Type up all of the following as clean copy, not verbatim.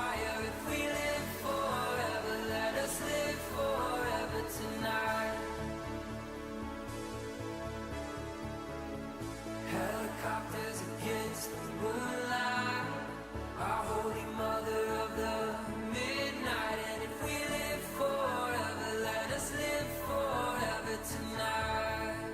fire. If we live forever, let us live forever tonight. Helicopters against the moonlight, our holy mother of the midnight. And if we live forever, let us live forever tonight.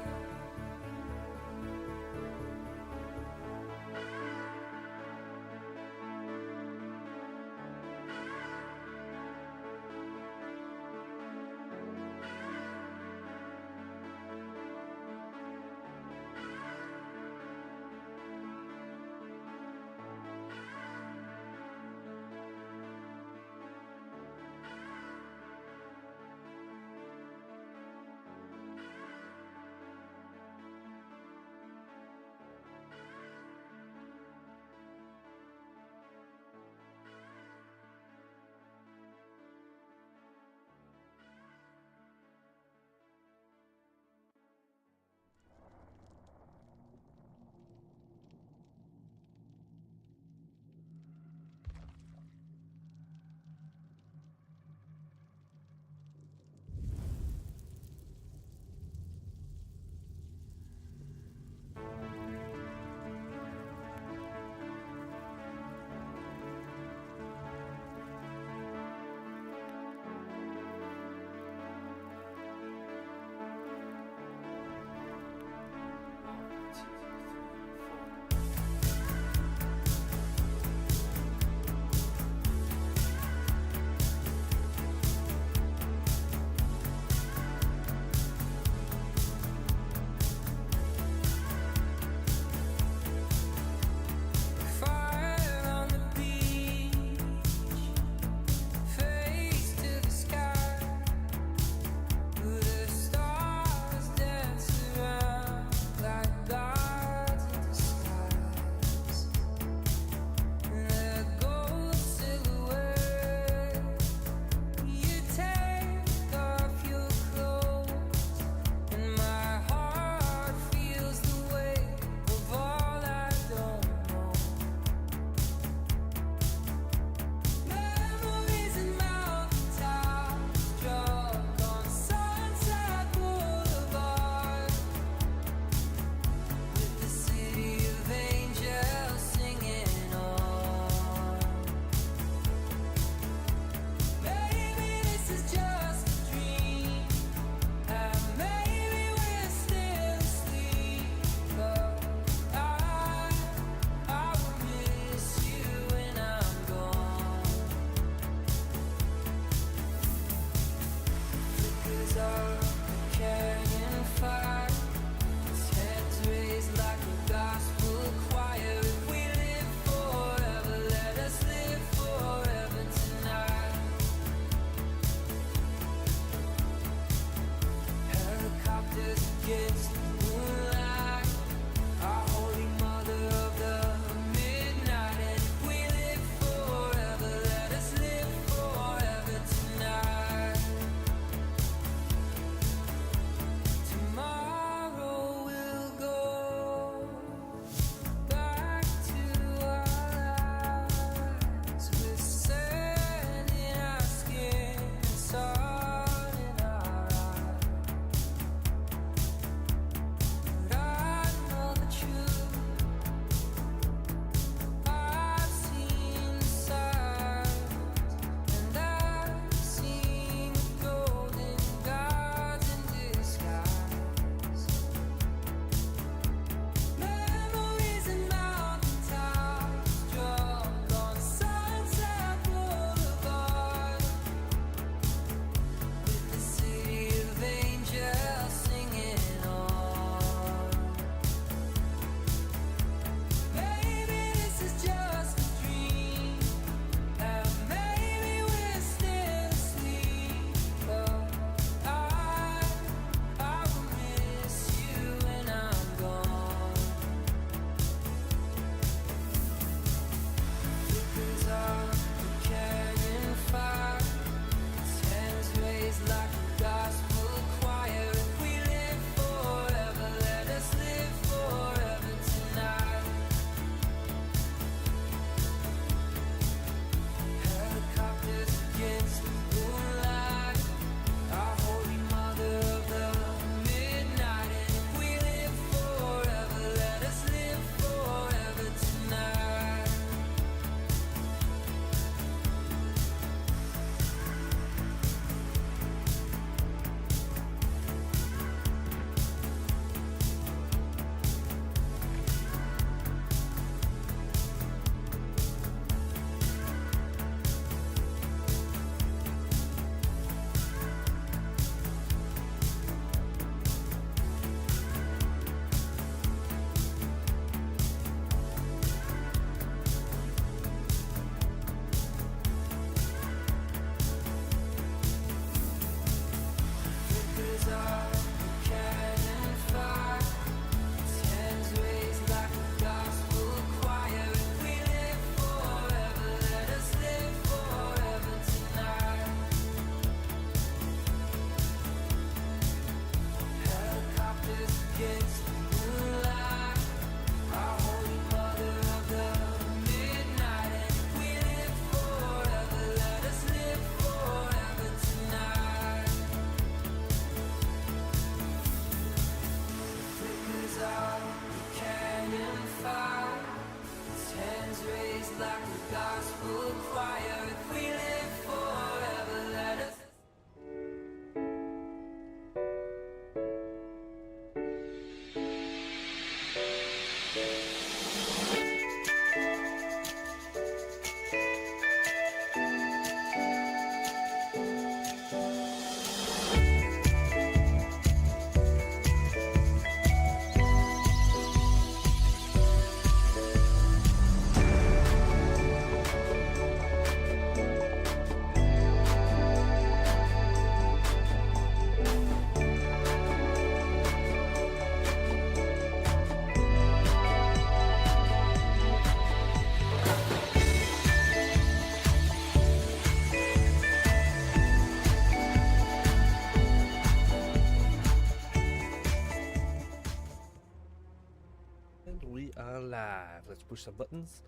push some buttons,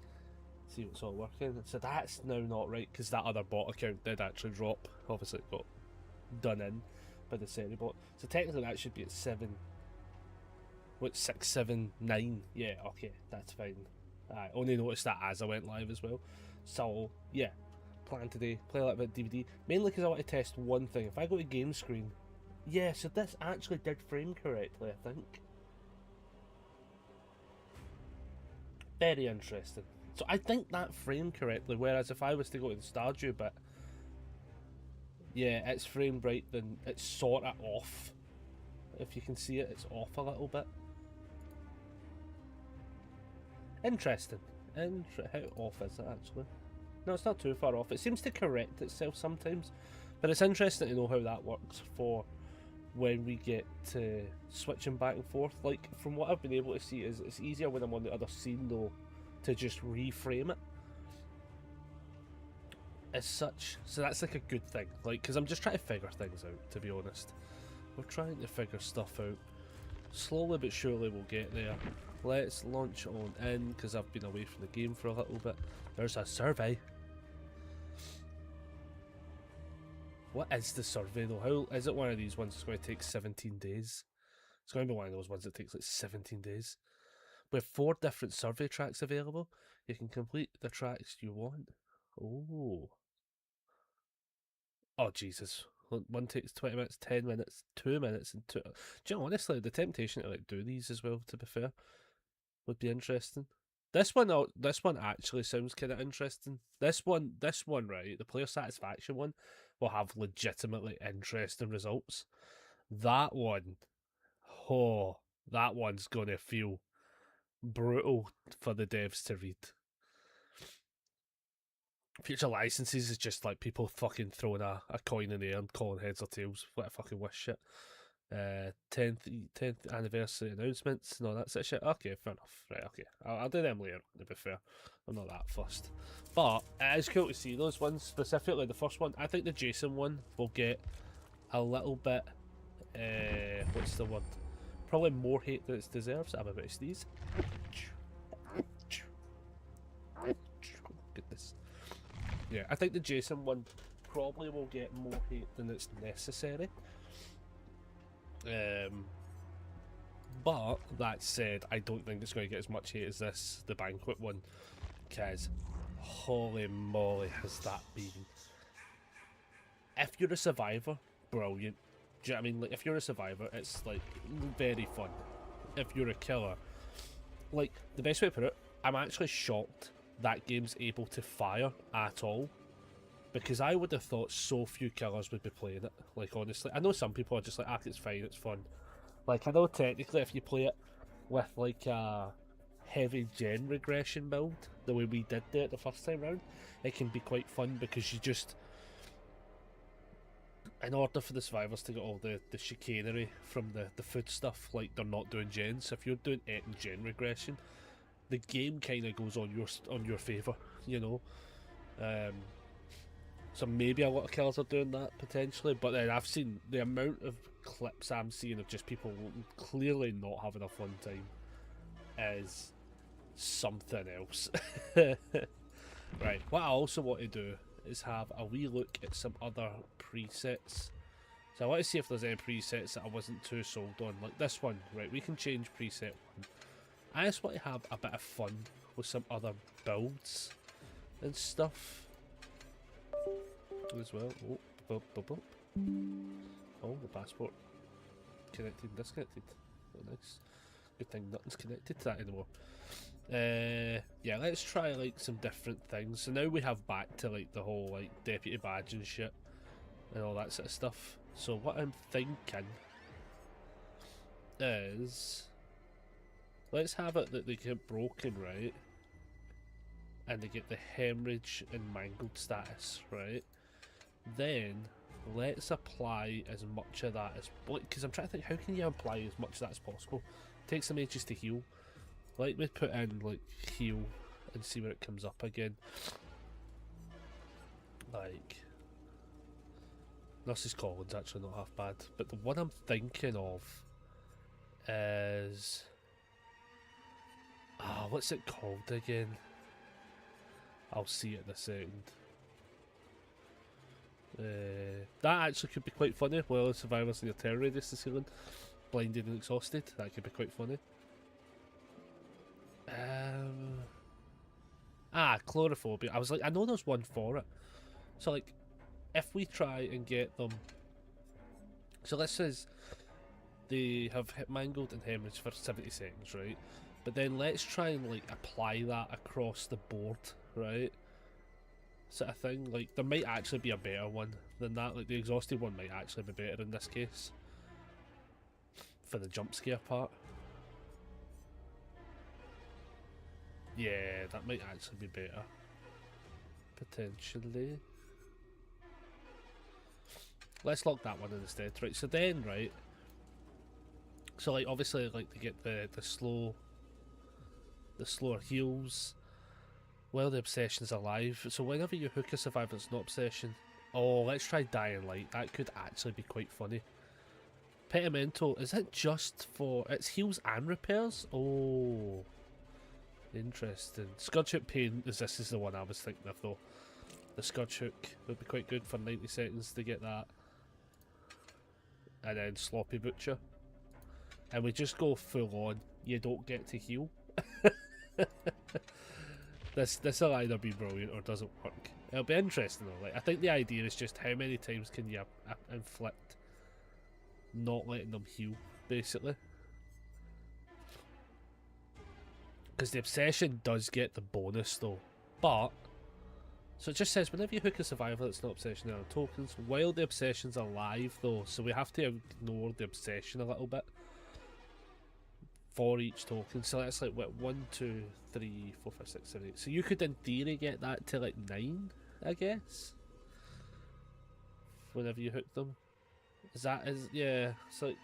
see what's all working. So that's now not right, because that other bot account did actually drop. Obviously it got done in by the Seri bot. So technically that should be at 7. What's 679? Yeah, okay, that's fine. I only noticed that as I went live as well. So yeah, plan today, play a little bit of DVD, mainly because I want to test one thing. If I go to game screen, yeah, so this actually did frame correctly, I think. Very interesting. So I think that framed correctly, whereas if I was to go to the Stardew bit, yeah, it's framed right, then it's sort of off. If you can see it, it's off a little bit. Interesting. How off is it actually? No, it's not too far off. It seems to correct itself sometimes, but it's interesting to know how that works for when we get to switching back and forth. Like, from what I've been able to see, is it's easier when I'm on the other scene though to just reframe it as such. So that's like a good thing, like, because I'm just trying to figure things out, to be honest. We're trying to figure stuff out. Slowly but surely we'll get there. Let's launch on in, because I've been away from the game for a little bit. There's a survey. What is the survey though? How is it one of these ones that's going to take 17 days? It's going to be one of those ones that takes like 17 days. We have 4 different survey tracks available. You can complete the tracks you want. Oh. Oh, Jesus. One takes 20 minutes, 10 minutes, 2 minutes, and 2. Do you know, honestly, the temptation to like do these as well, to be fair, would be interesting. This one actually sounds kind of interesting. This one, right, the player satisfaction one, will have legitimately interesting results. That one, oh, that one's gonna feel brutal for the devs to read. Future licenses is just like people fucking throwing a coin in the air and calling heads or tails. What a fucking wish shit. 10th anniversary announcements. No, that's it shit. Okay, fair enough. Right, okay. I'll do them later, to be fair. I'm not that fussed. But it is cool to see those ones, specifically the first one. I think the Jason one will get a little bit, what's the word? Probably more hate than it deserves. I'm about to sneeze. Goodness. Yeah, I think the Jason one probably will get more hate than it's necessary. But that said, I don't think it's going to get as much hate as the Banquet one, because holy moly has that been. If you're a survivor, brilliant. Do you know what I mean? Like, if you're a survivor, it's like very fun. If you're a killer, like, the best way to put it, I'm actually shocked that game's able to fire at all, because I would have thought so few killers would be playing it. Like, honestly, I know some people are just like, it's fine, it's fun. Like, I know technically if you play it with like a heavy gen regression build, the way we did it the first time round, it can be quite fun, because you just, in order for the survivors to get all the chicanery from the food stuff, like, they're not doing gens. So if you're doing it in gen regression, the game kind of goes on your favour, you know. So maybe a lot of killers are doing that potentially, but then I've seen the amount of clips I'm seeing of just people clearly not having a fun time is something else. Right, what I also want to do is have a wee look at some other presets. So I want to see if there's any presets that I wasn't too sold on, like this one. Right, we can change preset 1. I just want to have a bit of fun with some other builds and stuff as well. Oh, oh, the passport connected and disconnected. Oh, nice. Good thing nothing's connected to that anymore. Yeah, let's try like some different things. So now we have back to like the whole like deputy badge and shit and all that sort of stuff. So what I'm thinking is, let's have it that they get broken, right? And they get the hemorrhage and mangled status, right? Then let's apply as much of that as, because I'm trying to think, how can you apply as much of that as possible? Take some ages to heal. Let me put in like heal and see where it comes up again. Like, Nurse's Calling's actually not half bad, but the one I'm thinking of is, Ah, what's it called again? I'll see it in a second. That actually could be quite funny. While the survivors in your terror radius is healing, blinded and exhausted. That could be quite funny. Chlorophobia. I was like, I know there's one for it. So like, if we try and get them. So this says they have hit mangled and hemorrhage for 70 seconds, right? But then let's try and like apply that across the board, right? Sort of thing. Like there might actually be a better one than that. Like the exhausted one might actually be better in this case. For the jump scare part. Yeah, that might actually be better. Potentially. Let's lock that one instead, right? So then, right. So like obviously like to get the slower heals while the obsession's alive. So whenever you hook a survivor that's not obsession. Oh, let's try Dying Light. That could actually be quite funny. Pettimento, is it just for it's heals and repairs? Oh, interesting. Scourge Hook Pain is this is the one I was thinking of though. The Scourge Hook would be quite good for 90 seconds to get that. And then Sloppy Butcher. And we just go full on. You don't get to heal. This will either be brilliant or doesn't work. It'll be interesting though. Like I think the idea is just how many times can you inflict not letting them heal, basically. Because the obsession does get the bonus though. But so it just says whenever you hook a survivor that's not obsession on tokens, while the obsession's alive though, so we have to ignore the obsession a little bit for each token. So that's like what 1, 2, 3, 4, 5, 6, 7, 8. So you could in theory get that to like 9, I guess. Whenever you hook them. Yeah, so like,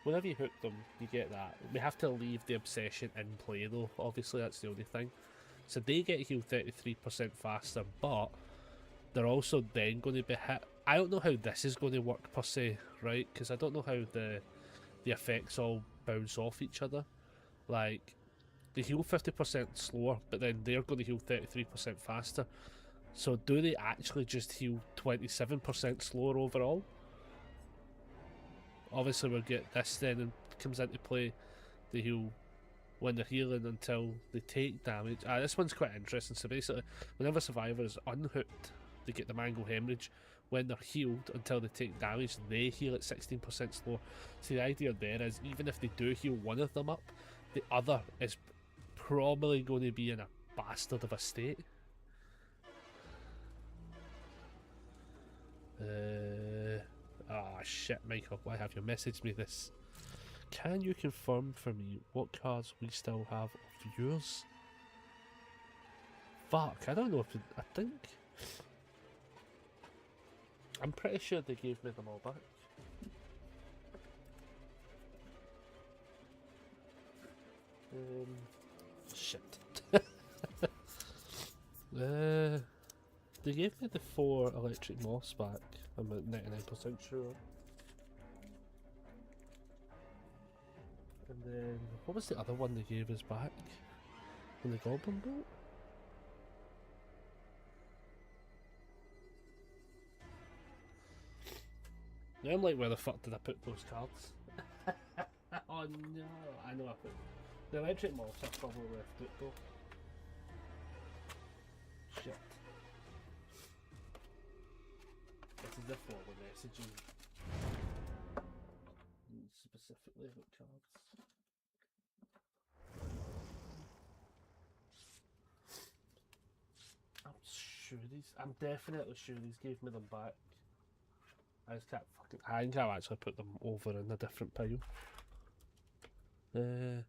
whenever you hook them, you get that. We have to leave the obsession in play though, obviously that's the only thing. So they get healed 33% faster, but they're also then going to be hit. I don't know how this is going to work per se, right? Because I don't know how the effects all bounce off each other. Like, they heal 50% slower, but then they're going to heal 33% faster. So do they actually just heal 27% slower overall? Obviously we'll get this then and comes into play. They heal when they're healing until they take damage. This one's quite interesting. So basically, whenever a survivor is unhooked, they get the mango hemorrhage. When they're healed until they take damage, they heal at 16% slower. So the idea there is, even if they do heal one of them up, the other is probably going to be in a bastard of a state. Shit, Michael, why have you messaged me this? Can you confirm for me what cards we still have of yours? Fuck, I don't know if I think I'm pretty sure they gave me them all back. Shit. They gave me the 4 electric moths back. I'm at 99% sure. And then, what was the other one they gave us back? In the Goblin Boat? Now I'm like, where the fuck did I put those cards? Oh no, I know I put the electric moths. I probably left it though. Shit. This is the forward messaging. Specifically about cards. I'm definitely sure these gave me them back. I just can't fucking. I think I'll actually put them over in a different pile. There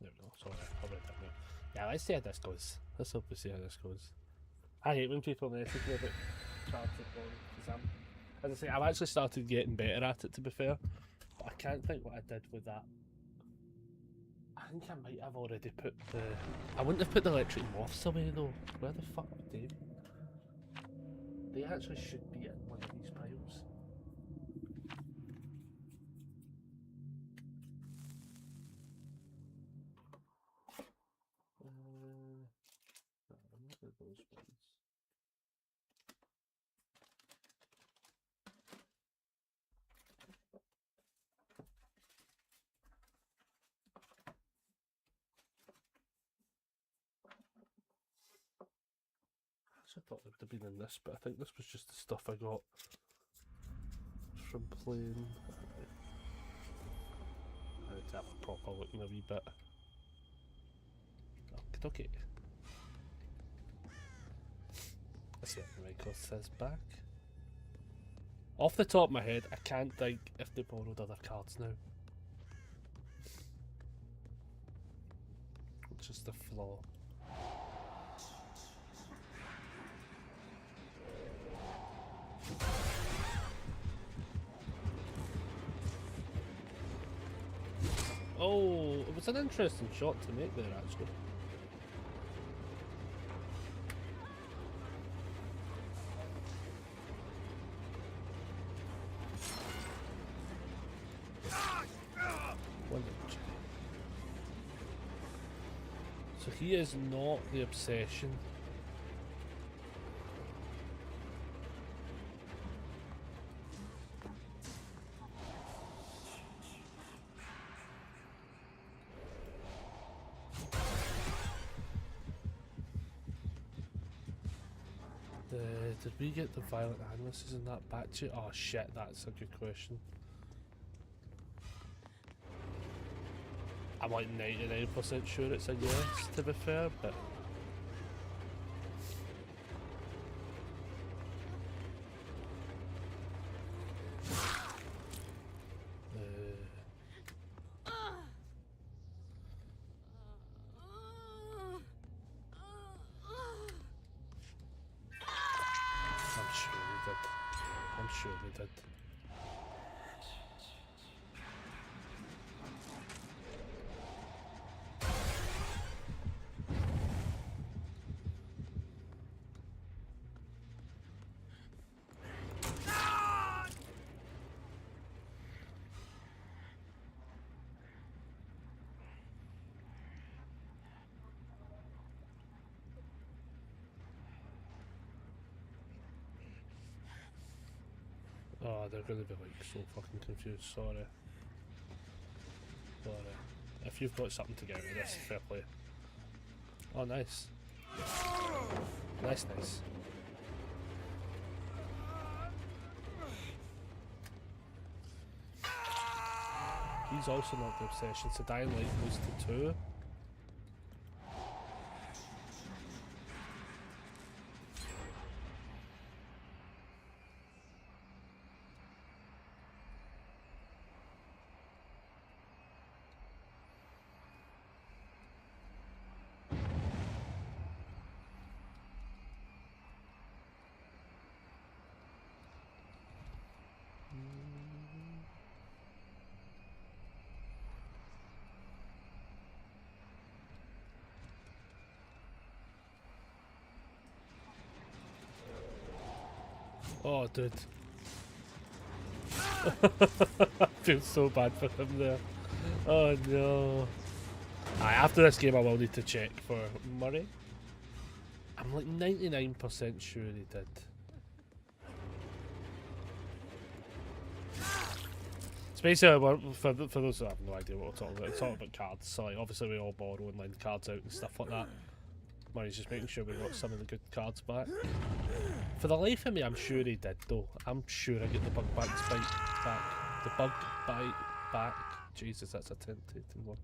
we go. Sorry, I probably didn't know. Yeah, let's see how this goes. Let's hope we see how this goes. I hate when people message me about cards that borrow, because as I say, I've actually started getting better at it, to be fair, but I can't think what I did with that. I think I might have already put the... I wouldn't have put the electric moths away though. Where the fuck would they be? They actually should be in one of these piles. No, not with those ones. I thought it would have been in this, but I think this was just the stuff I got from playing. I need to have a proper look in a wee bit. Okay. Let's see what Michael says back. Off the top of my head, I can't think if they borrowed other cards now. It's just a flaw. Oh, it was an interesting shot to make there, actually. So he is not the obsession. Did we get the violent animuses in that batch yet? Oh shit, that's a good question. I'm like 99% sure it's a yes, to be fair, but... I'm sure they did. Oh, they're gonna be like so fucking confused. Sorry. If you've got something to get with this, fair play. Oh, nice. Nice. He's also not the obsession, so dying light goes to 2. Oh, dude. I feel so bad for him there. Oh no. Aye, after this game I will need to check for Murray. I'm like 99% sure he did. It's basically, for those who have no idea what we're talking about cards. So like, obviously we all borrow and lend cards out and stuff like that. Murray's just making sure we got some of the good cards back. For the life of me, I'm sure he did though. I'm sure I get the bug bite back. The bug bite back. Jesus, that's a tempting one.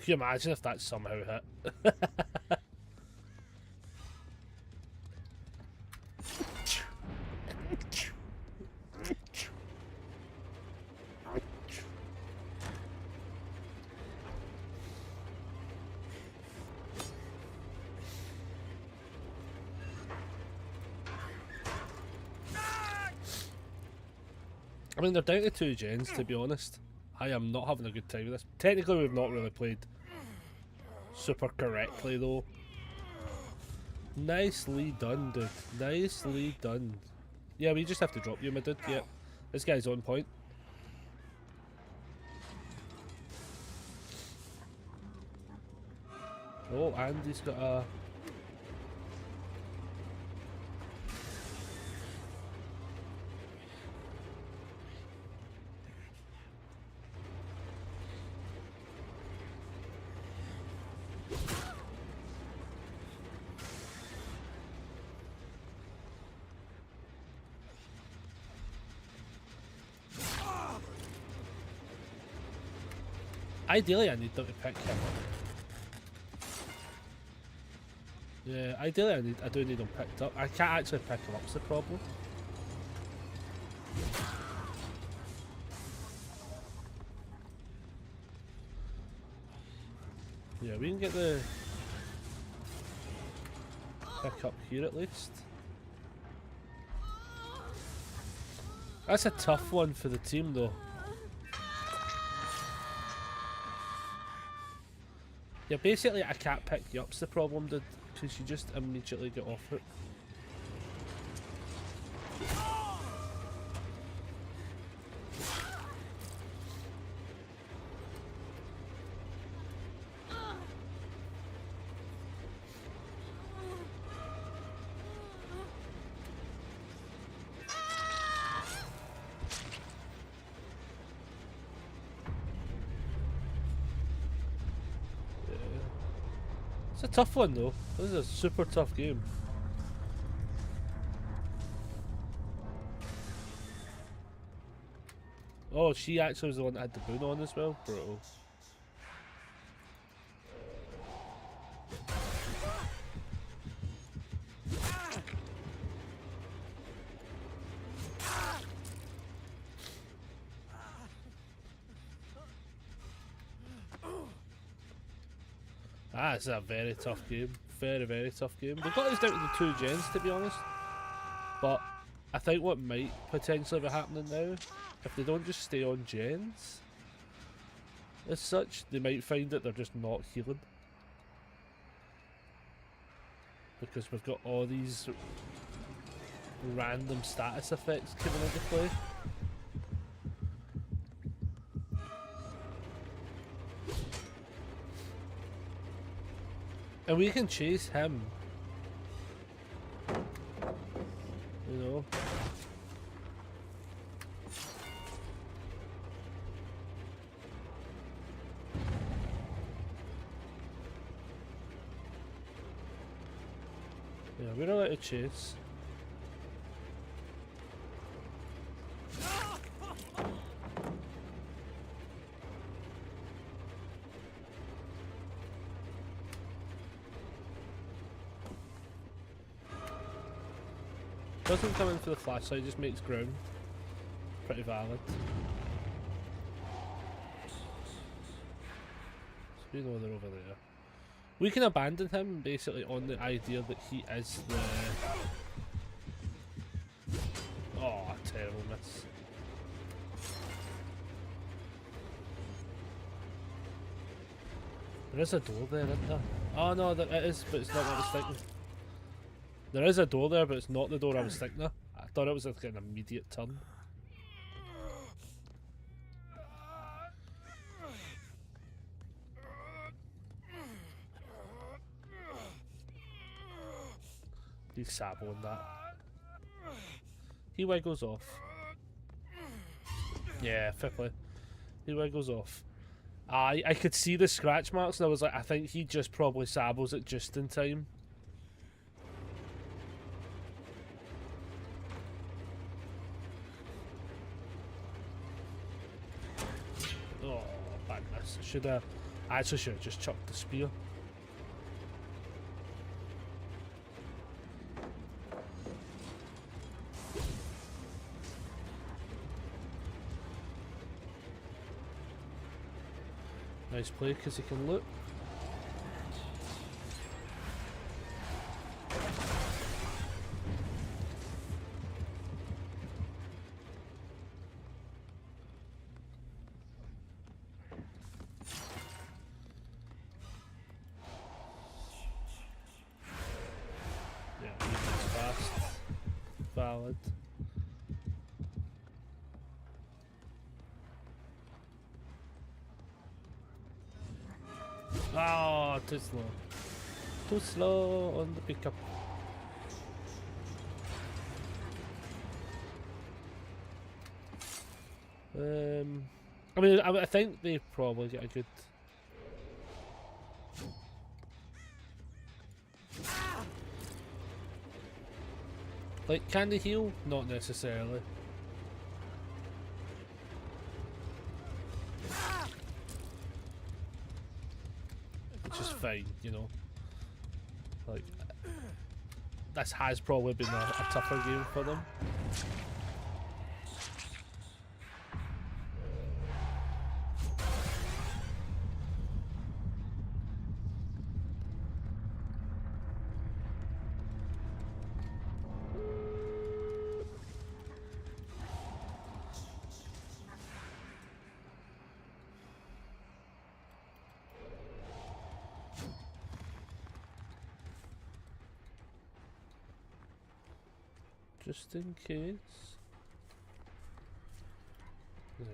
Can you imagine if that somehow hit? I mean, they're down to 2 gens, to be honest. I am not having a good time with this. Technically, we've not really played super correctly, though. Nicely done, dude. Nicely done. Yeah, we just have to drop you, my dude. Yep. This guy's on point. Oh, and he's got a... Ideally, I need them to pick him up. Yeah, ideally, I do need them picked up. I can't actually pick him up's the problem. Yeah, we can get the pick up here at least. That's a tough one for the team, though. Yeah, basically I can't pick you up's the problem, dude, because you just immediately get off it. It's a tough one though. This is a super tough game. Oh, she actually was the one that had the boon on as well, bro. Ah, it's a very tough game. Very, very tough game. We've got this down to the 2 gens, to be honest. But I think what might potentially be happening now, if they don't just stay on gens as such, they might find that they're just not healing. Because we've got all these random status effects coming into play. And we can chase him. You know. Yeah, we're allowed to chase. Doesn't come in for the flash, so it just makes ground pretty valid. So we know they're over there. We can abandon him basically on the idea that he is the... Oh, terrible miss. There is a door there, isn't there? Oh no, there it is, but it's not what I was thinking. There is a door there, but it's not the door I was thinking of. I thought it was like an immediate turn. He's saboing that. He wiggles off. Yeah, fair play. He wiggles off. I could see the scratch marks and I was like, I think he just probably sabos it just in time. Oh, bad miss. I actually should have just chucked the spear. Nice play because he can loot. Yeah, he's fast. Valid. Oh, too slow. Too slow on the pickup. I mean, I think they probably get a good. Like, can they heal? Not necessarily. Which is fine, you know. Like, this has probably been a tougher game for them. Just in case. No.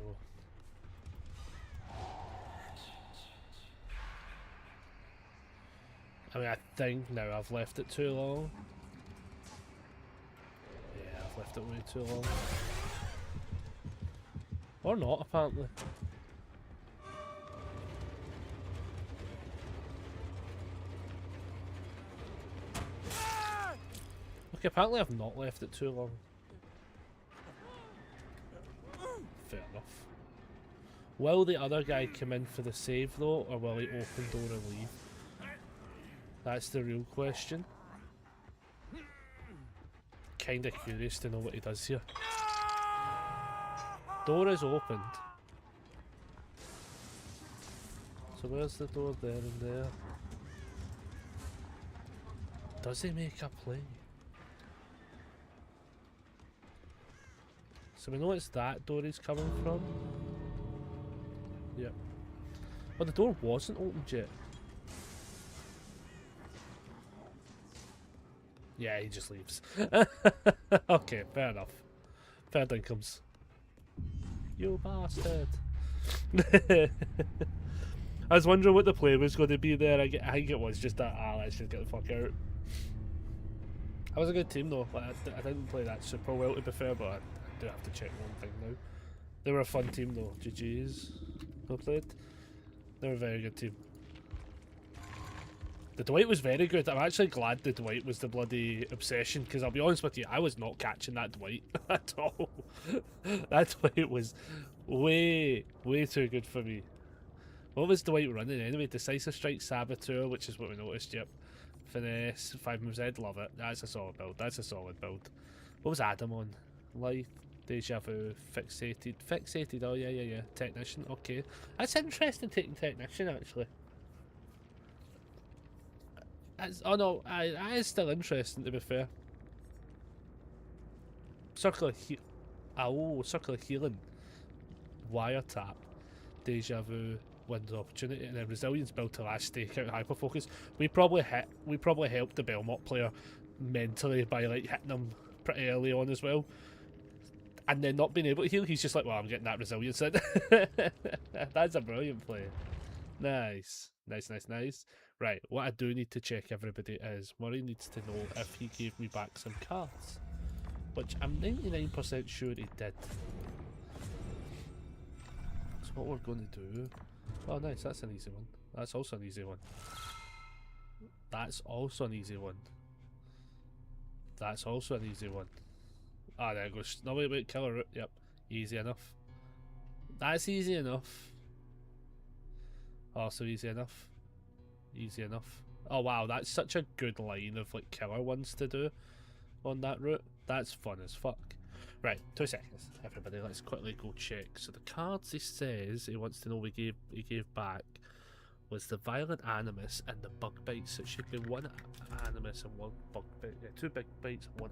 I mean, I think now I've left it too long. Yeah, I've left it way too long. Or not, apparently. Okay, apparently I've not left it too long. Fair enough. Will the other guy come in for the save though, or will he open door and leave? That's the real question. Kinda curious to know what he does here. Door is opened. So where's the door there and there? Does he make a play? So we know it's that door he's coming from. Yep. Well, the door wasn't opened yet. Yeah, he just leaves. Okay, fair enough. Fair dinkum. You bastard. I was wondering what the play was going to be there. I think it was just that, let's just get the fuck out. That was a good team though. Like, I didn't play that super well to be fair, but I do have to check one thing now. They were a fun team though. GG's. Well played. They were a very good team. The Dwight was very good. I'm actually glad the Dwight was the bloody obsession, because I'll be honest with you, I was not catching that Dwight at all. That Dwight was way too good for me. What was Dwight running anyway? Decisive Strike, Saboteur, which is what we noticed, yep. Finesse, 5 moves ahead, love it. That's a solid build. That's a solid build. What was Adam on? Lithe, Deja Vu, Fixated. Fixated, oh yeah. Technician, okay. That's interesting taking Technician actually. Oh no, that is still interesting to be fair. Circular Healing. Wiretap. Deja Vu. Window Opportunity, and then Resilience build to last Stakeout Hyper Focus. We probably helped the Belmont player mentally by like hitting him pretty early on as well. And then not being able to heal, he's just like, well, I'm getting that Resilience in. That's a brilliant play. Nice. Right, what I do need to check, everybody, is Murray needs to know if he gave me back some cards, which I'm 99% sure he did. So what we're going to do... Oh nice, that's an easy one. That's also an easy one. That's also an easy one. That's also an easy one. Ah, there it goes. No, wait, Killer Root. Yep, easy enough. That's easy enough. Oh, so easy enough. Easy enough. Oh wow, that's such a good line of like killer ones to do on that route. That's fun as fuck. Right, 2 seconds, everybody. Let's quickly go check. So the cards he says he wants to know he gave back was the violent animus and the bug bites. So it should be one animus and one bug bite. Yeah, two big bites and one.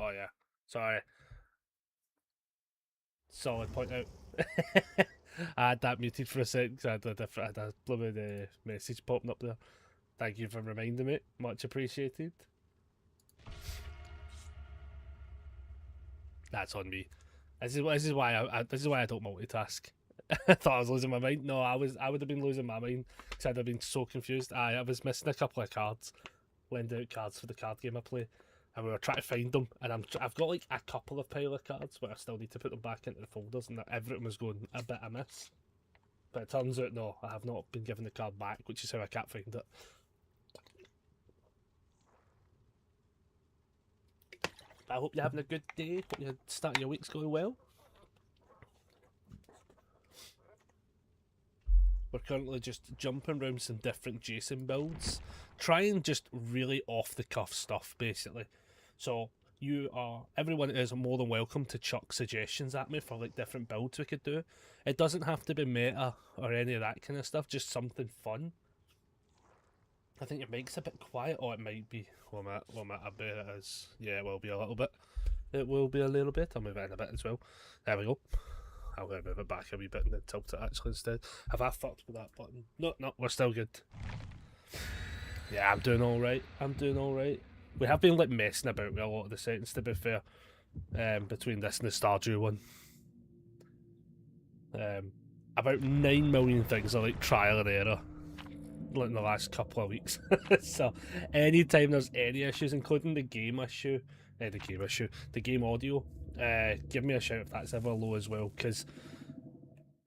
Oh yeah. Sorry. Solid point out. I had that muted for a sec because I had a blooming message popping up there. Thank you for reminding me. Much appreciated. That's on me. This is why I don't multitask. I thought I was losing my mind. No, I would have been losing my mind because I'd have been so confused. I was missing a couple of cards, lend out cards for the card game I play, and we were trying to find them. And I've got like a couple of pile of cards, but I still need to put them back into the folders, and everything was going a bit amiss. But it turns out no, I have not been given the card back, which is how I can't find it. I hope you're having a good day. Hope your start of your week's going well. We're currently just jumping around some different Jason builds, trying just really off the cuff stuff basically. So everyone is more than welcome to chuck suggestions at me for like different builds we could do. It doesn't have to be meta or any of that kind of stuff, just something fun. I think your mic's a bit quiet, or it might be. Well, I bet it is. Yeah, it will be a little bit. It will be a little bit. I'll move it in a bit as well. There we go. I'm going to move it back a wee bit and then tilt it actually instead. Have I fucked with that button? No, we're still good. Yeah, I'm doing alright. We have been like messing about with a lot of the settings, to be fair, between this and the Stardew one. About 9 million things are like trial and error like in the last couple of weeks. So anytime there's any issues, including the game audio, give me a shout if that's ever low as well, because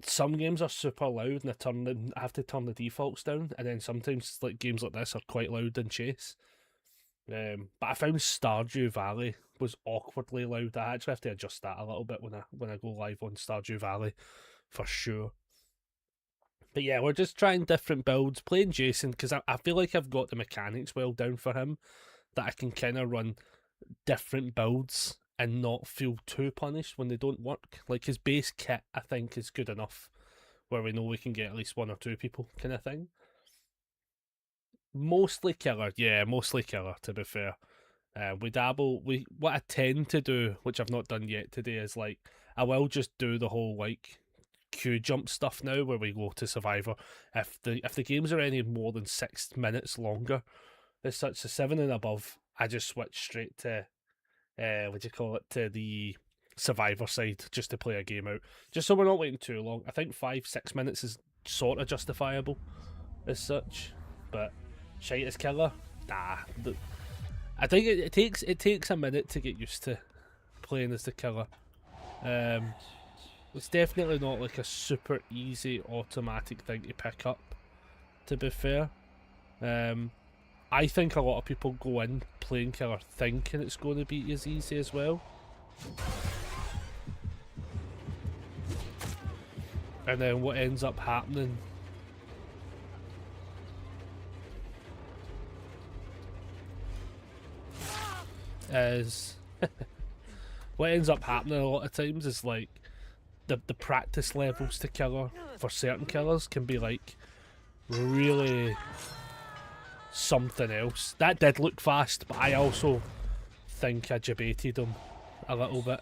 some games are super loud and I have to turn the defaults down, and then sometimes like games like this are quite loud in Chase. But I found Stardew Valley was awkwardly loud. I actually have to adjust that a little bit when I go live on Stardew Valley, for sure. But yeah, we're just trying different builds, playing Jason, because I feel like I've got the mechanics well down for him, that I can kind of run different builds and not feel too punished when they don't work. Like his base kit, I think, is good enough, where we know we can get at least 1 or 2 people kind of thing. Mostly killer, to be fair. We dabble, what I tend to do, which I've not done yet today, is like, I will just do the whole like queue jump stuff now, where we go to Survivor. If the games are any more than 6 minutes longer, as such, a 7 and above, I just switch straight to to the Survivor side, just to play a game out, just so we're not waiting too long. I think 5-6 minutes is sort of justifiable as such, but shite as killer, nah. I think it takes a minute to get used to playing as the killer. It's definitely not like a super easy automatic thing to pick up, to be fair. I think a lot of people go in playing killer thinking it's going to be as easy as well. And then what ends up happening is what ends up happening a lot of times is like the practice levels to killer for certain killers can be like really something else. That did look fast, but I also think I debated him a little bit.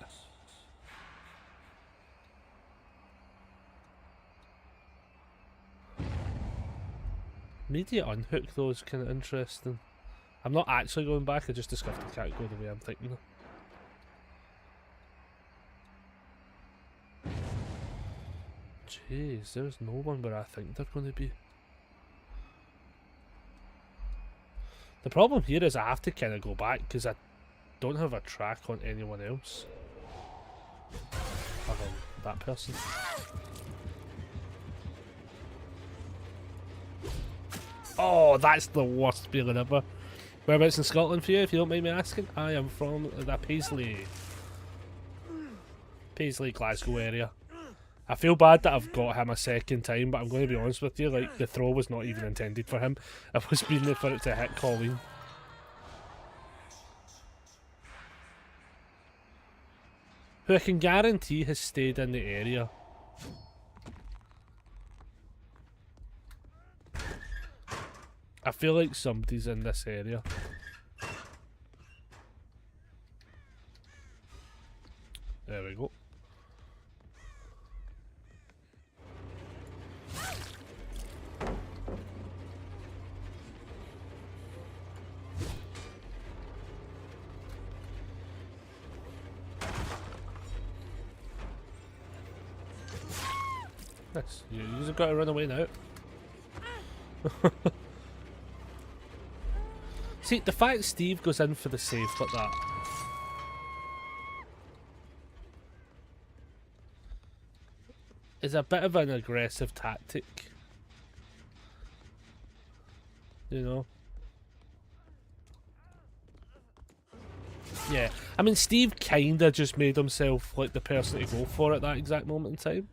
Immediate unhook though is kind of interesting. I'm not actually going back, I just discovered I can't go the way I'm thinking. Jeez, there's no one where I think they're going to be. The problem here is I have to kind of go back because I don't have a track on anyone else other than that person. Oh, that's the worst feeling ever. Whereabouts in Scotland for you, if you don't mind me asking? I am from the Paisley, Glasgow area. I feel bad that I've got him a second time, but I'm going to be honest with you, like, the throw was not even intended for him. It was meaning for it to hit Colleen. Who I can guarantee has stayed in the area. I feel like somebody's in this area. this. You've got to run away now. See, the fact Steve goes in for the save like that. Is a bit of an aggressive tactic. You know? Yeah. I mean, Steve kinda just made himself like the person to go for at that exact moment in time.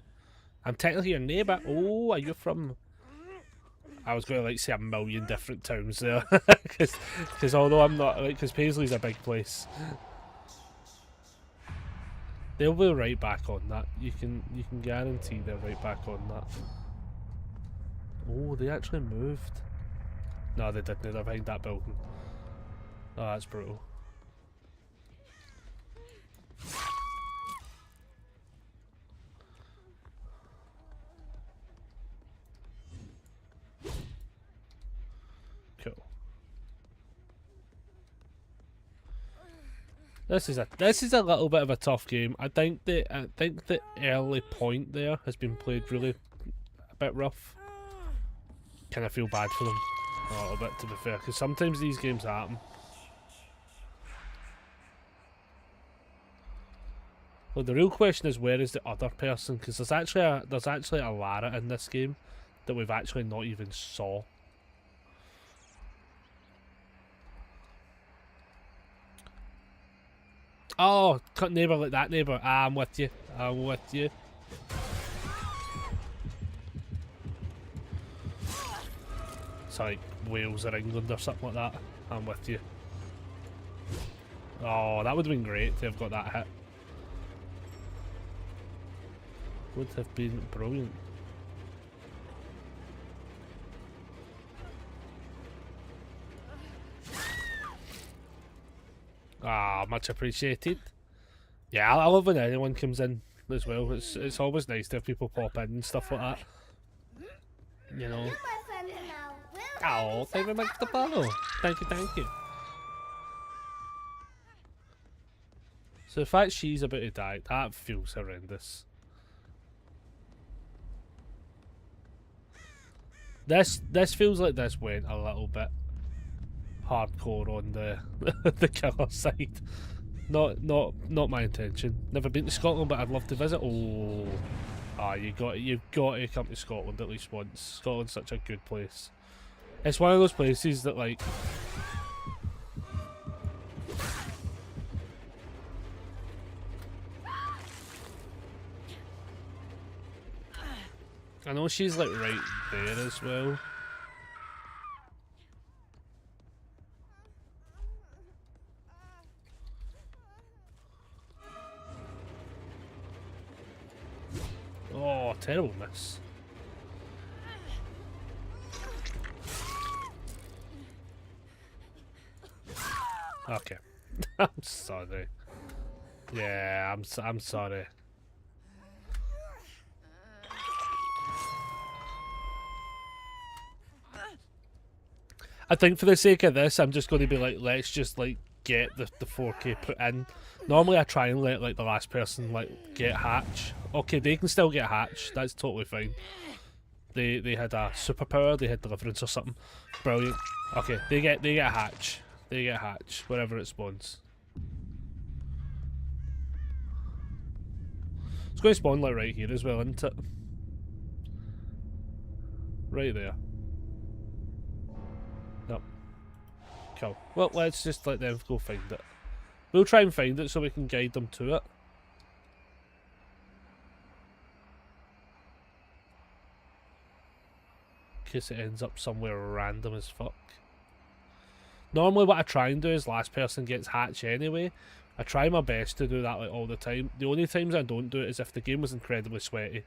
I'm technically your neighbour. Oh, are you from... I was going to like say a million different towns there. Because although I'm not... Because Paisley's a big place. They'll be right back on that. You can guarantee they're right back on that. Oh, they actually moved. No, they didn't. They're behind that building. Oh, that's brutal. Cool. This is a little bit of a tough game. I think the early point there has been played really a bit rough. Kind of feel bad for them a little bit, to be fair, because sometimes these games happen. Well, the real question is, where is the other person? Because there's actually a Lara in this game that we've actually not even saw. Oh, cut neighbour like that neighbour. Ah, I'm with you. I'm with you. It's like Wales or England or something like that. I'm with you. Oh, that would have been great to have got that hit. Would have been brilliant. Ah, much appreciated. Yeah, I love when anyone comes in as well. It's always nice to have people pop in and stuff like that. You know. Oh, thank you very much for the follow. Thank you, thank you. So the fact she's about to die, that feels horrendous. This feels like this went a little bit hardcore on the the killer side. Not my intention. Never been to Scotland, but I'd love to visit. Oh, you've got to come to Scotland at least once. Scotland's such a good place. It's one of those places that like. I know she's like right there as well. Oh, terrible miss. Okay. I'm sorry. Yeah, I'm sorry. I think for the sake of this, I'm just going to be like, let's just like get the 4K put in. Normally I try and let like the last person like get hatch. Okay, they can still get hatch. That's totally fine. They had a superpower. They had deliverance or something. Brilliant. Okay, they get hatch. They get hatch wherever it spawns. It's going to spawn like right here as well, isn't it? Right there. Nope. Cool. Well, let's just let them go find it. We'll try and find it so we can guide them to it. In case it ends up somewhere random as fuck. Normally what I try and do is last person gets hatch anyway. I try my best to do that like all the time. The only times I don't do it is if the game was incredibly sweaty,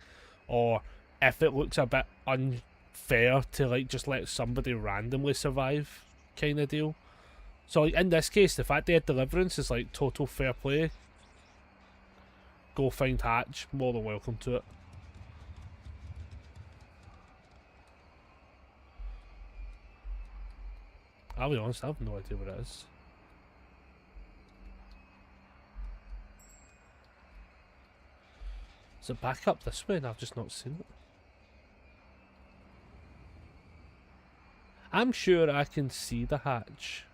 or if it looks a bit unfair to like just let somebody randomly survive kind of deal. So like in this case, the fact they had deliverance is like total fair play. Go find hatch, more than welcome to it. I'll be honest, I have no idea what it is. Is it back up this way and I've just not seen it? I'm sure I can see the hatch.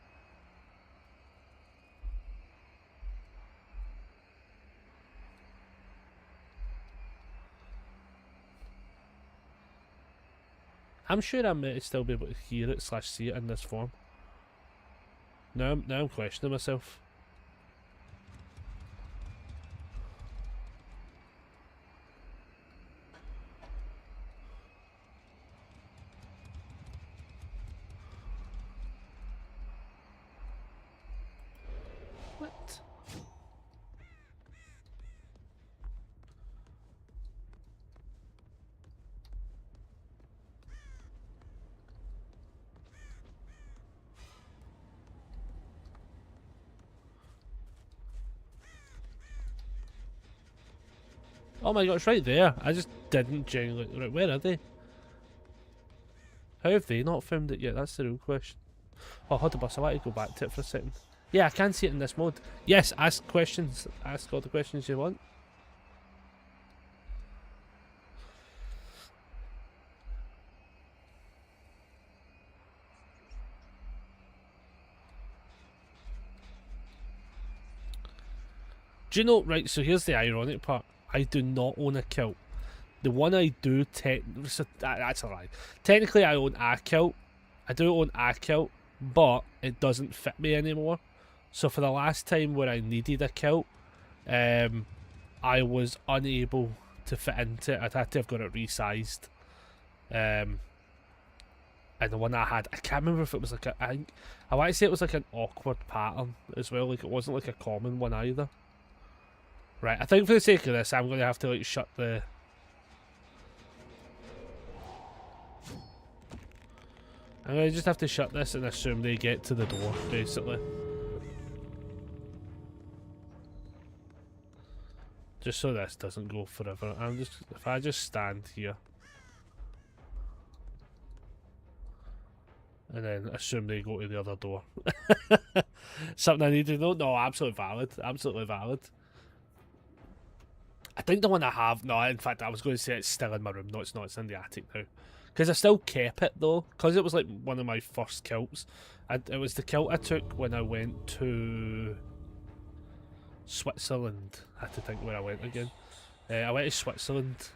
I'm sure I might still be able to hear it / see it in this form. Now I'm questioning myself. What? Oh my god, it's right there. I just didn't genuinely... Right, where are they? How have they not found it yet? That's the real question. Oh, hold the bus. I want to go back to it for a second. Yeah, I can see it in this mode. Yes, ask questions. Ask all the questions you want. Do you know, right, so here's the ironic part. I do not own a kilt. The one I do, that's a lie. Technically, I own a kilt. I do own a kilt, but it doesn't fit me anymore. So for the last time where I needed a kilt, I was unable to fit into it. I'd had to have got it resized. And the one I had, I can't remember if it was like I want to say it was like an awkward pattern as well. Like it wasn't like a common one either. Right, I think for the sake of this, I'm going to have to like shut the... I'm going to just have to shut this and assume they get to the door, basically. Just so this doesn't go forever. If I just stand here and then assume they go to the other door. Something I need to know? No, absolutely valid. Absolutely valid. I think the one I have... No, in fact, I was going to say it's still in my room. No, it's not. It's in the attic now. Because I still kept it, though. Because it was, like, one of my first kilts. It was the kilt I took when I went to Switzerland. I had to think where I went again. I went to Switzerland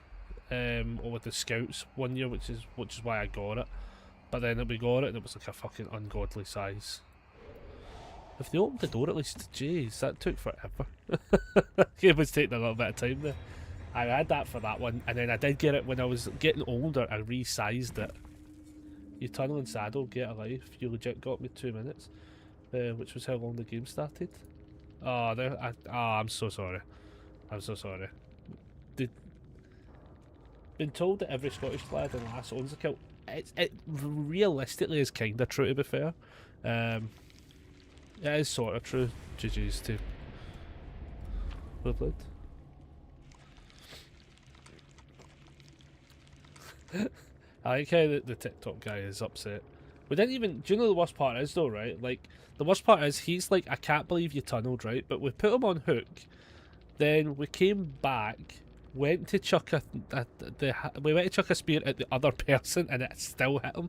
with the Scouts one year, which is why I got it. But then we got it, and it was, like, a fucking ungodly size. If they opened the door at least, jeez, that took forever. It was taking a little bit of time there. I had that for that one, and then I did get it when I was getting older. I resized it. You tunnel and saddle, get a life. You legit got me 2 minutes, which was how long the game started. Oh, I'm so sorry. I'm so sorry. Been told that every Scottish lad and lass owns a kilt. It realistically is kind of true, to be fair. It is sort of true. GG's to Woodland. I like how the TikTok guy is upset. We didn't even... Do you know the worst part is, though, right? Like, the worst part is he's like, I can't believe you tunneled, right? But we put him on hook. Then we came back, went to chuck we went to chuck a spear at the other person, and it still hit him.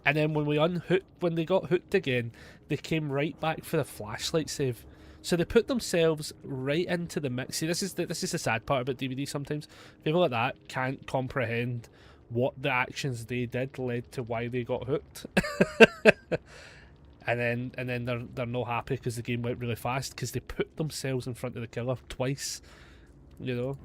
And then when they got hooked again, they came right back for the flashlight save. So they put themselves right into the mix. See, this is the sad part about DVD sometimes. People like that can't comprehend what the actions they did led to why they got hooked. and then they're not happy because the game went really fast because they put themselves in front of the killer twice. You know?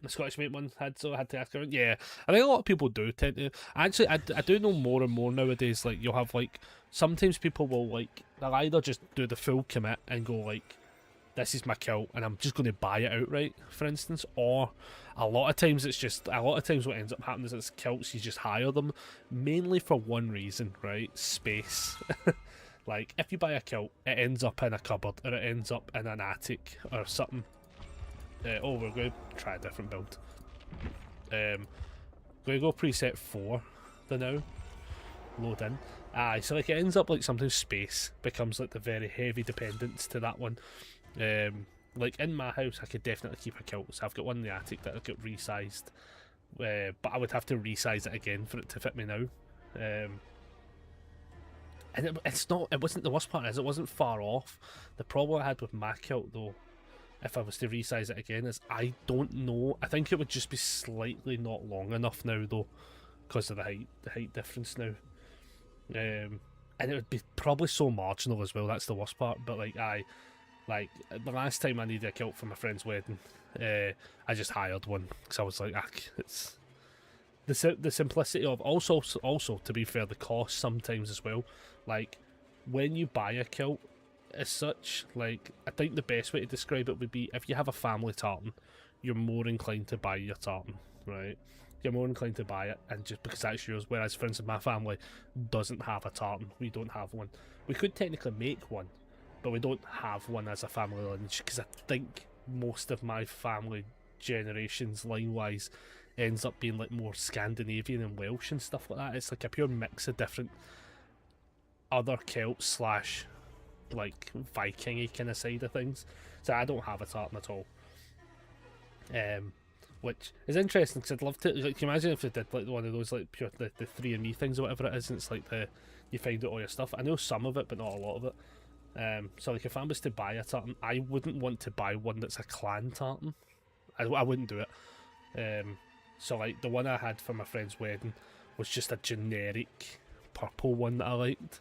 The Scottish mate one had to ask around. Yeah, I think a lot of people do tend to. Actually, I do know more and more nowadays. Like, you'll have like, sometimes people will like, they'll either just do the full commit and go like, this is my kilt and I'm just going to buy it outright, for instance. Or a lot of times what ends up happening is it's kilts, you just hire them, mainly for one reason, right? Space. Like, if you buy a kilt, it ends up in a cupboard or it ends up in an attic or something. Oh, we're going to try a different build. Going to go preset 4 the now. Load in. Aye, so like it ends up like sometimes space becomes like the very heavy dependence to that one. Like in my house I could definitely keep a kilt, so I've got one in the attic that I've got resized. But I would have to resize it again for it to fit me now. And it wasn't the worst part is it wasn't far off. The problem I had with my kilt though, if I was to resize it again, is I don't know. I think it would just be slightly not long enough now though, because of the height difference now. And it would be probably so marginal as well. That's the worst part. But like the last time I needed a kilt for my friend's wedding, I just hired one because I was like, it's the simplicity of also to be fair, the cost sometimes as well. Like when you buy a kilt as such, like I think the best way to describe it would be if you have a family tartan, you're more inclined to buy your tartan, right? You're more inclined to buy it, and just because that's yours. Whereas, for instance, my family doesn't have a tartan. We don't have one. We could technically make one, but we don't have one as a family lineage because I think most of my family generations, line-wise, ends up being like more Scandinavian and Welsh and stuff like that. It's like a pure mix of different other Celts slash like Viking-y kind of side of things. So I don't have a tartan at all. Which is interesting because I'd love to. Like, can you imagine if they did like one of those like pure the 3&Me things or whatever it is? And it's like you find out all your stuff. I know some of it, but not a lot of it. So like if I was to buy a tartan, I wouldn't want to buy one that's a clan tartan. I wouldn't do it. So like the one I had for my friend's wedding was just a generic purple one that I liked.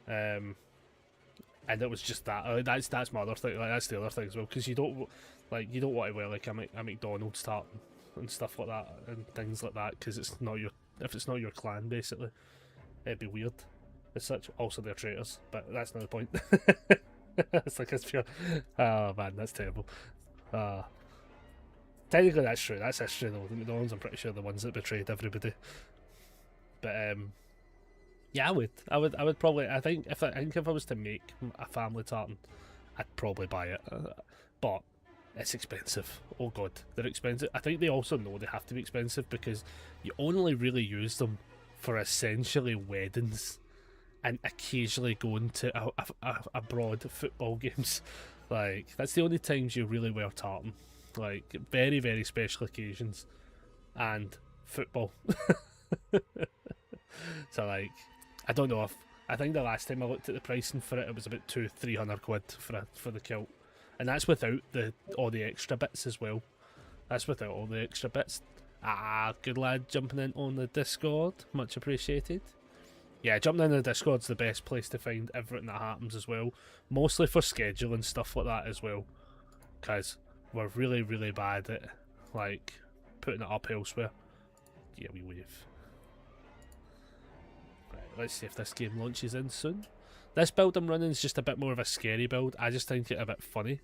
And it was just that. That's my other thing. Like that's the other thing as well, because you don't want to wear like a McDonald's tartan and stuff like that and things like that because it's not your clan basically. It'd be weird as such. Also, they're traitors, but that's not the point. It's like it's pure. Oh man, that's terrible. Technically, that's true. That's history though. The McDonald's, I'm pretty sure, are the ones that betrayed everybody. But yeah, I would probably. I think if I was to make a family tartan, I'd probably buy it. But it's expensive. Oh god, they're expensive. I think they also know they have to be expensive because you only really use them for essentially weddings and occasionally going to abroad football games. Like that's the only times you really wear tartan. Like very, very special occasions and football. So like I don't know if I think the last time I looked at the pricing for it, it was about 200-300 quid for the kilt, and that's without all the extra bits as well. That's without all the extra bits. Good lad jumping in on the Discord, much appreciated. Yeah, jumping in the Discord's the best place to find everything that happens as well, mostly for scheduling stuff like that as well, because we're really, really bad at like putting it up elsewhere. Yeah, we wave. Right, let's see if this game launches in soon. This build I'm running is just a bit more of a scary build. I just think it a bit funny.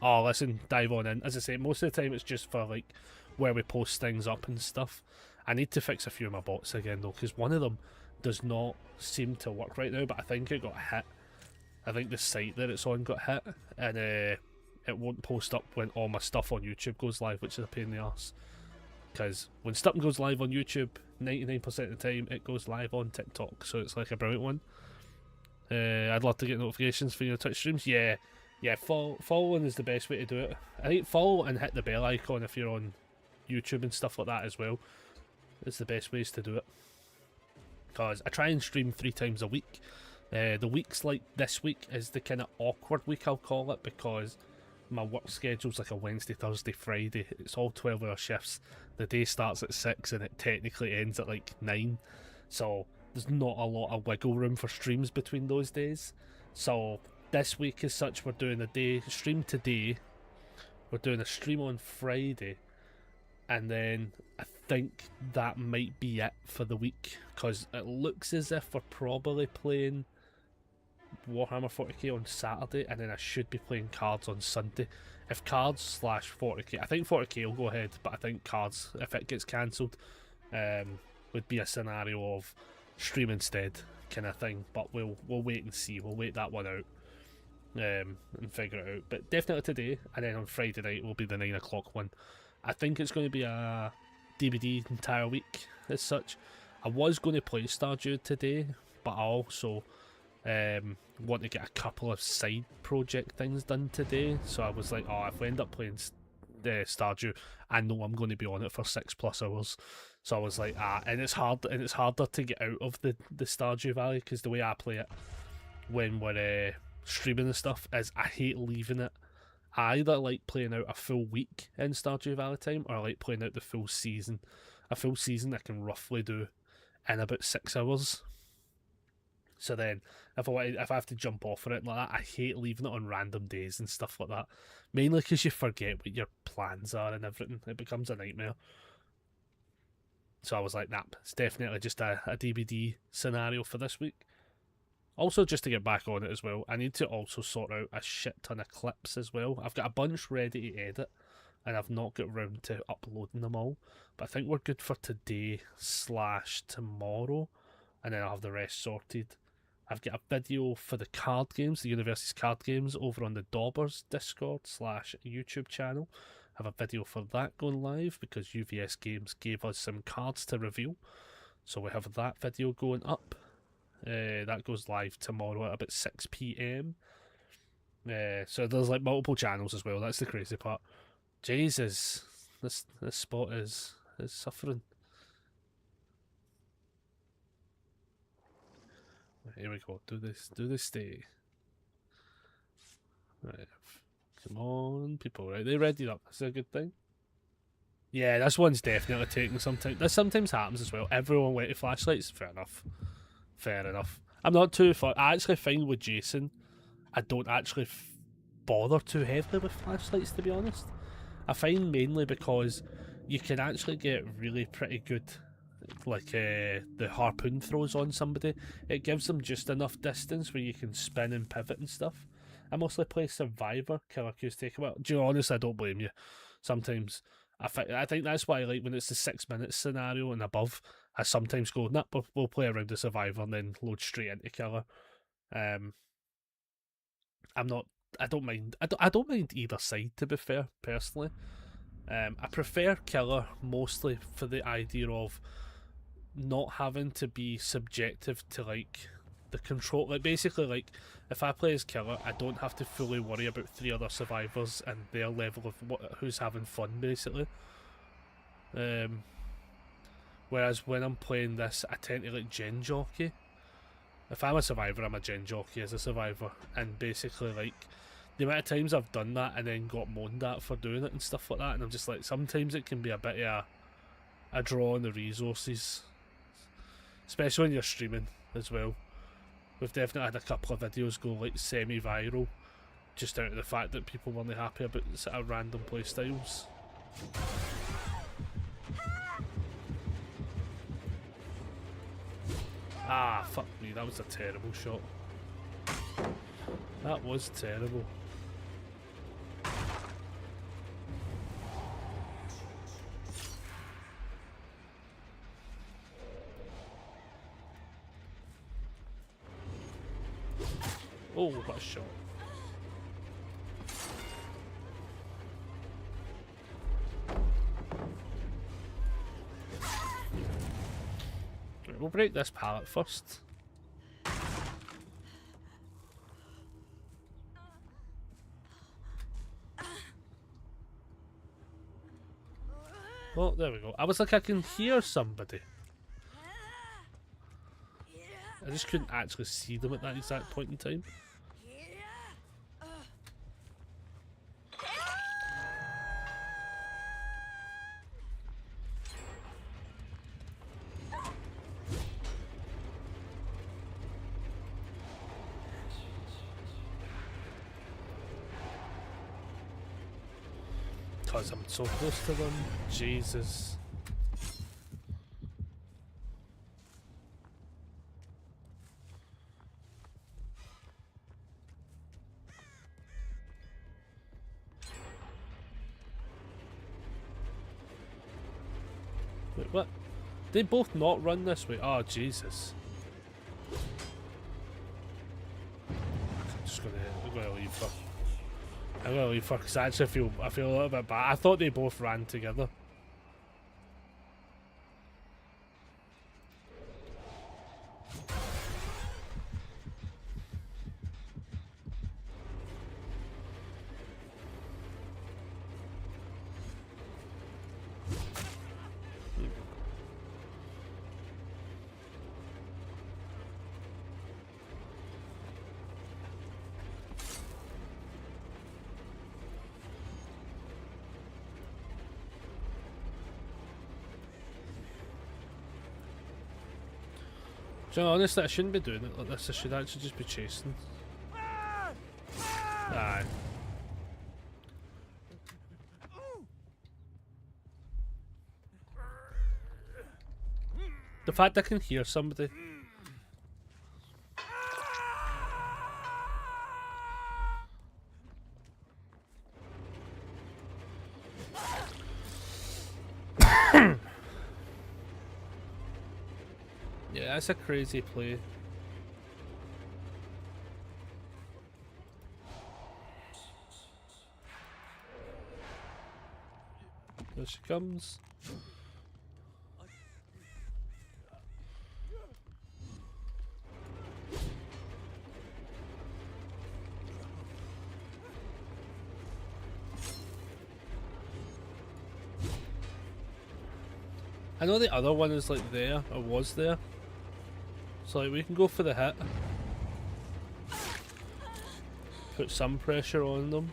Oh, listen, dive on in. As I say, most of the time it's just for like where we post things up and stuff. I need to fix a few of my bots again though, because one of them does not seem to work right now, but I think it got hit. I think the site that it's on got hit, and it won't post up when all my stuff on YouTube goes live, which is a pain in the arse. Because when something goes live on YouTube, 99% of the time it goes live on TikTok, so it's like a brilliant one. I'd love to get notifications for your Twitch streams. Yeah, following is the best way to do it. I think follow and hit the bell icon if you're on YouTube and stuff like that as well. It's the best ways to do it. Because I try and stream 3 times a week. The weeks like this week is the kind of awkward week, I'll call it, because my work schedule's like a Wednesday, Thursday, Friday. It's all 12-hour shifts. The day starts at 6 and it technically ends at like 9. So there's not a lot of wiggle room for streams between those days. So this week as such, we're doing a stream today. We're doing a stream on Friday. And then I think that might be it for the week, because it looks as if we're probably playing Warhammer 40k on Saturday, and then I should be playing cards on Sunday. If cards / 40k, I think 40k will go ahead, but I think cards, if it gets cancelled, would be a scenario of stream instead kind of thing. But we'll wait and see. We'll wait that one out and figure it out. But definitely today, and then on Friday night will be the 9 o'clock one. I think it's going to be a DBD entire week as such. I was going to play Stardew today, but I also want to get a couple of side project things done today. So I was like, if we end up playing Stardew, I know I'm going to be on it for 6+ hours. So I was like, and it's harder to get out of the Stardew Valley, because the way I play it when we're streaming and stuff is I hate leaving it. I either like playing out a full week in Stardew Valley time, or I like playing out the full season. A full season I can roughly do in about 6 hours. So then, if I have to jump off for it like that, I hate leaving it on random days and stuff like that. Mainly because you forget what your plans are and everything. It becomes a nightmare. So I was like, nah, it's definitely just a DBD scenario for this week. Also, just to get back on it as well, I need to also sort out a shit ton of clips as well. I've got a bunch ready to edit, and I've not got around to uploading them all. But I think we're good for today/tomorrow, and then I'll have the rest sorted. I've got a video for the card games, the University's card games, over on the Daubers Discord/YouTube channel. I have a video for that going live because UVS Games gave us some cards to reveal. So we have that video going up. That goes live tomorrow at about 6 PM. So there's like multiple channels as well. That's the crazy part. Jesus, this spot is suffering. Here we go. Do this stay. Right. Come on, people. Right, they readied up. That's a good thing. Yeah, this one's definitely taking some time. This sometimes happens as well. Everyone went to flashlights. Fair enough. Fair enough. I'm not too far. I actually find with Jason, I don't actually bother too heavily with flashlights, to be honest. I find mainly because you can actually get really pretty good, like the harpoon throws on somebody. It gives them just enough distance where you can spin and pivot and stuff. I mostly play Survivor, Killer Q's take a while. Do you know, honestly, I don't blame you. Sometimes I think that's why I like when it's the 6 minutes scenario and above. I sometimes go, nah, we'll play around the Survivor and then load straight into Killer. I don't mind either side, to be fair, personally. I prefer Killer mostly for the idea of not having to be subjective to like the control. Like basically, like if I play as Killer, I don't have to fully worry about 3 other survivors and their level of who's having fun, basically. Whereas when I'm playing this, I tend to like gen jockey. If I'm a survivor, I'm a gen jockey as a survivor, and basically like the amount of times I've done that and then got moaned at for doing it and stuff like that, and I'm just like, sometimes it can be a bit of a draw on the resources, especially when you're streaming as well. We've definitely had a couple of videos go like semi-viral just out of the fact that people weren't happy about sort of random playstyles. Ah, fuck me, that was a terrible shot. That was terrible. Oh, what a shot. Right, we'll break this pallet first. Oh, there we go. I was like, I can hear somebody. I just couldn't actually see them at that exact point in time. Because I'm so close to them. Jesus. Wait, what? They both not run this way? Oh, Jesus. I'm gonna leave her. I'm gonna leave her because I actually feel a little bit bad. I thought they both ran together. So honestly, I shouldn't be doing it like this. I should actually just be chasing. Aye. The fact I can hear somebody. Yeah, that's a crazy play. There she comes. I know the other one is like there, or was there. So like we can go for the hit. Put some pressure on them.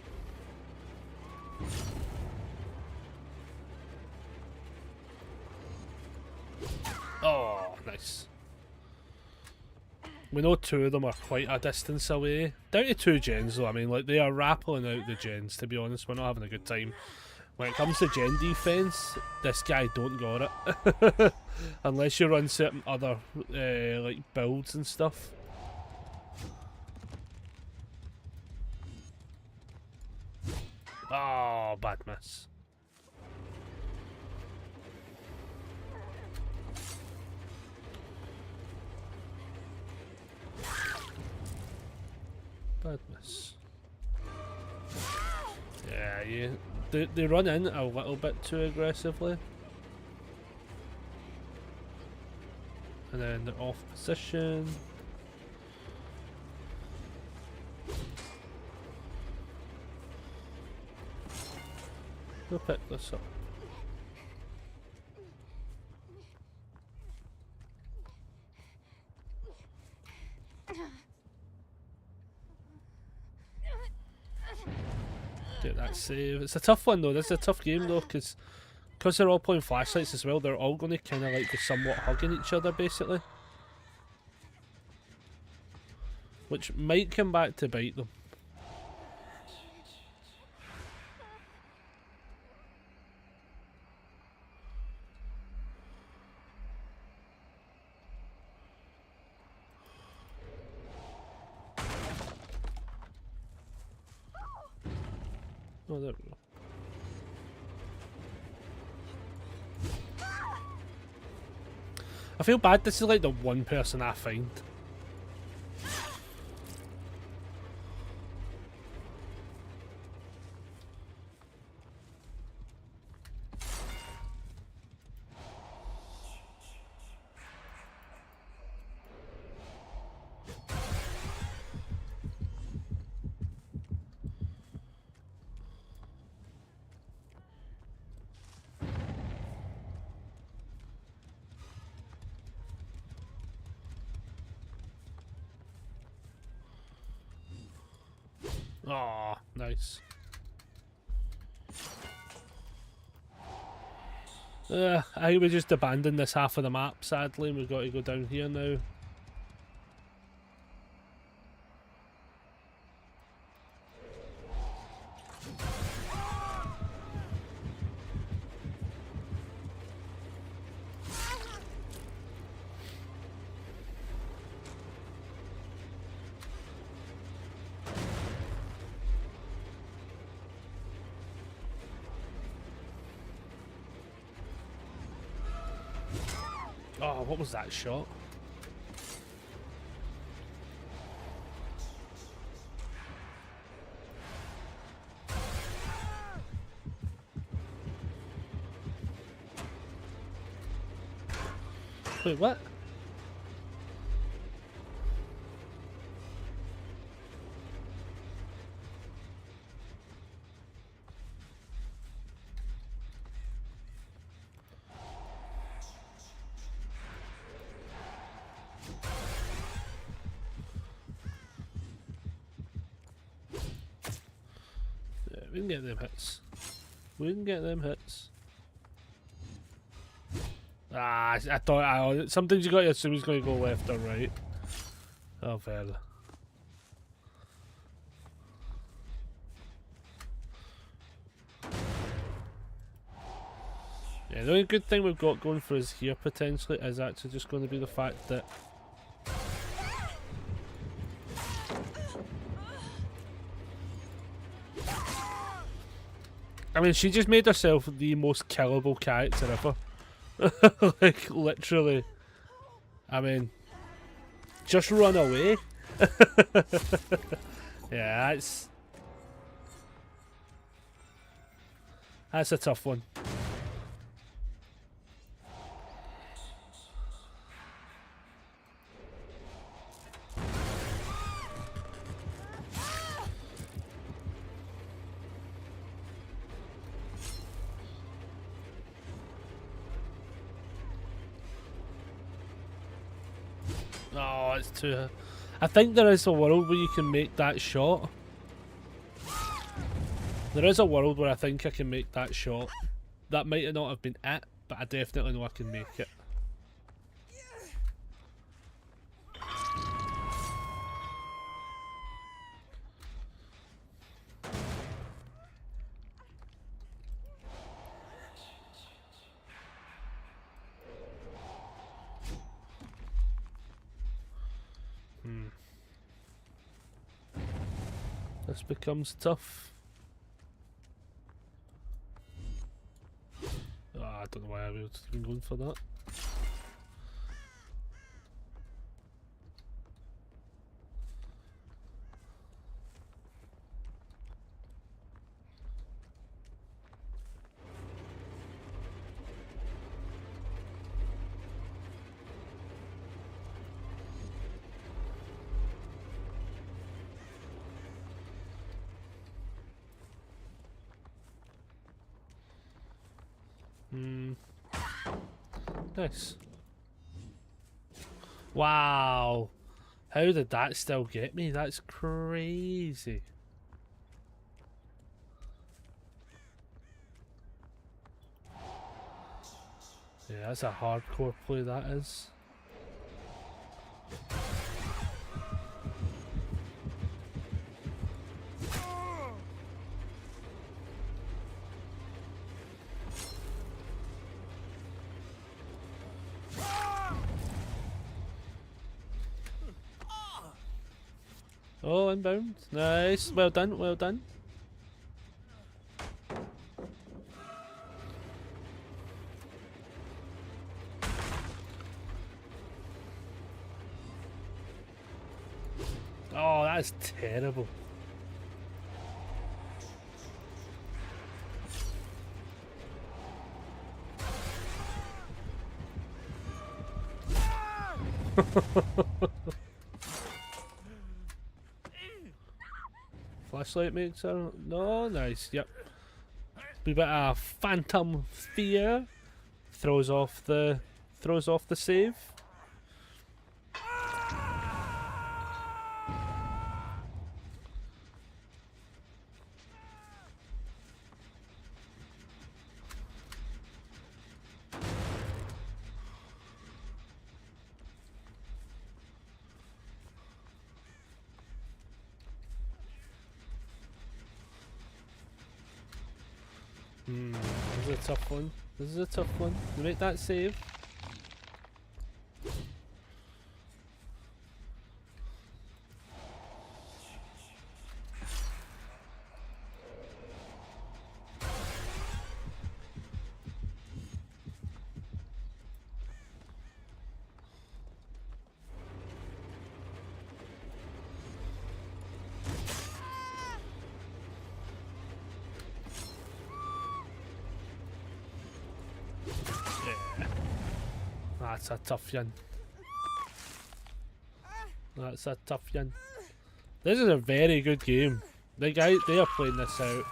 Oh, nice. We know two of them are quite a distance away. Down to 2 gens though, I mean, like, they are rappelling out the gens, to be honest. We're not having a good time. When it comes to gen defense, this guy don't got it. Unless you run certain other, like, builds and stuff. Oh, bad miss. Bad miss. Yeah, they run in a little bit too aggressively. And then they're off position. We'll pick this up. Get that save. It's a tough one though. This is a tough game though, because they're all playing flashlights as well. They're all going to kind of like be somewhat hugging each other basically, which might come back to bite them. Oh, there we go. I feel bad, this is like the one person I find. Oh, nice. I think we just abandoned this half of the map, sadly, and we've got to go down here now. Oh, what was that shot? Wait, what? Yeah, we can get them hits. We can get them hits. Ah, I thought sometimes you got to assume he's going to go left or right. Oh, well. Yeah, the only good thing we've got going for us here potentially is actually just going to be the fact that I mean, she just made herself the most killable character ever. Like, literally. I mean, just run away. Yeah, that's a tough one. Oh, it's too... I think there is a world where you can make that shot. There is a world where I think I can make that shot. That might not have been it, but I definitely know I can make it. This becomes tough. Oh, I don't know why I was even going for that. Nice. Wow. How did that still get me? That's crazy. Yeah, that's a hardcore play, that is. Oh, inbound. Nice. Well done, well done. Oh, that's terrible. Flashlight makes her no nice. Yep. Wee bit of phantom fear throws off the save. This is a tough one. This is a tough one. You make that save. That's a tough one. That's a tough one. This is a very good game. The guy, they are playing this out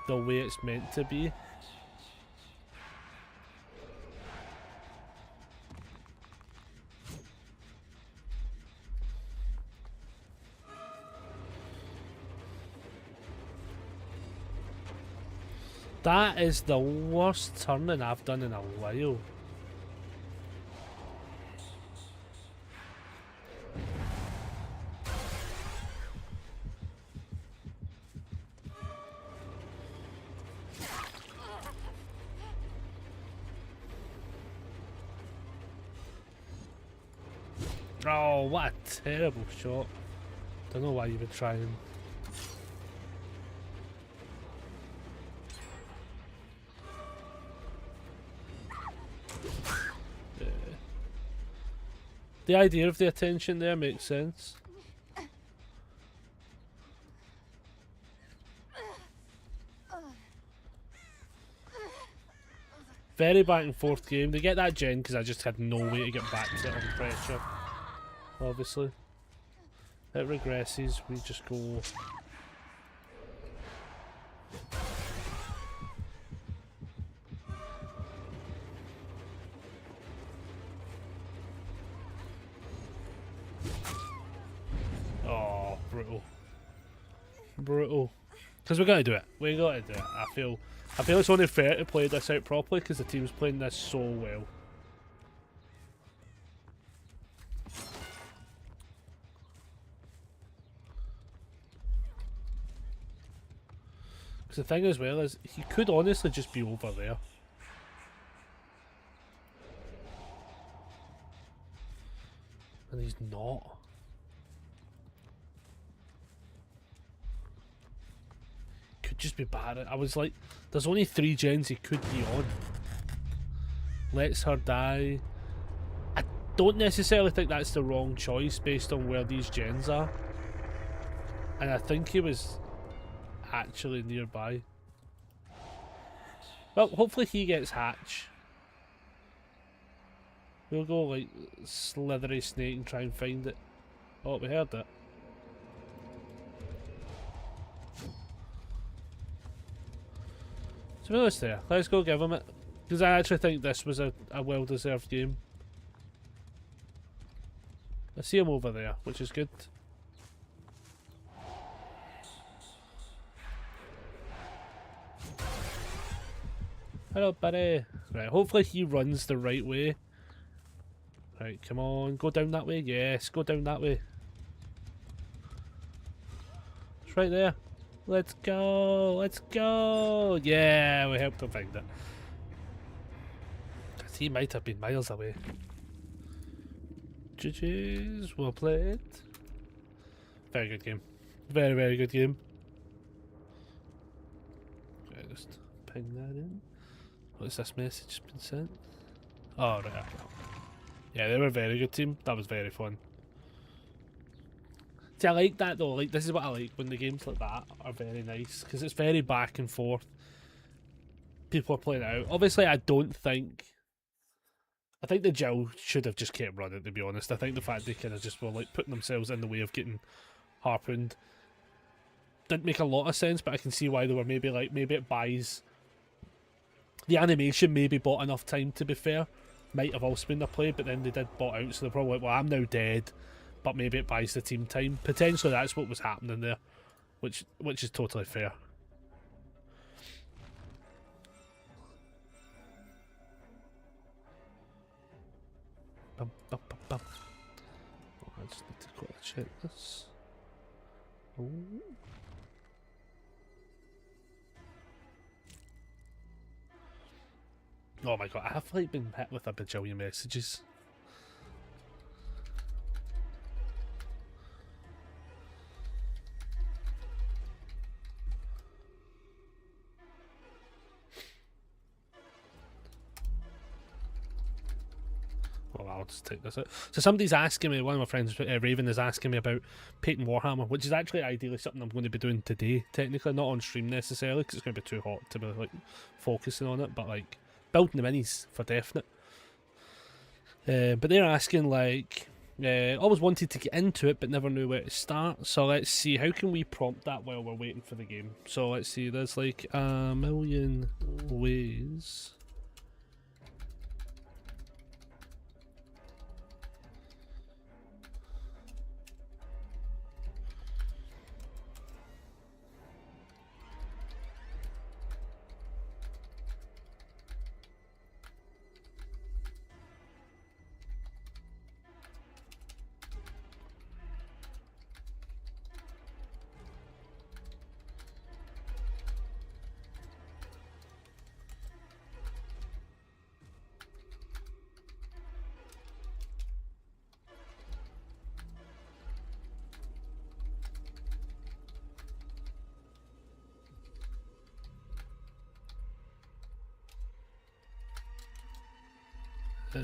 the way it's meant to be. That is the worst turning I've done in a while. Oh, what a terrible shot. Don't know why you would try and... Yeah. The idea of the attention there makes sense. Very back and forth game. They get that gen because I just had no way to get back to it on pressure. Obviously. It regresses, we just go... Oh, brutal. Brutal. Because we're going to do it. We're going to do it. I feel it's only fair to play this out properly because the team's playing this so well. Because the thing as well is, he could honestly just be over there. And he's not. Could just be Barrett. I was like, there's only 3 gens he could be on. Lets her die. I don't necessarily think that's the wrong choice based on where these gens are. And I think he was actually nearby. Well, hopefully he gets Hatch. We'll go like slithery snake and try and find it. Oh, we heard it. So we're almost there. Let's go give him it. Because I actually think this was a well-deserved game. I see him over there, which is good. Hello, buddy. Right, hopefully he runs the right way. Right, come on. Go down that way. Yes, go down that way. It's right there. Let's go. Let's go. Yeah, we helped him find it. Because he might have been miles away. GG's. Well played. Very good game. Very, very good game. Okay, just ping that in. What's this message been sent? Oh, right. Yeah, they were a very good team. That was very fun. See, I like that though. Like, this is what I like when the games like that are very nice because it's very back and forth. People are playing it out. Obviously, I think the Jill should have just kept running. To be honest, I think the fact they kind of just were like putting themselves in the way of getting harpooned didn't make a lot of sense. But I can see why they were maybe it buys the animation. Maybe bought enough time to be fair. Might have also been their play, but then they did bought out, so they're probably like, well, I'm now dead, but maybe it buys the team time. Potentially that's what was happening there, which is totally fair. Bum, bum, bum, bum. Oh, I just need to quickly check this. Ooh. Oh my god, I have like been hit with a bajillion messages. Well, I'll just take this out. So somebody's asking me, one of my friends, Raven, is asking me about painting Warhammer, which is actually ideally something I'm going to be doing today, technically, not on stream necessarily, because it's going to be too hot to be like focusing on it, but like building the minis for definite. But they're asking like, always wanted to get into it but never knew where to start. So let's see, how can we prompt that while we're waiting for the game? So let's see, there's like a million ways. Uh,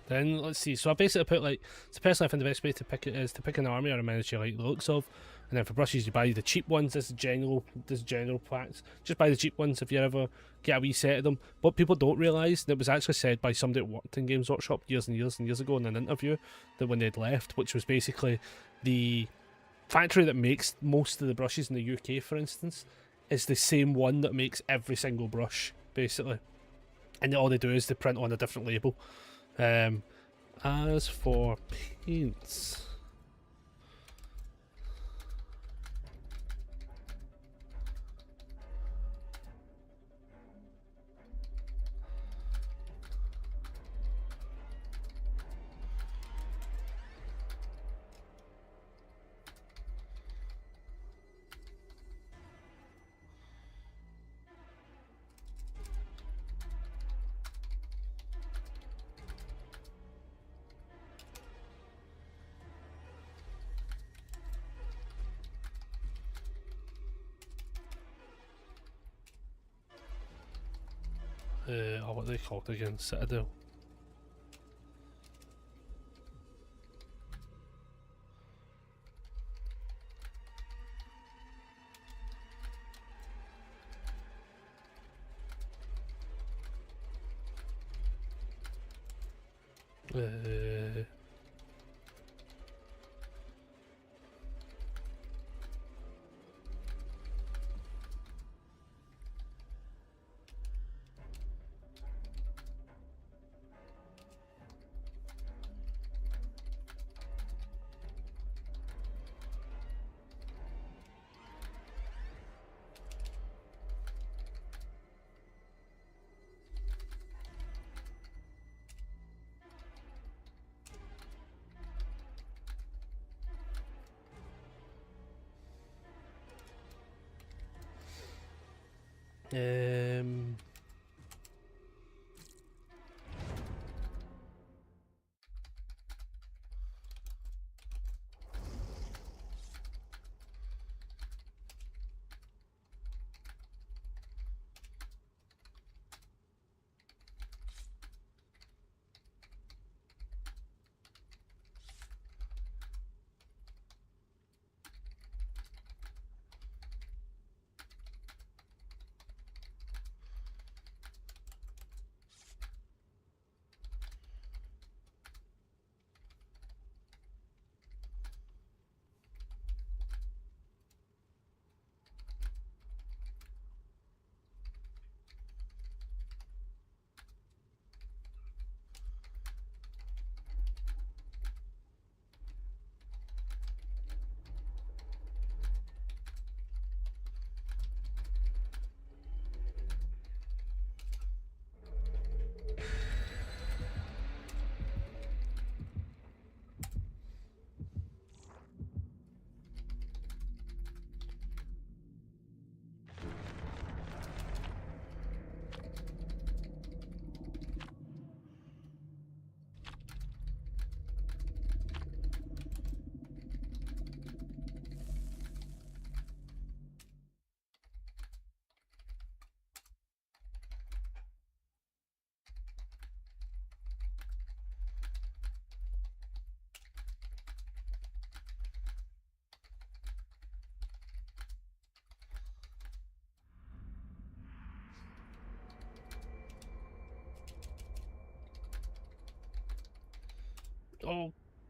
then let's see. So I basically put like, so personally I think the best way to pick it is to pick an army or a miniature you like the looks of, and then for brushes you buy the cheap ones. This is general practice. Just buy the cheap ones if you ever get a wee set of them. What people don't realise, and it was actually said by somebody that worked in Games Workshop years and years and years ago in an interview, that when they'd left, which was basically the factory that makes most of the brushes in the UK, for instance, is the same one that makes every single brush, basically. And all they do is they print on a different label. As for paints, what are they called again? Citadel. Um,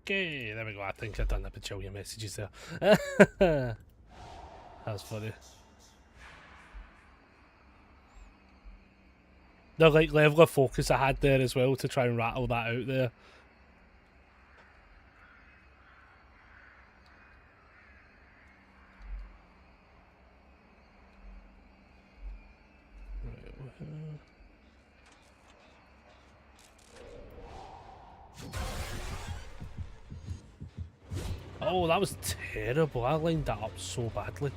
okay, there we go. I think I've done a bit of your messages there. That's funny. the like level of focus I had there as well to try and rattle that out there. Oh, that was terrible. I lined that up so badly.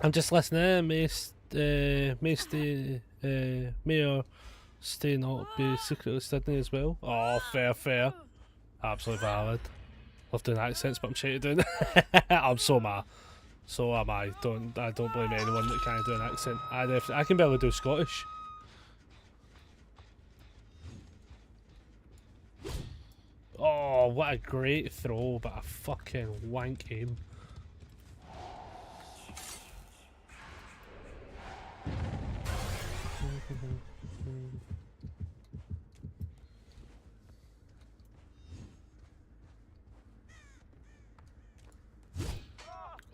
I'm just listening. May stay not be secretly Sydney as well. Oh, fair. Absolutely valid. Love doing accents, but I'm shit at doing it. I'm so mad. So am I. I don't blame anyone that can't do an accent. I can barely do Scottish. Oh, what a great throw, but a fucking wank aim.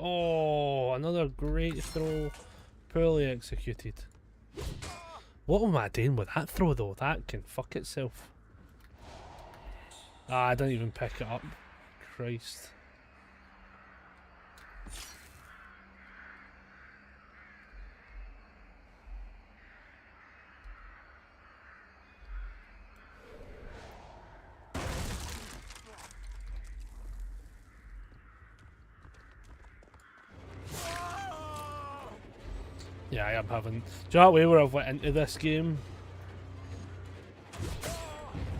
Oh, another great throw. Poorly executed. What am I doing with that throw though? That can fuck itself. Ah, I didn't even pick it up. Christ. Yeah, I am having... Do you know what way where I've went into this game?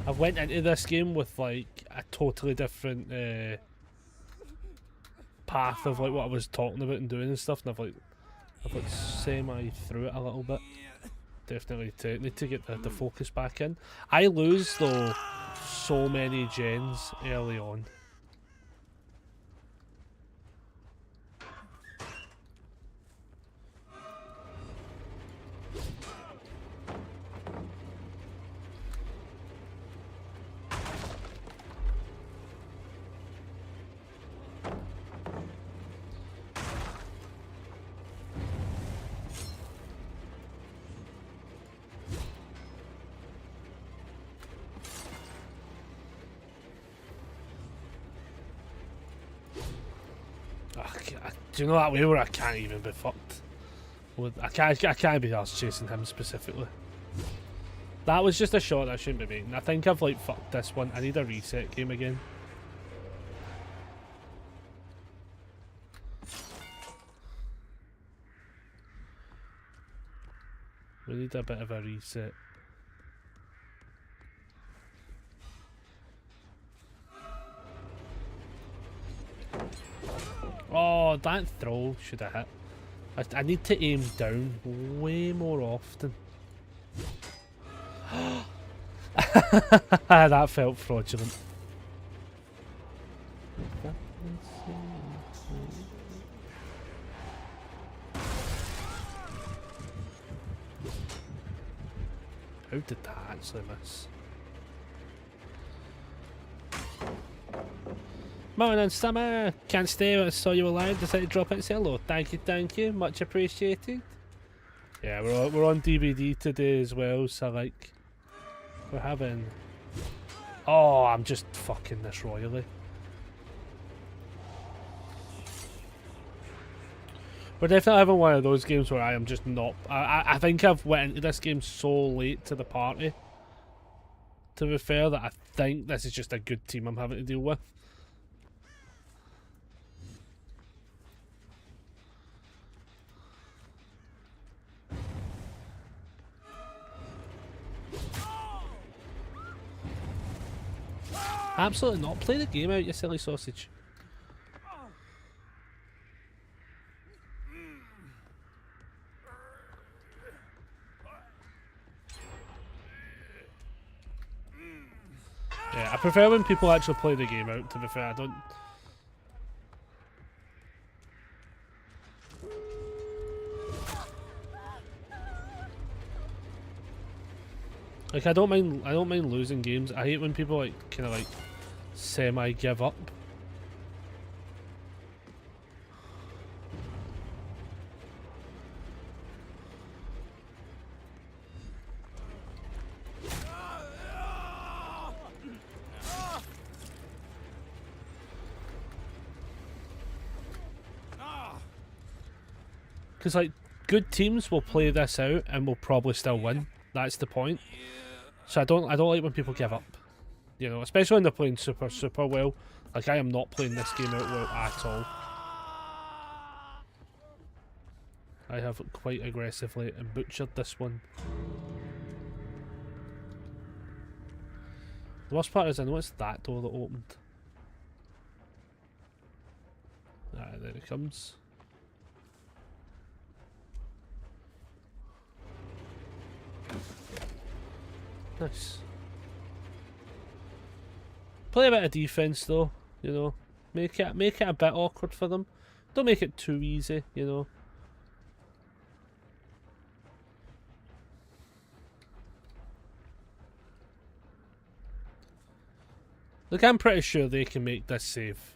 I've went into this game with like a totally different path of like what I was talking about and doing and stuff, and I've like semi through it a little bit. Definitely need to get the focus back in. I lose though so many gens early on. Do you know that way where I can't even be fucked? I can't be arsed chasing him specifically. That was just a shot I shouldn't be making. I think I've like fucked this one. I need a reset game again. We need a bit of a reset. Oh, that throw should have hit. I need to aim down way more often. That felt fraudulent. How did that actually miss? Morning, Summer. Can't stay when I saw you alive. Decided to drop it and say hello. Thank you. Much appreciated. Yeah, we're on DVD today as well, so like we're having. Oh, I'm just fucking this royally. We're definitely having one of those games where I am just not. I think I've went into this game so late to the party. To be fair, that I think this is just a good team I'm having to deal with. Absolutely not. Play the game out, you silly sausage. Yeah, I prefer when people actually play the game out, to be fair. I don't... Like, I don't mind losing games. I hate when people, like, kind of, like, semi-give up. Because, like, good teams will play this out and will probably still win. That's the point. So I don't like when people give up. You know, especially when they're playing super well. Like, I am not playing this game out well at all. I have quite aggressively butchered this one. The worst part is I know it's that door that opened. Ah, there it comes. Nice. Play a bit of defense though, you know. Make it a bit awkward for them. Don't make it too easy, you know. Look, I'm pretty sure they can make this save.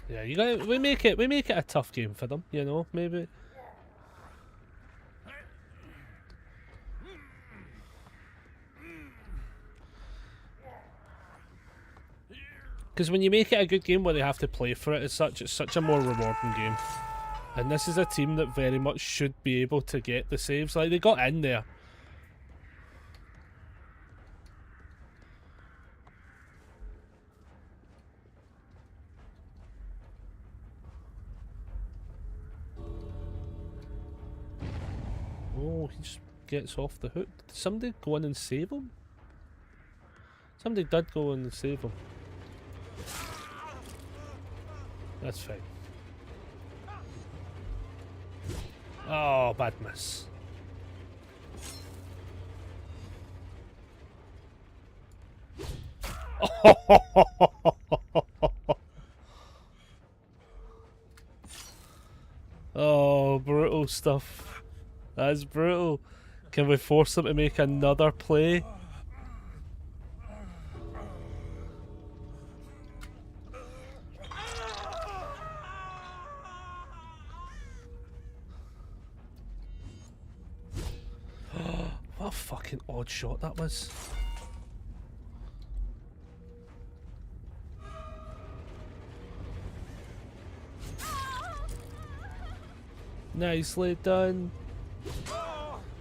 Yeah, you got we make it a tough game for them, you know, maybe. Because when you make it a good game where they have to play for it as such, it's such a more rewarding game. And this is a team that very much should be able to get the saves. Like, they got in there. Oh, he just gets off the hook. Did somebody go in and save him? Somebody did go in and save him. That's fine. Oh, bad miss. Oh, brutal stuff. That's brutal. Can we force them to make another play? What a fucking odd shot that was. Nicely done.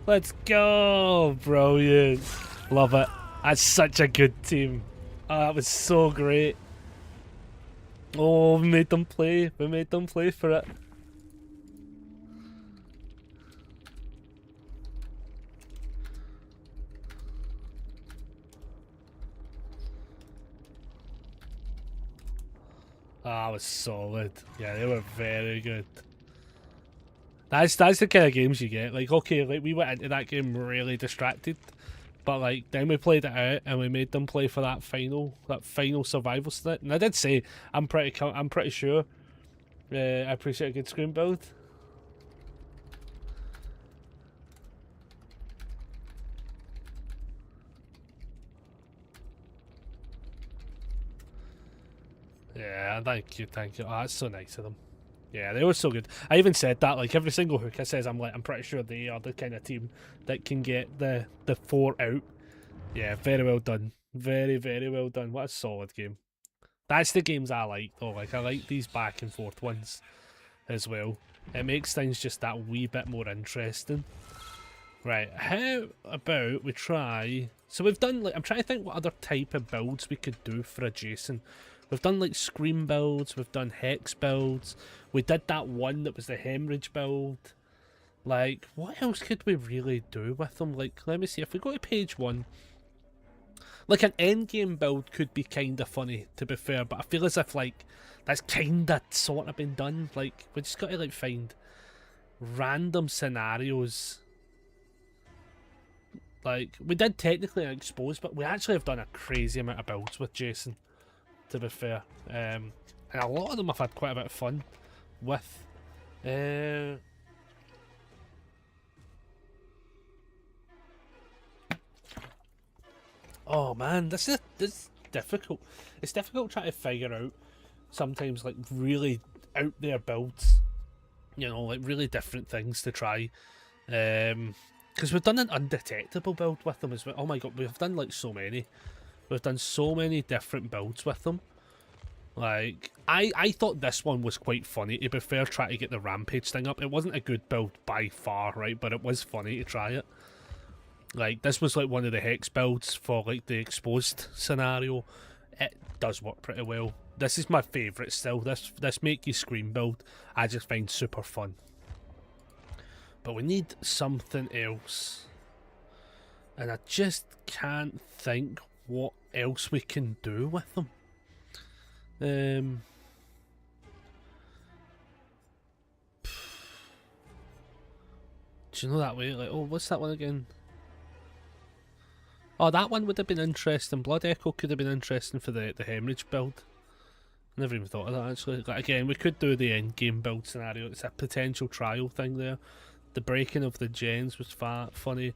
Let's go! Brilliant. Love it. That's such a good team. Oh, that was so great. Oh, we made them play. We made them play for it. Ah, that was solid. Yeah, they were very good. That's the kind of games you get. Like, okay, like we went into that game really distracted, but like then we played it out and we made them play for that final survival stint. And I did say I'm pretty sure. I appreciate a good screen build. Yeah, thank you, thank you. Oh, that's so nice of them. Yeah, they were so good. I even said that, like, every single hook I says, I'm pretty sure they are the kind of team that can get the 4 out. Yeah, very well done. Very, very well done. What a solid game. That's the games I like, though. Like, I like these back and forth ones as well. It makes things just that wee bit more interesting. Right, how about we try... So we've done, like, I'm trying to think what other type of builds we could do for a Jason. We've done, like, Scream builds, we've done Hex builds. We did that one that was the Hemorrhage build. Like, what else could we really do with them? Like, let me see, if we go to page 1... Like, an endgame build could be kind of funny, to be fair, but I feel as if, like, that's kind of sort of been done. Like, we just got to, like, find random scenarios. Like, we did technically expose, but we actually have done a crazy amount of builds with Jason, to be fair. And a lot of them I've had quite a bit of fun with. Oh man, this is difficult. It's difficult trying to figure out sometimes, like, really out there builds. You know, like, really different things to try. Because we've done an undetectable build with them as well. Oh my god, we've done, like, so many. We've done so many different builds with them. Like, I thought this one was quite funny, to be fair, trying to get the Rampage thing up. It wasn't a good build by far, right, but it was funny to try it. Like, this was, like, one of the Hex builds for, like, the exposed scenario. It does work pretty well. This is my favourite still. This Make You Scream build, I just find super fun. But we need something else. And I just can't think what else we can do with them. Do you know that way? Like, oh, what's that one again? Oh, that one would have been interesting. Blood Echo could have been interesting for the Hemorrhage build. Never even thought of that, actually. Like, again, we could do the end game build scenario. It's a potential trial thing there. The breaking of the gens was funny.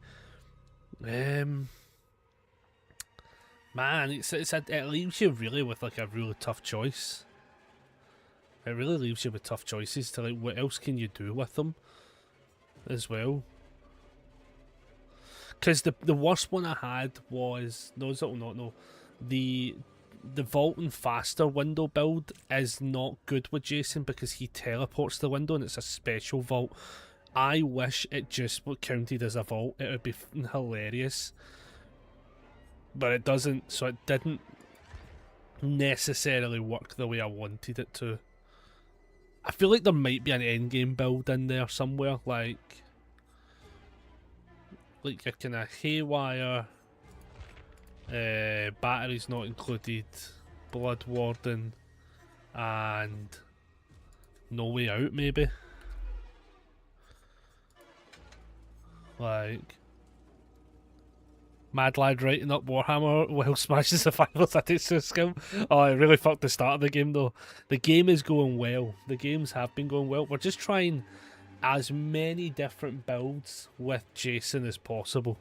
Man, it leaves you really with, like, a really tough choice. It really leaves you with tough choices to, like, what else can you do with them as well. Because the worst one I had was, those that will not know, the Vault and Faster window build is not good with Jason because he teleports the window and it's a special vault. I wish it just counted as a vault. It would be hilarious. But it doesn't, so it didn't necessarily work the way I wanted it to. I feel like there might be an endgame build in there somewhere, like a kind of haywire, batteries not included, Blood Warden, and No Way Out maybe. Like, Mad Lad writing up Warhammer while smashing Survival's attitude skill. Oh, it really fucked the start of the game though. The game is going well. The games have been going well. We're just trying as many different builds with Jason as possible.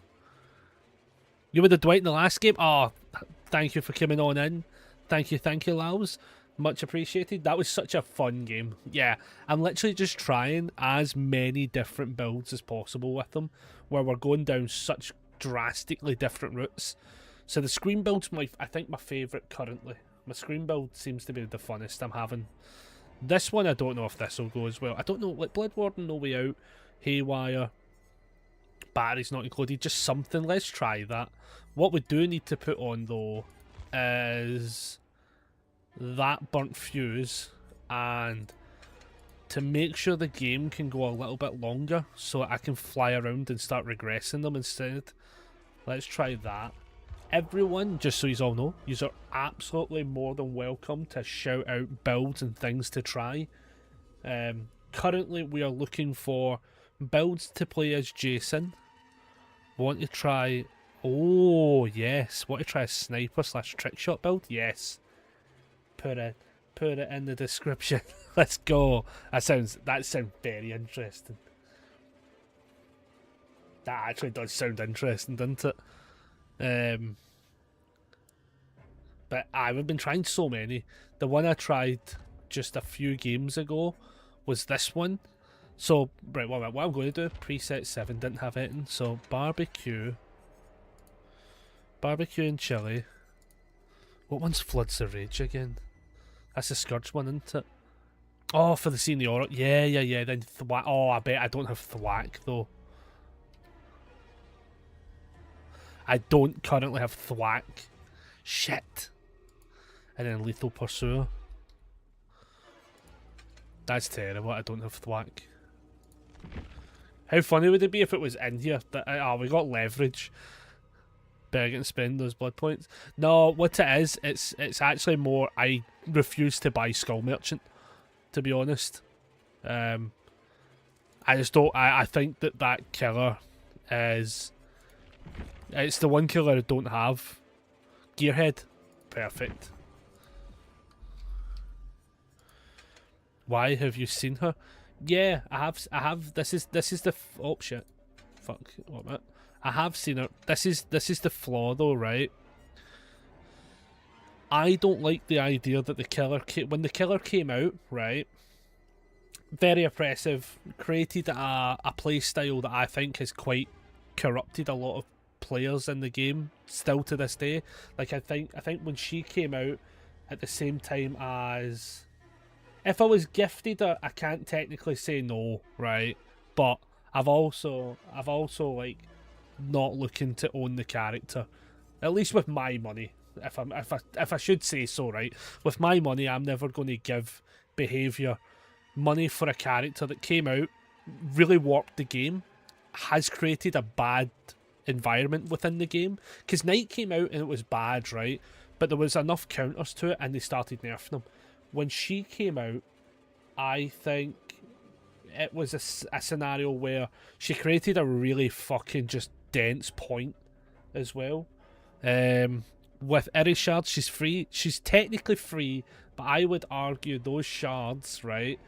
You were the Dwight in the last game? Oh, thank you for coming on in. Thank you, Laus. Much appreciated. That was such a fun game. Yeah, I'm literally just trying as many different builds as possible with them, where we're going down such drastically different routes. So the Scream build's I think my favourite currently. My Scream build seems to be the funnest I'm having. This one, I don't know if this will go as well. I don't know, like Blood Warden, No Way Out, Haywire, batteries not included, just something. Let's try that. What we do need to put on though is that burnt fuse, and to make sure the game can go a little bit longer so I can fly around and start regressing them instead. Let's try that. Everyone, just so you all know, you are absolutely more than welcome to shout out builds and things to try. Currently we are looking for builds to play as Jason. Want to try... Oh, yes. Want to try a sniper / trickshot build? Yes. Put it in the description. Let's go. That sounds very interesting. That actually does sound interesting, doesn't it? But we've been trying so many. The one I tried just a few games ago was this one. So, right, what I'm going to do, preset 7 didn't have anything, so barbecue and chili. What one's Floods of Rage again? That's the Scourge one, isn't it? Oh, for the scene the aura. Yeah, then thwack. Oh, I bet I don't have thwack, though. I don't currently have thwack. Shit. And then Lethal Pursuer. That's terrible, I don't have thwack. How funny would it be if it was in here? That, we got leverage. Better get and spend those blood points. No, what it is, it's actually more I refuse to buy Skull Merchant, to be honest. I just don't. I think that killer is. It's the one killer I don't have. Gearhead, perfect. Why have you seen her? Yeah, I have. This is the. Oh shit! Fuck. What am I? I have seen her. This is the flaw though, right? I don't like the idea that the killer when the killer came out, right? Very oppressive. Created a play style that I think has quite corrupted a lot of players in the game still to this day. Like I think when she came out at the same time as, if I was gifted her, I can't technically say no, right? But I've also like not looking to own the character, at least with my money. If I should say so, right? With my money, I'm never going to give behaviour money for a character that came out, really warped the game, has created a bad environment within the game. Because Knight came out and it was bad, right? But there was enough counters to it and they started nerfing them. When she came out, I think it was a scenario where she created a really fucking just dense point as well. With Iris shards, she's free. She's technically free, but I would argue those shards, right,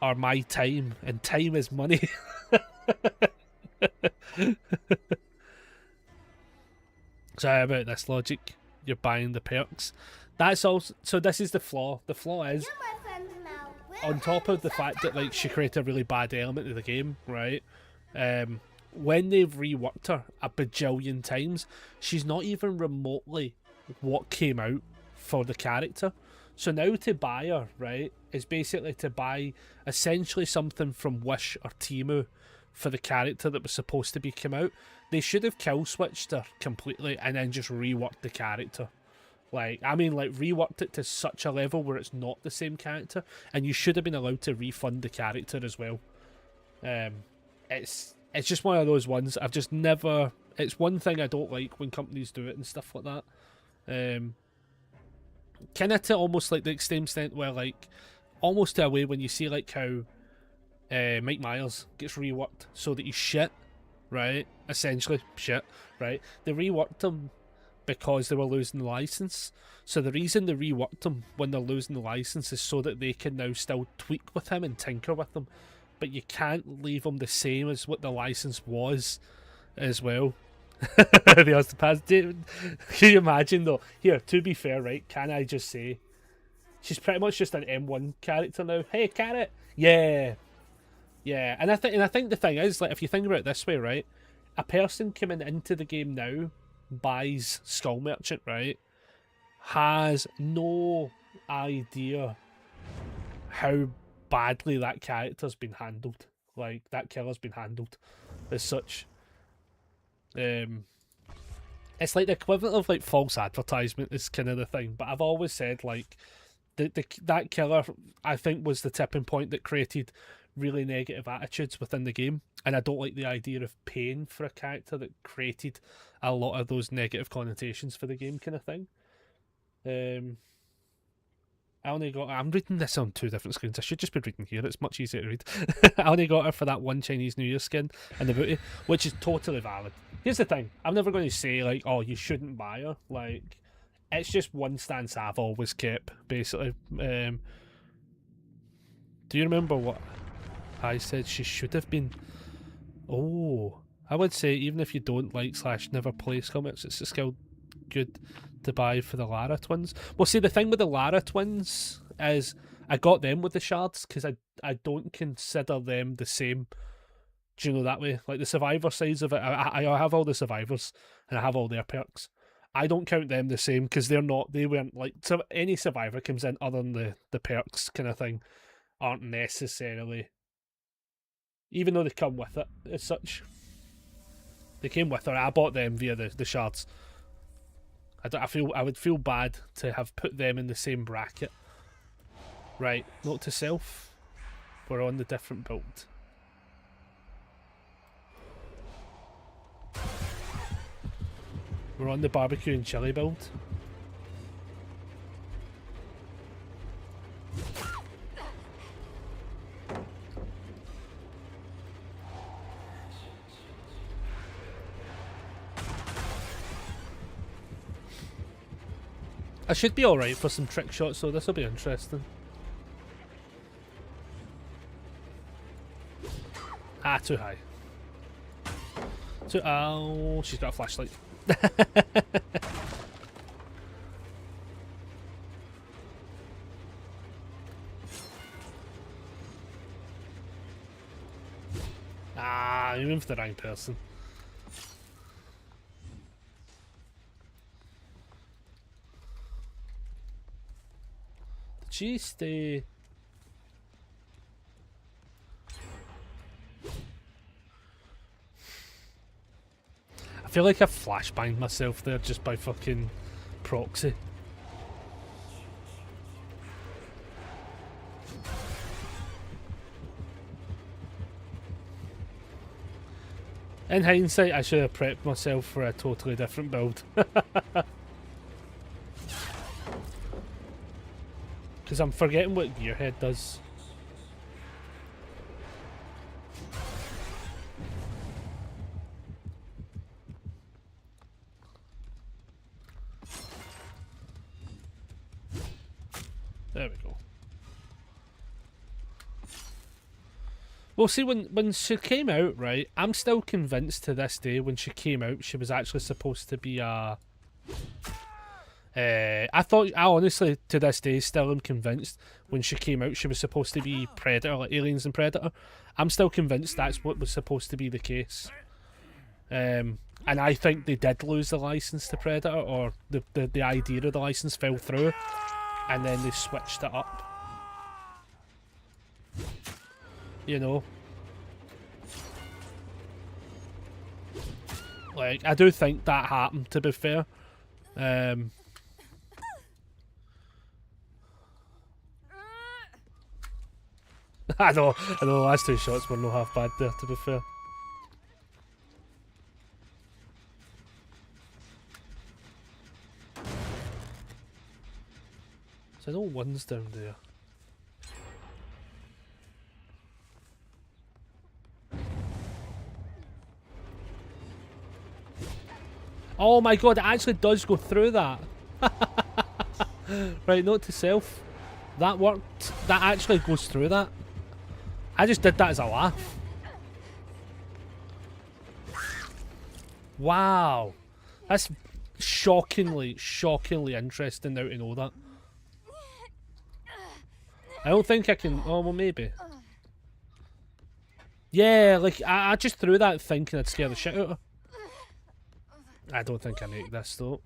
are my time, and time is money. So how about this logic? You're buying the perks. That's also, so this is the flaw. The flaw is, on top of the fact that like she created a really bad element of the game, right? When they've reworked her a bajillion times, she's not even remotely what came out for the character. So now to buy her, right, is basically to buy essentially something from Wish or Temu for the character that was supposed to be come out. They should have kill switched her completely and then just reworked the character. Like, I mean, like, reworked it to such a level where it's not the same character, and you should have been allowed to refund the character as well. It's just one of those ones. I've just never. It's one thing I don't like when companies do it and stuff like that. Kind of to almost like the extent where, like, almost to a way when you see like how Mike Myers gets reworked so that he's shit, right? Essentially shit, right? They reworked him because they were losing the license. So the reason they reworked him when they're losing the license is so that they can now still tweak with him and tinker with him. But you can't leave him the same as what the license was as well. The Osteopath. Can you imagine though? Here, to be fair, right, can I just say she's pretty much just an M1 character now. Hey, Carrot! Yeah. Yeah. And I think the thing is, like, if you think about it this way, right? A person coming into the game now buys Skull Merchant, right? Has no idea how badly that character's been handled. Like, that killer's been handled as such. It's like the equivalent of like false advertisement is kind of the thing. But I've always said like that killer I think was the tipping point that created really negative attitudes within the game, and I don't like the idea of paying for a character that created a lot of those negative connotations for the game kind of thing. I'm reading this on two different screens. I should just be reading here. It's much easier to read. I only got her for that one Chinese New Year skin and the booty, which is totally valid. Here's the thing. I'm never going to say, like, oh, you shouldn't buy her. Like, it's just one stance I've always kept, basically. Do you remember what I said she should have been? Oh, I would say even if you don't like / never play comics, it's a skill good to buy for the Lara twins. Well, see, the thing with the Lara twins is I got them with the shards because I don't consider them the same. Do you know that way? Like the survivor sides of it, I have all the survivors and I have all their perks. I don't count them the same because they weren't like, so any survivor comes in other than the perks kind of thing aren't necessarily, even though they come with it as such. They came with her. I bought them via the shards. I would feel bad to have put them in the same bracket. Right, note to self. We're on the different build. We're on the barbecue and chili build. I should be alright for some trick shots, so this will be interesting. Ah, too high. Oh, she's got a flashlight. Ah, you moved the wrong person. Did she stay? I feel like I flashbanged myself there just by fucking proxy. In hindsight, I should have prepped myself for a totally different build. Because I'm forgetting what Gearhead does. There we go. Well, see, when she came out, right, I'm still convinced to this day when she came out she was actually supposed to be a... I honestly, to this day, still am convinced when she came out she was supposed to be Predator, like Aliens and Predator. I'm still convinced that's what was supposed to be the case. And I think they did lose the license to Predator, or the idea of the license fell through, and then they switched it up. You know? Like, I do think that happened, to be fair. I know, the last two shots were no half bad there, to be fair. So I know one's down there. Oh my god, it actually does go through that. Right, note to self. That worked. That actually goes through that. I just did that as a laugh. Wow. That's shockingly interesting now to know that. I don't think I can... Oh, well, maybe. Yeah, like, I just threw that thinking I'd scare the shit out of her. I don't think I make this, though.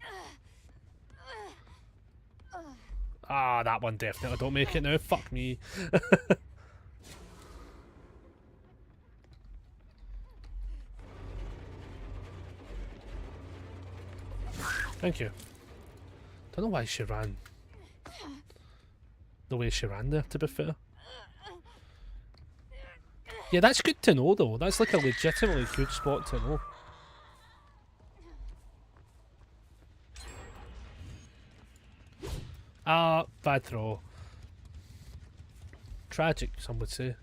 Ah, that one definitely don't make it now. Fuck me. Thank you. Don't know why she ran the way she ran there, to be fair. Yeah, that's good to know, though. That's like a legitimately good spot to know. Ah, bad throw. Tragic, some would say.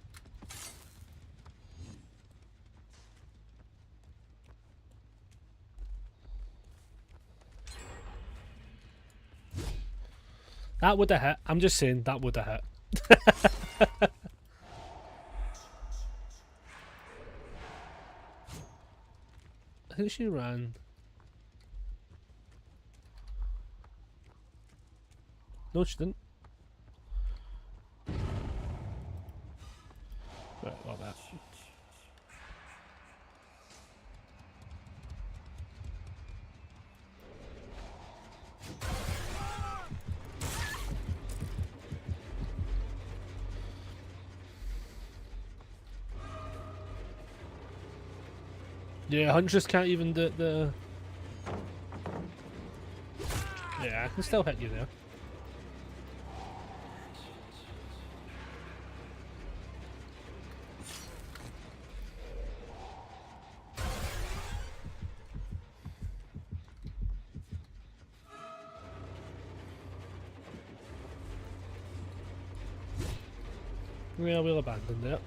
That would have hit. I'm just saying, that would have hit. I think she ran. No, she didn't. Right, like that. Yeah, Huntress can't even do the... Yeah, I can still hit you there. Yeah, we'll abandon that.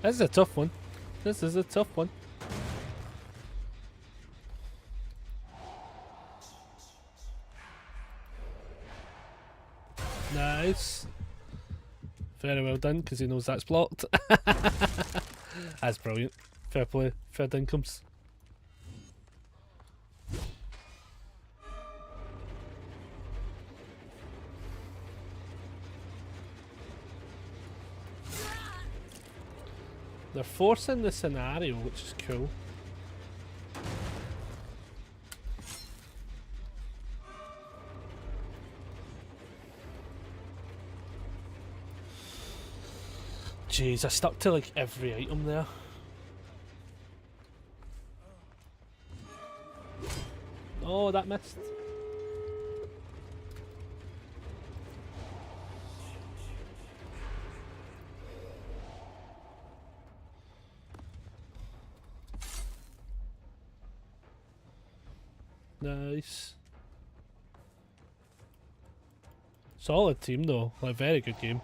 This is a tough one. This is a tough one. Nice. Very well done, because he knows that's blocked. That's brilliant. Fair play. Fair dinkum. They're forcing the scenario, which is cool. Jeez, I stuck to like every item there. Oh, that missed. Nice. Solid team though, like very good game.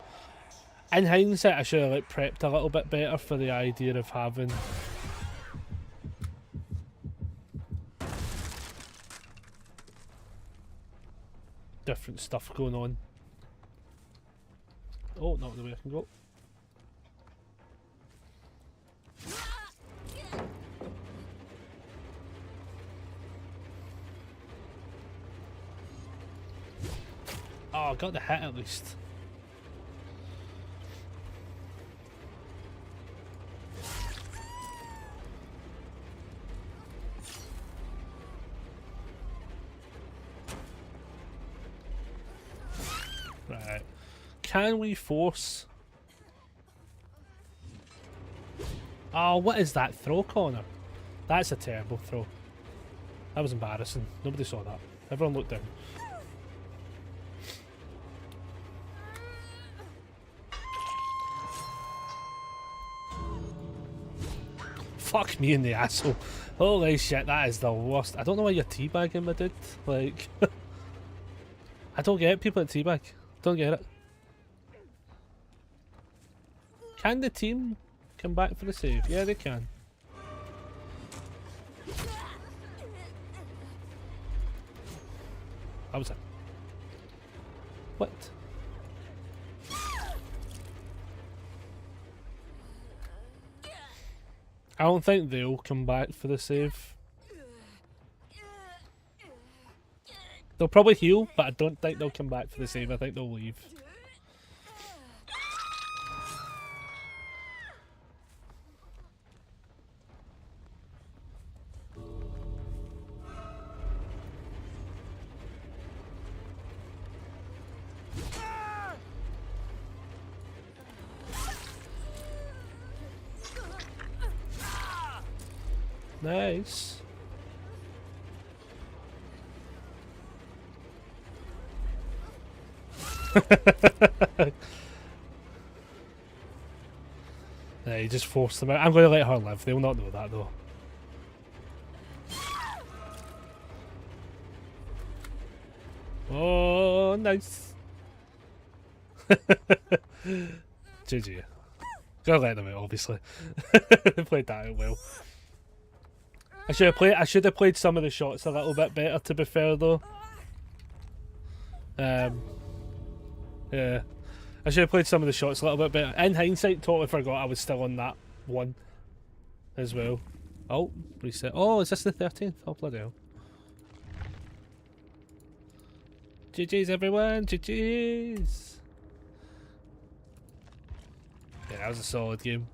In hindsight, I should have like prepped a little bit better for the idea of having different stuff going on. Oh, not the way I can go. Oh, I got the hit at least. Right. Can we force... Oh, what is that throw, Connor? That's a terrible throw. That was embarrassing. Nobody saw that. Everyone looked down. Fuck me in the asshole. Holy shit, that is the worst. I don't know why you're teabagging, my dude. Like... I don't get people at teabag. Don't get it. Can the team come back for the save? Yeah, they can. That was it. What? I don't think they'll come back for the save. They'll probably heal, but I don't think they'll come back for the save. I think they'll leave. Nice. Yeah, you just forced them out. I'm going to let her live. They'll not know that though. Nice. GG. Gotta let them out, obviously. They played that out well. I should have played some of the shots a little bit better, to be fair though. Yeah. I should have played some of the shots a little bit better. In hindsight, totally forgot I was still on that one as well. Oh, reset. Oh, is this the 13th? Oh, bloody hell. GG's everyone, GG's. Yeah, that was a solid game.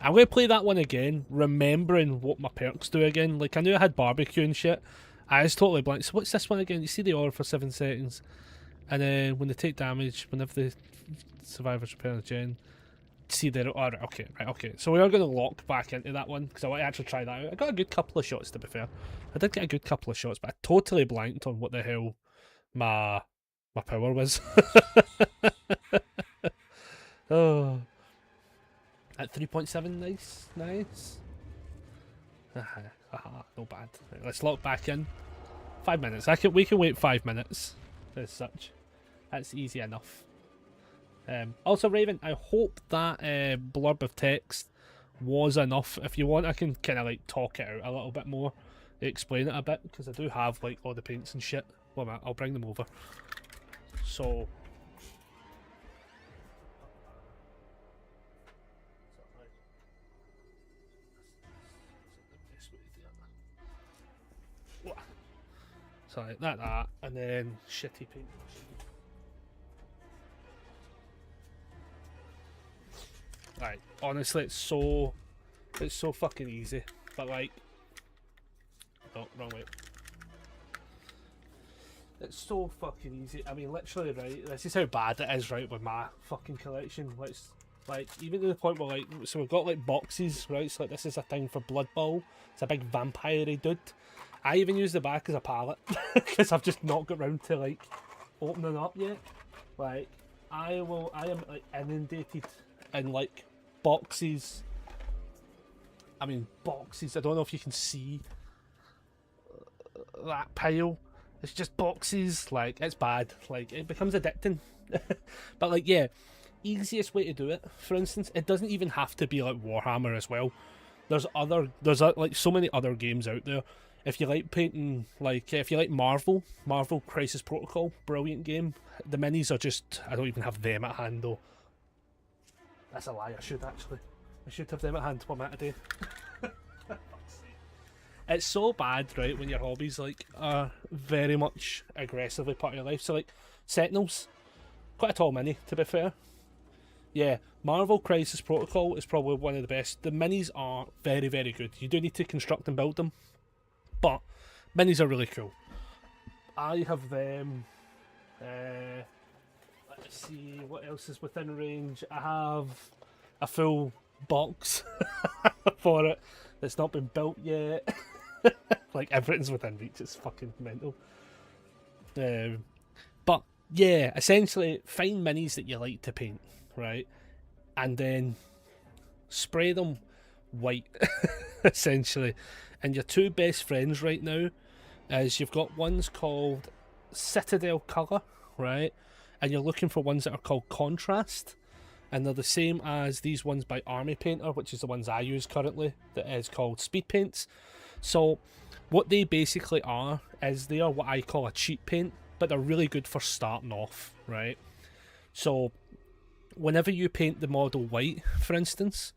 I'm going to play that one again, remembering what my perks do again. Like, I knew I had barbecue and shit. I was totally blank. So what's this one again? You see the aura for 7 seconds. And then when they take damage, whenever the survivors repair the gen, see their... Oh, right, okay. So we are going to lock back into that one, because I want to actually try that out. I got a good couple of shots, to be fair. I did get a good couple of shots, but I totally blanked on what the hell my power was. Oh... At 3.7, nice. No bad. Right, let's lock back in. 5 minutes. We can wait 5 minutes as such. That's easy enough. Also, Raven, I hope that blurb of text was enough. If you want, I can kind of like talk it out a little bit more, explain it a bit, because I do have like all the paints and shit. Well, I'll bring them over. So. So like that, and then shitty paint. Right, honestly, it's so fucking easy. But like, oh, wrong way. It's so fucking easy. I mean, literally, right. This is how bad it is, right, with my fucking collection. Let's like even to the point where like, so we've got like boxes, right? So like this is a thing for Blood Bowl. It's a big vampire-y dude. I even use the back as a palette because I've just not got round to like opening up yet. Like I am like inundated in like boxes. I mean boxes. I don't know if you can see that pile. It's just boxes. Like it's bad. Like it becomes addicting. But like yeah, easiest way to do it. For instance, it doesn't even have to be like Warhammer as well. There's like so many other games out there. If you like painting, like if you like Marvel Crisis Protocol, brilliant game. The minis are just, I don't even have them at hand though. That's a lie. I should have them at hand. What am I to do? It's so bad, right, when your hobbies like are very much aggressively part of your life. So like Sentinels, quite a tall mini to be fair. Yeah, Marvel Crisis Protocol is probably one of the best. The minis are very, very good. You do need to construct and build them, but minis are really cool. I have them. Let's see what else is within range. I have a full box for it that's not been built yet. Like everything's within reach. It's fucking mental. But yeah, essentially find minis that you like to paint, right? And then spray them white, essentially. And your two best friends right now is you've got ones called Citadel Colour, right? And you're looking for ones that are called Contrast. And they're the same as these ones by Army Painter, which is the ones I use currently, that is called Speed Paints. So what they basically are is they are what I call a cheat paint, but they're really good for starting off, right? So whenever you paint the model white, for instance,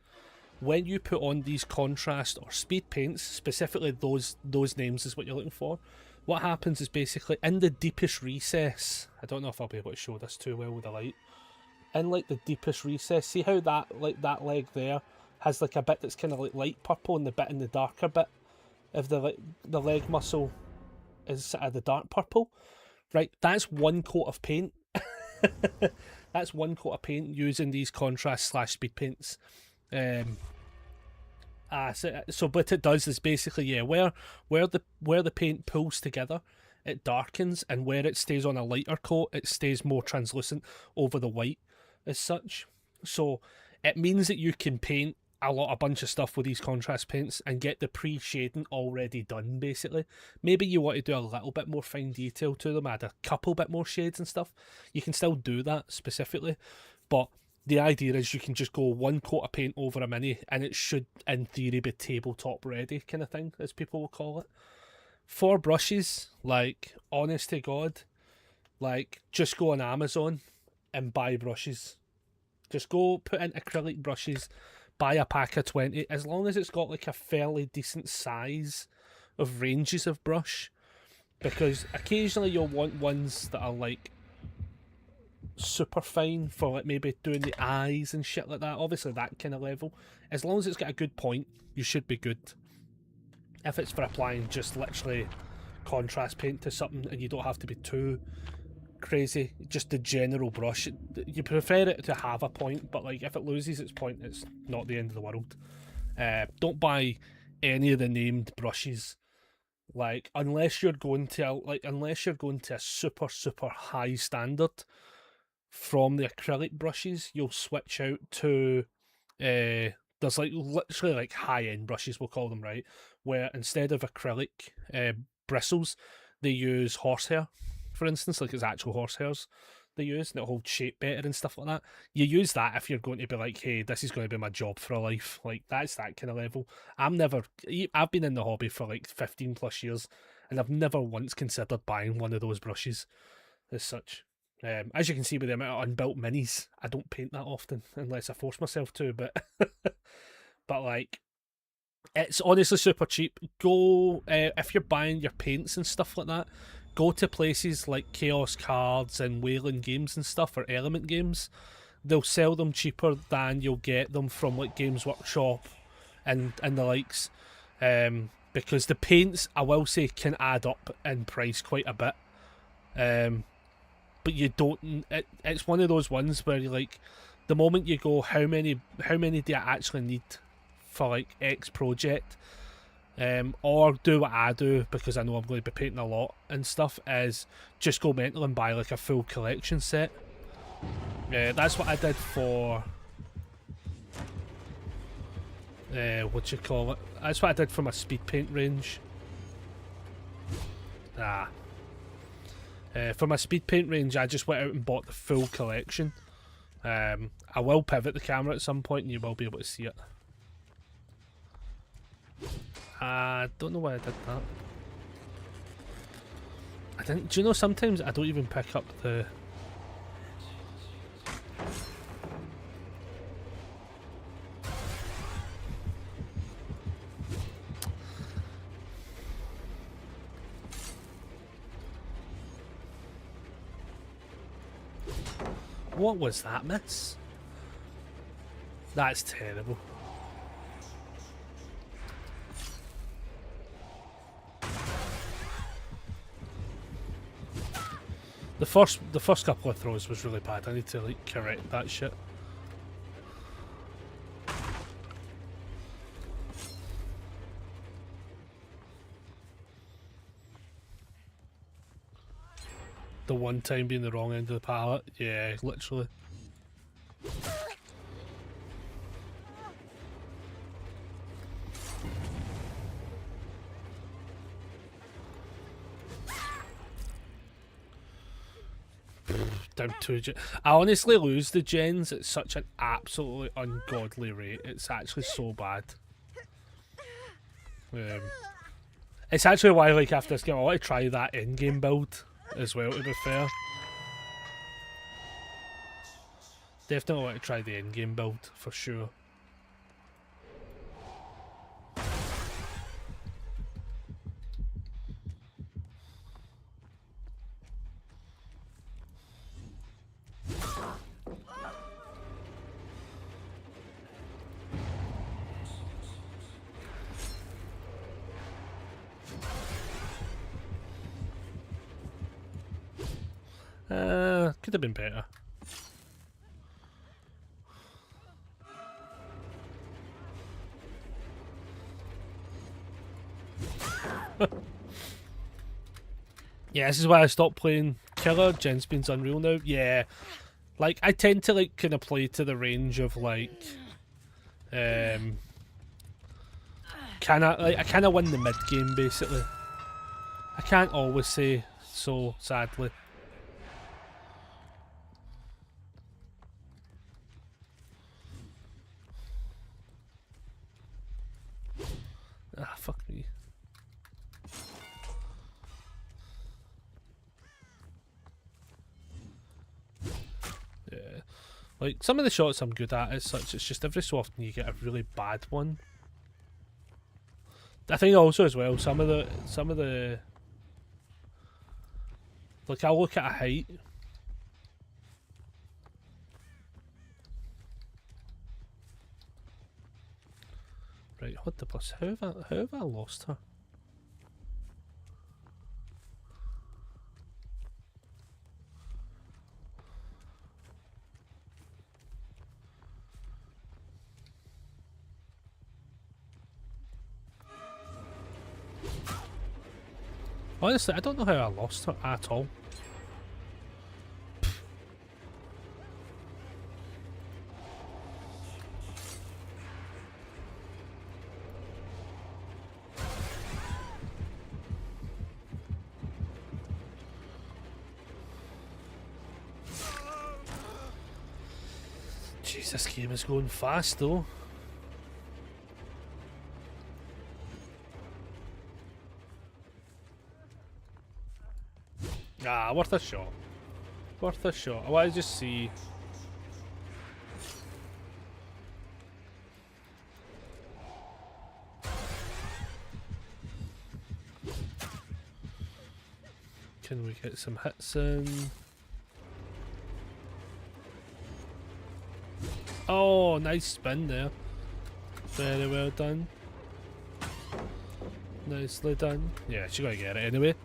when you put on these contrast or speed paints, specifically those names is what you're looking for, what happens is basically in the deepest recess, I don't know if I'll be able to show this too well with the light, in like the deepest recess, see how that leg there has like a bit that's kind of like light purple, and the bit in the darker bit of the leg muscle is the dark purple, right? That's one coat of paint. That's one coat of paint using these contrast / speed paints. So what it does is basically, yeah, where the paint pulls together, it darkens, and where it stays on a lighter coat, it stays more translucent over the white as such. So it means that you can paint a bunch of stuff with these contrast paints and get the pre-shading already done, basically. Maybe you want to do a little bit more fine detail to them, add a couple bit more shades and stuff. You can still do that specifically, but the idea is you can just go one coat of paint over a mini and it should, in theory, be tabletop ready kind of thing, as people will call it. For brushes, like, honest to God, like, just go on Amazon and buy brushes. Just go put in acrylic brushes, buy a pack of 20, as long as it's got like a fairly decent size of ranges of brush, because occasionally you'll want ones that are like super fine for like maybe doing the eyes and shit like that. Obviously that kind of level. As long as it's got a good point, you should be good. If it's for applying just literally contrast paint to something and you don't have to be too crazy, just the general brush, you prefer it to have a point, but like if it loses its point, it's not the end of the world. Don't buy any of the named brushes, like unless you're going to a super high standard. From the acrylic brushes, you'll switch out to there's like literally like high-end brushes, we'll call them, right, where instead of acrylic bristles, they use horsehair, for instance, like it's actual horsehairs they use, and it holds shape better and stuff like that. You use that if you're going to be like, hey, this is going to be my job for a life. Like, that's that kind of level. I've been in the hobby for like 15 plus years, and I've never once considered buying one of those brushes as such. As you can see with the amount of unbuilt minis, I don't paint that often unless I force myself to, but but like, it's honestly super cheap. Go, if you're buying your paints and stuff like that, go to places like Chaos Cards and Wayland Games and stuff, or Element Games. They'll sell them cheaper than you'll get them from like Games Workshop and the likes. Because the paints, I will say, can add up in price quite a bit. But you don't. It's one of those ones where you like, the moment you go, how many do I actually need for like X project? Or do what I do, because I know I'm going to be painting a lot and stuff, is just go mental and buy like a full collection set. That's what I did for what you call it? That's what I did for my speed paint range. For my speed paint range, I just went out and bought the full collection. I will pivot the camera at some point and you will be able to see it. I don't know why I did that. I didn't. Do you know, sometimes I don't even pick up the... What was that, miss? That's terrible. The first couple of throws was really bad. I need to like correct that shit. The one time being the wrong end of the palette, yeah, literally. Down 2 gen. I honestly lose the gens at such an absolutely ungodly rate. It's actually so bad. It's actually why, like, after this game, I want to try that in-game build as well, to be fair. Definitely want to try the in-game build, for sure. Could have been better. Yeah, this is why I stopped playing Killer. Gen Speed's Unreal now. Yeah, like, I tend to like kind of play to the range of like I kind of win the mid game basically. I can't always say so, sadly. Ah, fuck me. Yeah. Like, some of the shots I'm good at as such, it's just every so often you get a really bad one. I think also as well, some of the like, I'll look at a height. Right, what the plus? How have I lost her? Honestly, I don't know how I lost her at all. Jeez, this game is going fast though. Ah, worth a shot. Worth a shot. I want to just see. Can we get some hits in? Oh, nice spin there. Very well done. Nicely done. Yeah, she gotta get it anyway.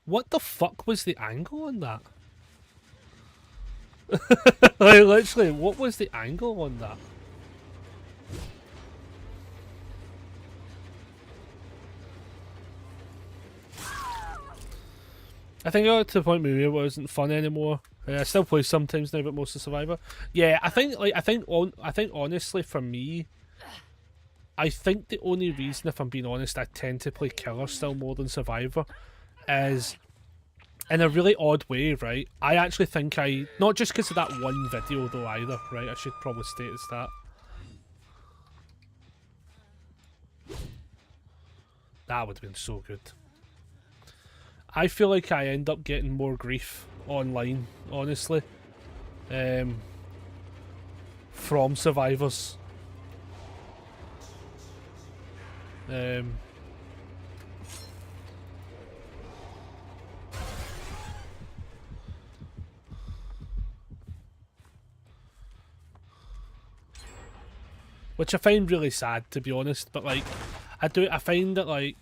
What the fuck was the angle on that? Like, literally, what was the angle on that? I think I got to the point where it wasn't fun anymore. I still play sometimes now, but mostly Survivor. Yeah, I think honestly for me, I think the only reason, if I'm being honest, I tend to play Killer still more than Survivor is, in a really odd way, right? I actually think not just because of that one video though either, right? I should probably state as that. That would have been so good. I feel like I end up getting more grief online, honestly, from survivors. Which I find really sad, to be honest, but like, I find that like,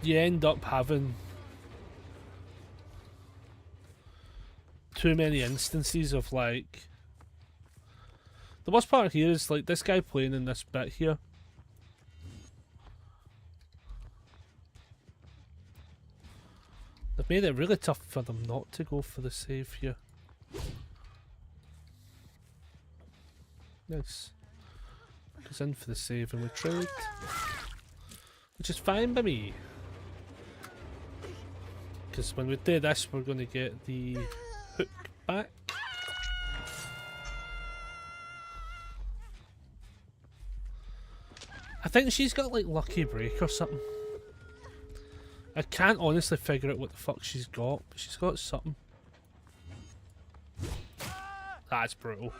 you end up having too many instances of like, the worst part here is like this guy playing in this bit here. They've made it really tough for them not to go for the save here. Nice. Goes in for the save and we trade. Which is fine by me. Because when we do this, we're going to get the hook back. I think she's got like Lucky Break or something. I can't honestly figure out what the fuck she's got, but she's got something. That's brutal.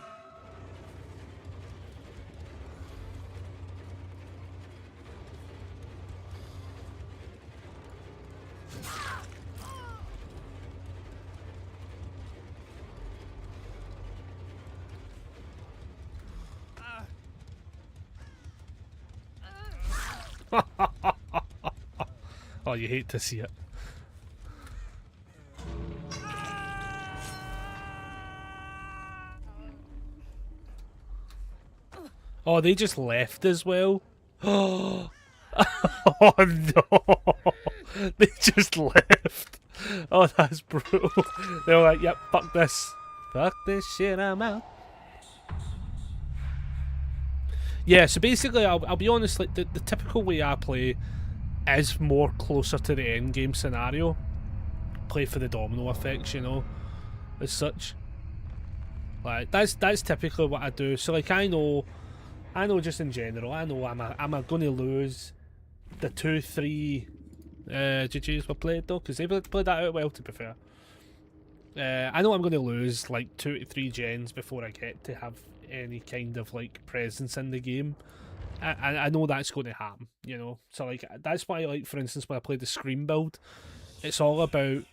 Oh, you hate to see it. Oh, they just left as well. Oh, Oh no! They just left. Oh, that's brutal. They were like, "Yep, fuck this. Fuck this shit, I'm out." Yeah, so basically, I'll be honest, like, the typical way I play is more closer to the end game scenario. Play for the domino effects, you know, as such. Like, that's typically what I do. So, like, I know just in general, I know I'm going to lose the 2-3 GGs we played, though, because they played that out well, to be fair. I know I'm going to lose like 2 to 3 gens before I get to have any kind of like presence in the game. I know that's going to happen, you know. So like that's why, like, for instance, when I played the Scream build, it's all about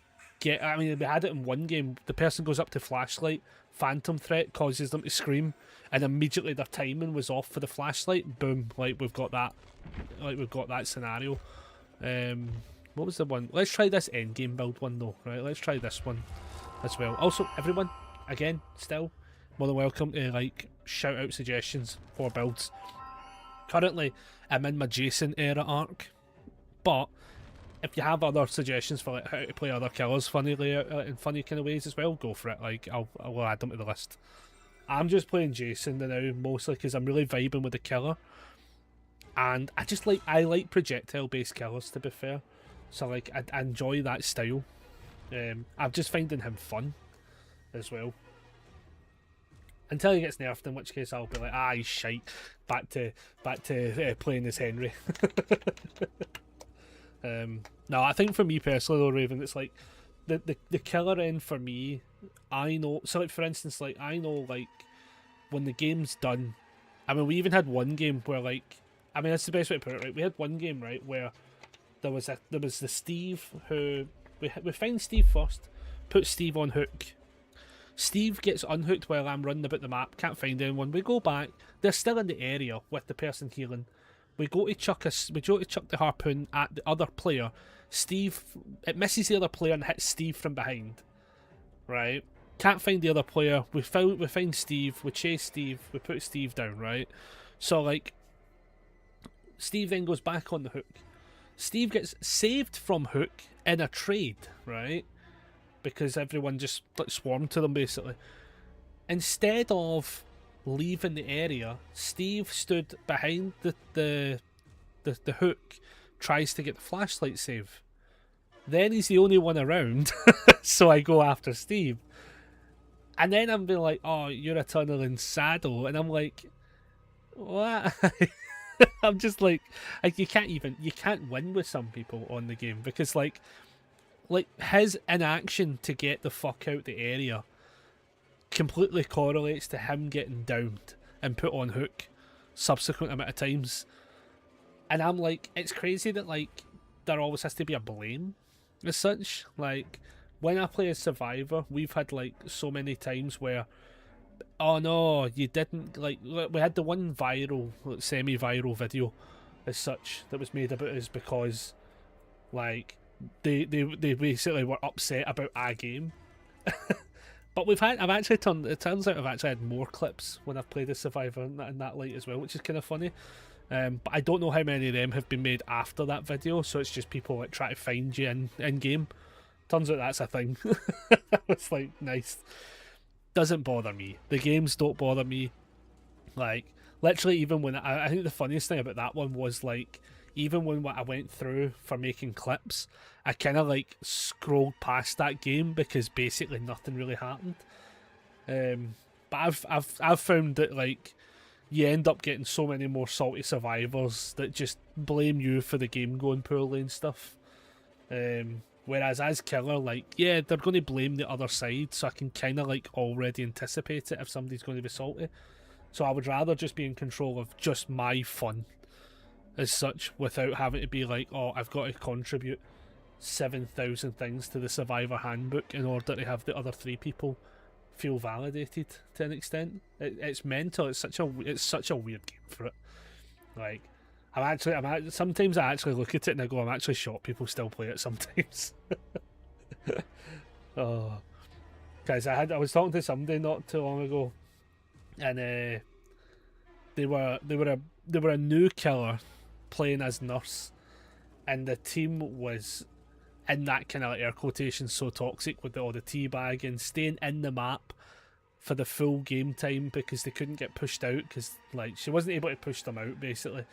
I mean, we had it in one game. The person goes up to flashlight, phantom threat causes them to scream, and immediately their timing was off for the flashlight. Boom! Like we've got that scenario. What was the one? Let's try this end game build one though. Right, let's try this one as well. Also, everyone, again, still more than welcome to like shout out suggestions for builds. Currently, I'm in my Jason era arc, but if you have other suggestions for like how to play other killers funnily in funny kind of ways as well, go for it. Like I'll add them to the list. I'm just playing Jason now mostly because I'm really vibing with the killer, and I like projectile based killers, to be fair. So like I enjoy that style. I'm just finding him fun as well. Until he gets nerfed, in which case I'll be like, he's shite. Back to playing as Henry. No, I think for me personally though, Raven, it's like the killer end for me. I know, so like for instance, like I know like when the game's done. I mean, we even had one game where like, I mean that's the best way to put it, right? We had one game, right, where there was the Steve who we find Steve first, put Steve on hook. Steve gets unhooked while I'm running about the map, can't find anyone. We go back, they're still in the area with the person healing. We go to chuck the harpoon at the other player. Steve, it misses the other player and hits Steve from behind. Right? Can't find the other player. We find Steve, we chase Steve, we put Steve down, right? So like Steve then goes back on the hook. Steve gets saved from hook in a trade, right? Because everyone just like swarmed to them basically. Instead of leaving the area, Steve stood behind the hook, tries to get the flashlight save. Then he's the only one around, so I go after Steve. And then I'm being like, "Oh, you're a tunneling saddle," and I'm like, "What?" I'm just like you can't win with some people on the game because like his inaction to get the fuck out the area completely correlates to him getting downed and put on hook subsequent amount of times. And I'm like, it's crazy that like there always has to be a blame as such. Like when I play as Survivor, we've had like so many times where, oh no, you didn't, like we had the one viral, semi-viral video as such that was made about us because like they basically were upset about our game. But it turns out I've actually had more clips when I've played as Survivor in that light as well, which is kind of funny. But I don't know how many of them have been made after that video, so it's just people like try to find you in game. Turns out that's a thing. It's like nice. Doesn't bother me. The games don't bother me. Like literally, even when I think the funniest thing about that one was like, even when I went through for making clips, I kind of like scrolled past that game because basically nothing really happened. But I've found that like you end up getting so many more salty survivors that just blame you for the game going poorly and stuff. Whereas as killer, like yeah, they're going to blame the other side, so I can kind of like already anticipate it if somebody's going to be salty. So I would rather just be in control of just my fun as such, without having to be like, oh, I've got to contribute 7,000 things to the Survivor handbook in order to have the other 3 people feel validated to an extent. It's mental. It's such a weird game for it. Like, sometimes I actually look at it and I go, I'm actually shocked people still play it sometimes. Oh, guys, I was talking to somebody not too long ago, and they were a new killer playing as nurse, and the team was in that kind of like air quotation so toxic with all the teabagging, staying in the map for the full game time because they couldn't get pushed out because like she wasn't able to push them out basically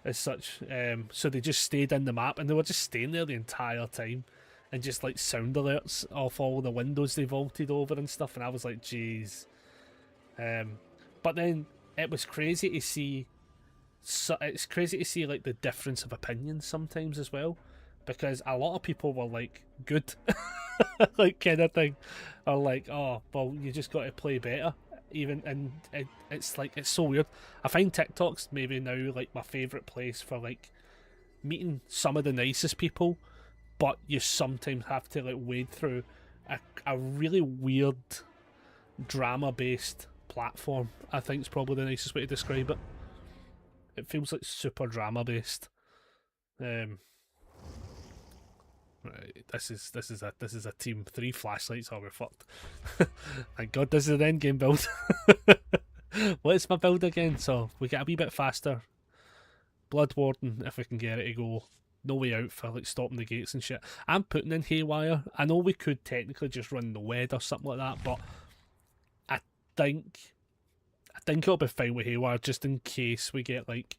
as such. So they just stayed in the map and they were just staying there the entire time, and just like sound alerts off all the windows they vaulted over and stuff. And I was like, jeez. But then it was crazy to see. So it's crazy to see like the difference of opinions sometimes as well, because a lot of people were like good, like kind of thing, or like, oh well, you just got to play better. Even and it's like it's so weird. I find TikTok's maybe now like my favorite place for like meeting some of the nicest people, but you sometimes have to like wade through a really weird drama based platform. I think is probably the nicest way to describe it. It feels like super drama based. Right, this is a team 3 flashlights. Oh, we're fucked. Thank God this is an end game build. What is my build again? So we get a wee bit faster. Blood Warden if we can get it to go. No way out for like stopping the gates and shit. I'm putting in Haywire. I know we could technically just run the Wed or something like that, but I think it'll be fine with Haywire just in case we get like,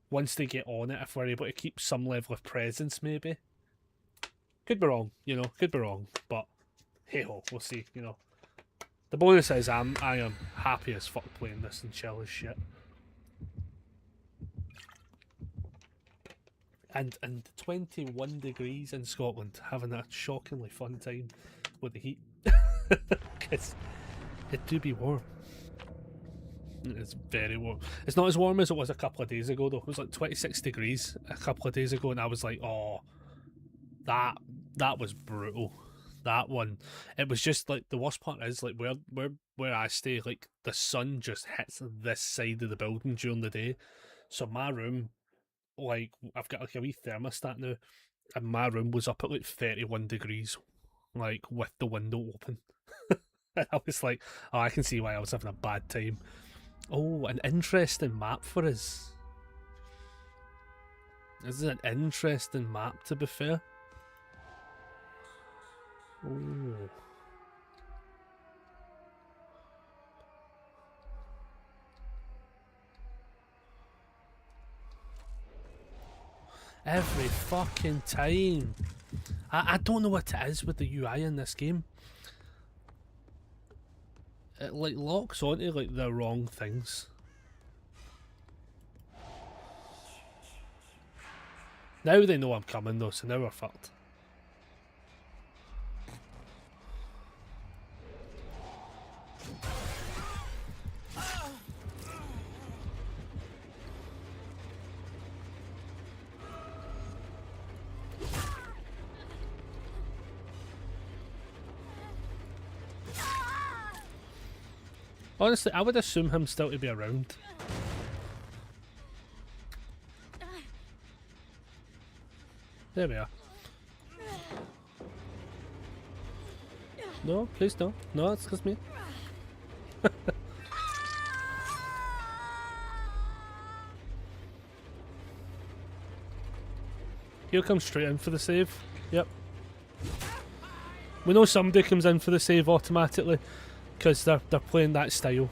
once they get on it, if we're able to keep some level of presence maybe. Could be wrong, you know, could be wrong, but hey ho, we'll see, you know. The bonus is I am happy as fuck playing this and chill as shit. And 21 degrees in Scotland, having a shockingly fun time with the heat. Because it do be warm. It's very warm. It's not as warm as it was a couple of days ago though. It was like 26 degrees a couple of days ago, and I was like, oh, that was brutal. That one, it was just like, the worst part is like where I stay, like the sun just hits this side of the building during the day, so my room, like I've got like a wee thermostat now, and my room was up at like 31 degrees, like with the window open. And I was like, oh, I can see why I was having a bad time. Oh, an interesting map for us. This is an interesting map, to be fair. Oh. Every fucking time. I don't know what it is with the UI in this game. It like locks onto like the wrong things. Now they know I'm coming though, so now we're fucked. Honestly, I would assume him still to be around. There we are. No, please no. No, it's just me. He'll come straight in for the save. Yep. We know somebody comes in for the save automatically because they're playing that style.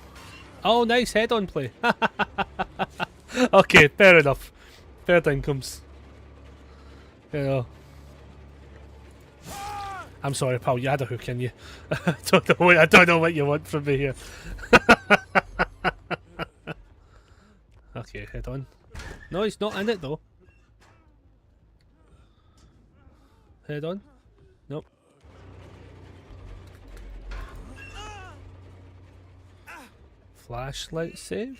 Oh, nice head-on play. Okay, fair enough. Fair dinkum. You know. I'm sorry, pal. You had a hook in you. I don't know what you want from me here. Okay, head on. No, he's not in it though. Head on. Nope. Flashlight save.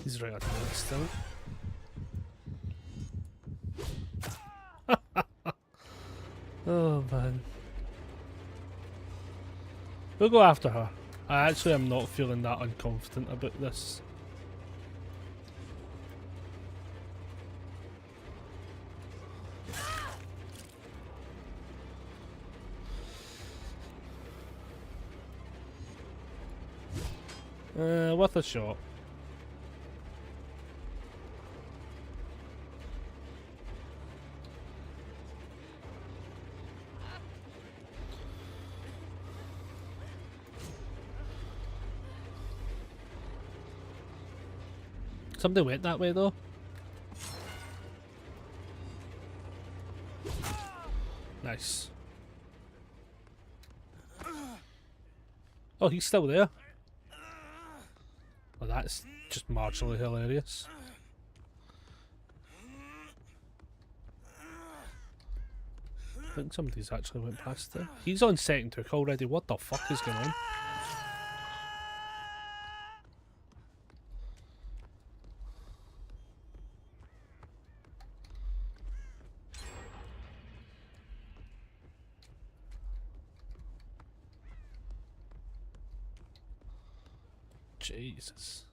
He's right under it still. Oh man. We'll go after her. I actually am not feeling that unconfident about this. Worth a shot. Somebody went that way though. Nice. Oh, he's still there. Oh, that's just marginally hilarious. I think somebody's actually went past there. He's on second hook already. What the fuck is going on? Jesus.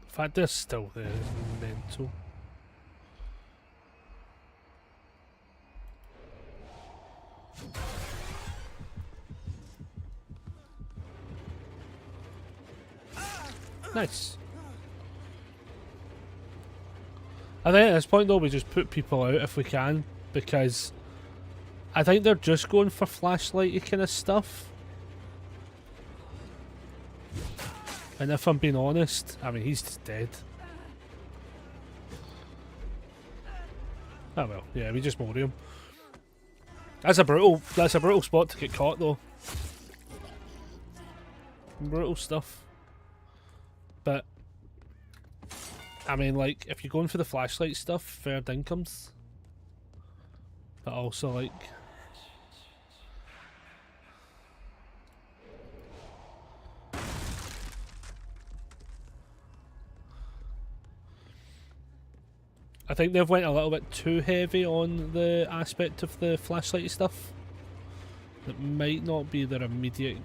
The fact they're still there is mental. Nice. I think at this point though we just put people out if we can, because I think they're just going for flashlighty kind of stuff. And if I'm being honest, I mean he's just dead. Oh well, yeah, we just mori him. That's a brutal spot to get caught though. Brutal stuff. But I mean, like, if you're going for the flashlight stuff, fair dinkum. But also, like, I think they've went a little bit too heavy on the aspect of the flashlight stuff. That might not be their immediate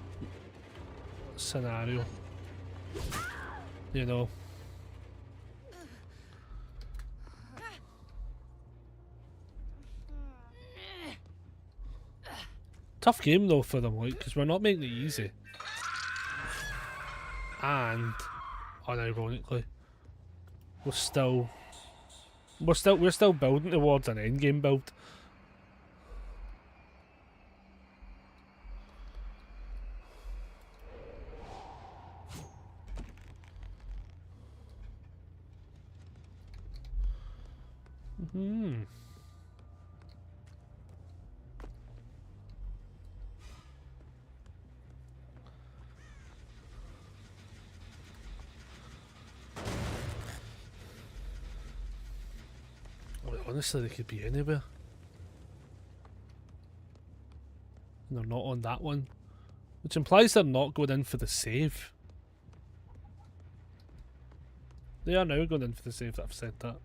scenario. You know. Tough game though for them, like, because we're not making it easy. And, unironically, we're still building towards an endgame build. Honestly, they could be anywhere. And they're not on that one. Which implies they're not going in for the save. They are now going in for the save, that I've said that.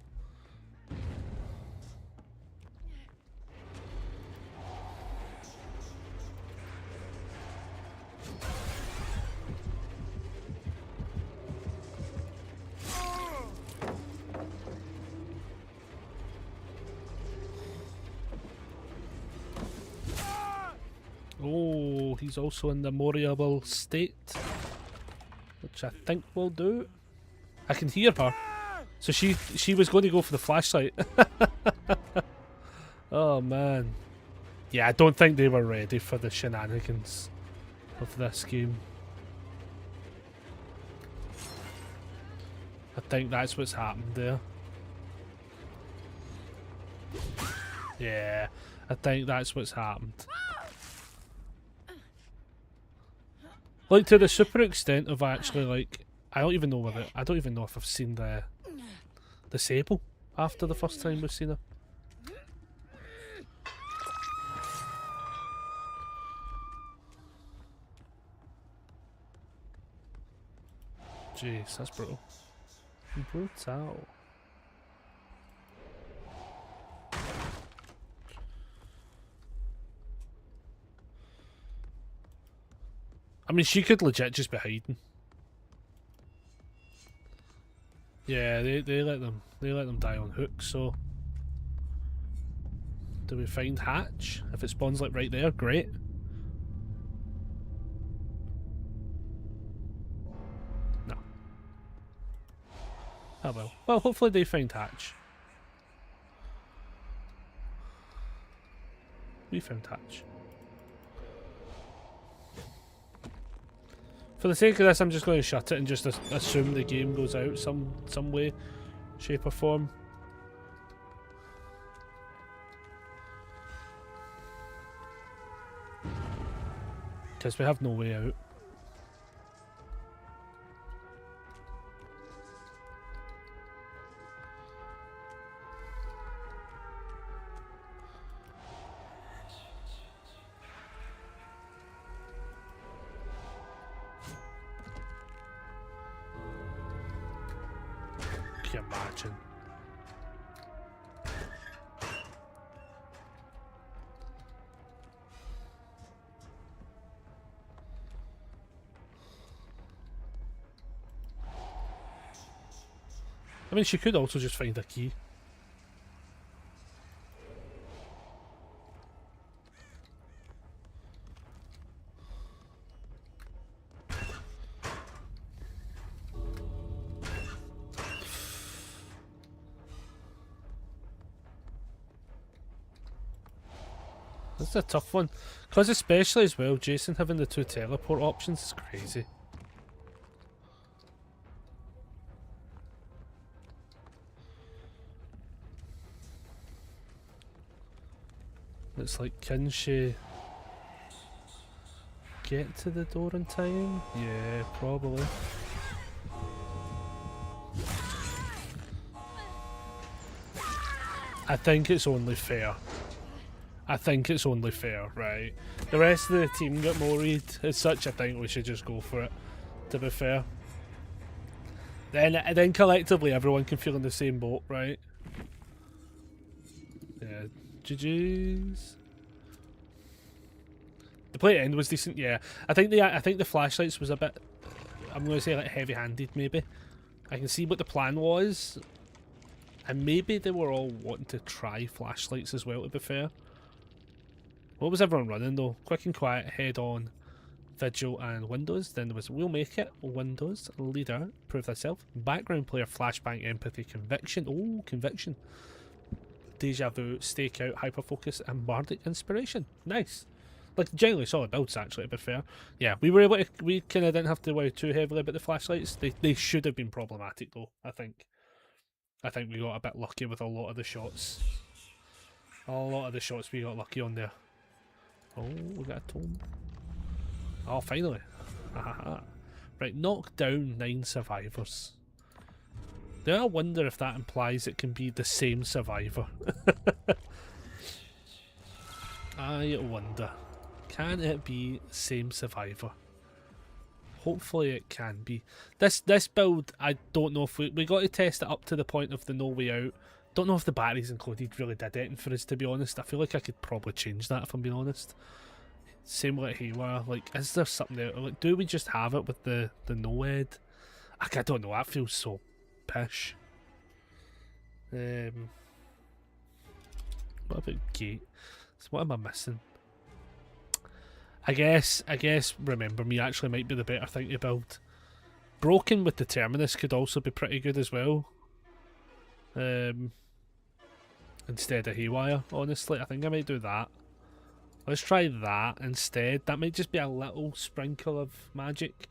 Oh, he's also in the moriable state, which I think will do. I can hear her. So she was going to go for the flashlight. Oh man. Yeah, I don't think they were ready for the shenanigans of this game. I think that's what's happened there. Yeah, I think that's what's happened. Like, to the super extent of actually, like, I don't even know if I've seen the Sable after the first time we've seen her. Jeez, that's brutal. Brutal. I mean, she could legit just be hiding. Yeah, they let them die on hooks. So, do we find hatch? If it spawns like right there, great. No. Oh well. Well, hopefully they find hatch. We found hatch. For the sake of this, I'm just going to shut it and just assume the game goes out some way, shape or form. Because we have no way out. Can you imagine? I mean, she could also just find a key. This is a tough one. Because especially as well, Jason having the 2 teleport options is crazy. It's like, can she get to the door in time? Yeah, probably. I think it's only fair. Right? The rest of the team got worried as such. I think we should just go for it, to be fair. Then collectively everyone can feel in the same boat, right? Yeah. GG's. The play end was decent, yeah. I think the flashlights was a bit, I'm gonna say like heavy-handed maybe. I can see what the plan was. And maybe they were all wanting to try flashlights as well, to be fair. What was everyone running though? Quick and quiet, head on, vigil and windows. Then there was we'll make it, windows, leader, prove thyself, background player, flashbang, empathy, conviction. Oh, conviction. Deja vu, stakeout, hyperfocus, and bardic inspiration. Nice. Like generally solid builds actually, to be fair. Yeah, we were able to, we kinda didn't have to worry too heavily about the flashlights. They should have been problematic though, I think. I think we got a bit lucky with a lot of the shots. A lot of the shots we got lucky on there. Oh, we got a tome. Oh, finally. Right, knock down 9 survivors. Now I wonder if that implies it can be the same survivor. I wonder. Can it be same survivor? Hopefully it can be. This build, I don't know if we got to test it up to the point of the no way out. Don't know if the batteries included really did anything for us, to be honest. I feel like I could probably change that if I'm being honest. Same like Haywire. Like, is there something there? Like, do we just have it with the no-ed? I don't know. That feels so pish. What about gate? So what am I missing? I guess Remember Me actually might be the better thing to build. Broken with the Terminus could also be pretty good as well. Instead of Haywire, honestly. I think I might do that. Let's try that instead. That might just be a little sprinkle of magic.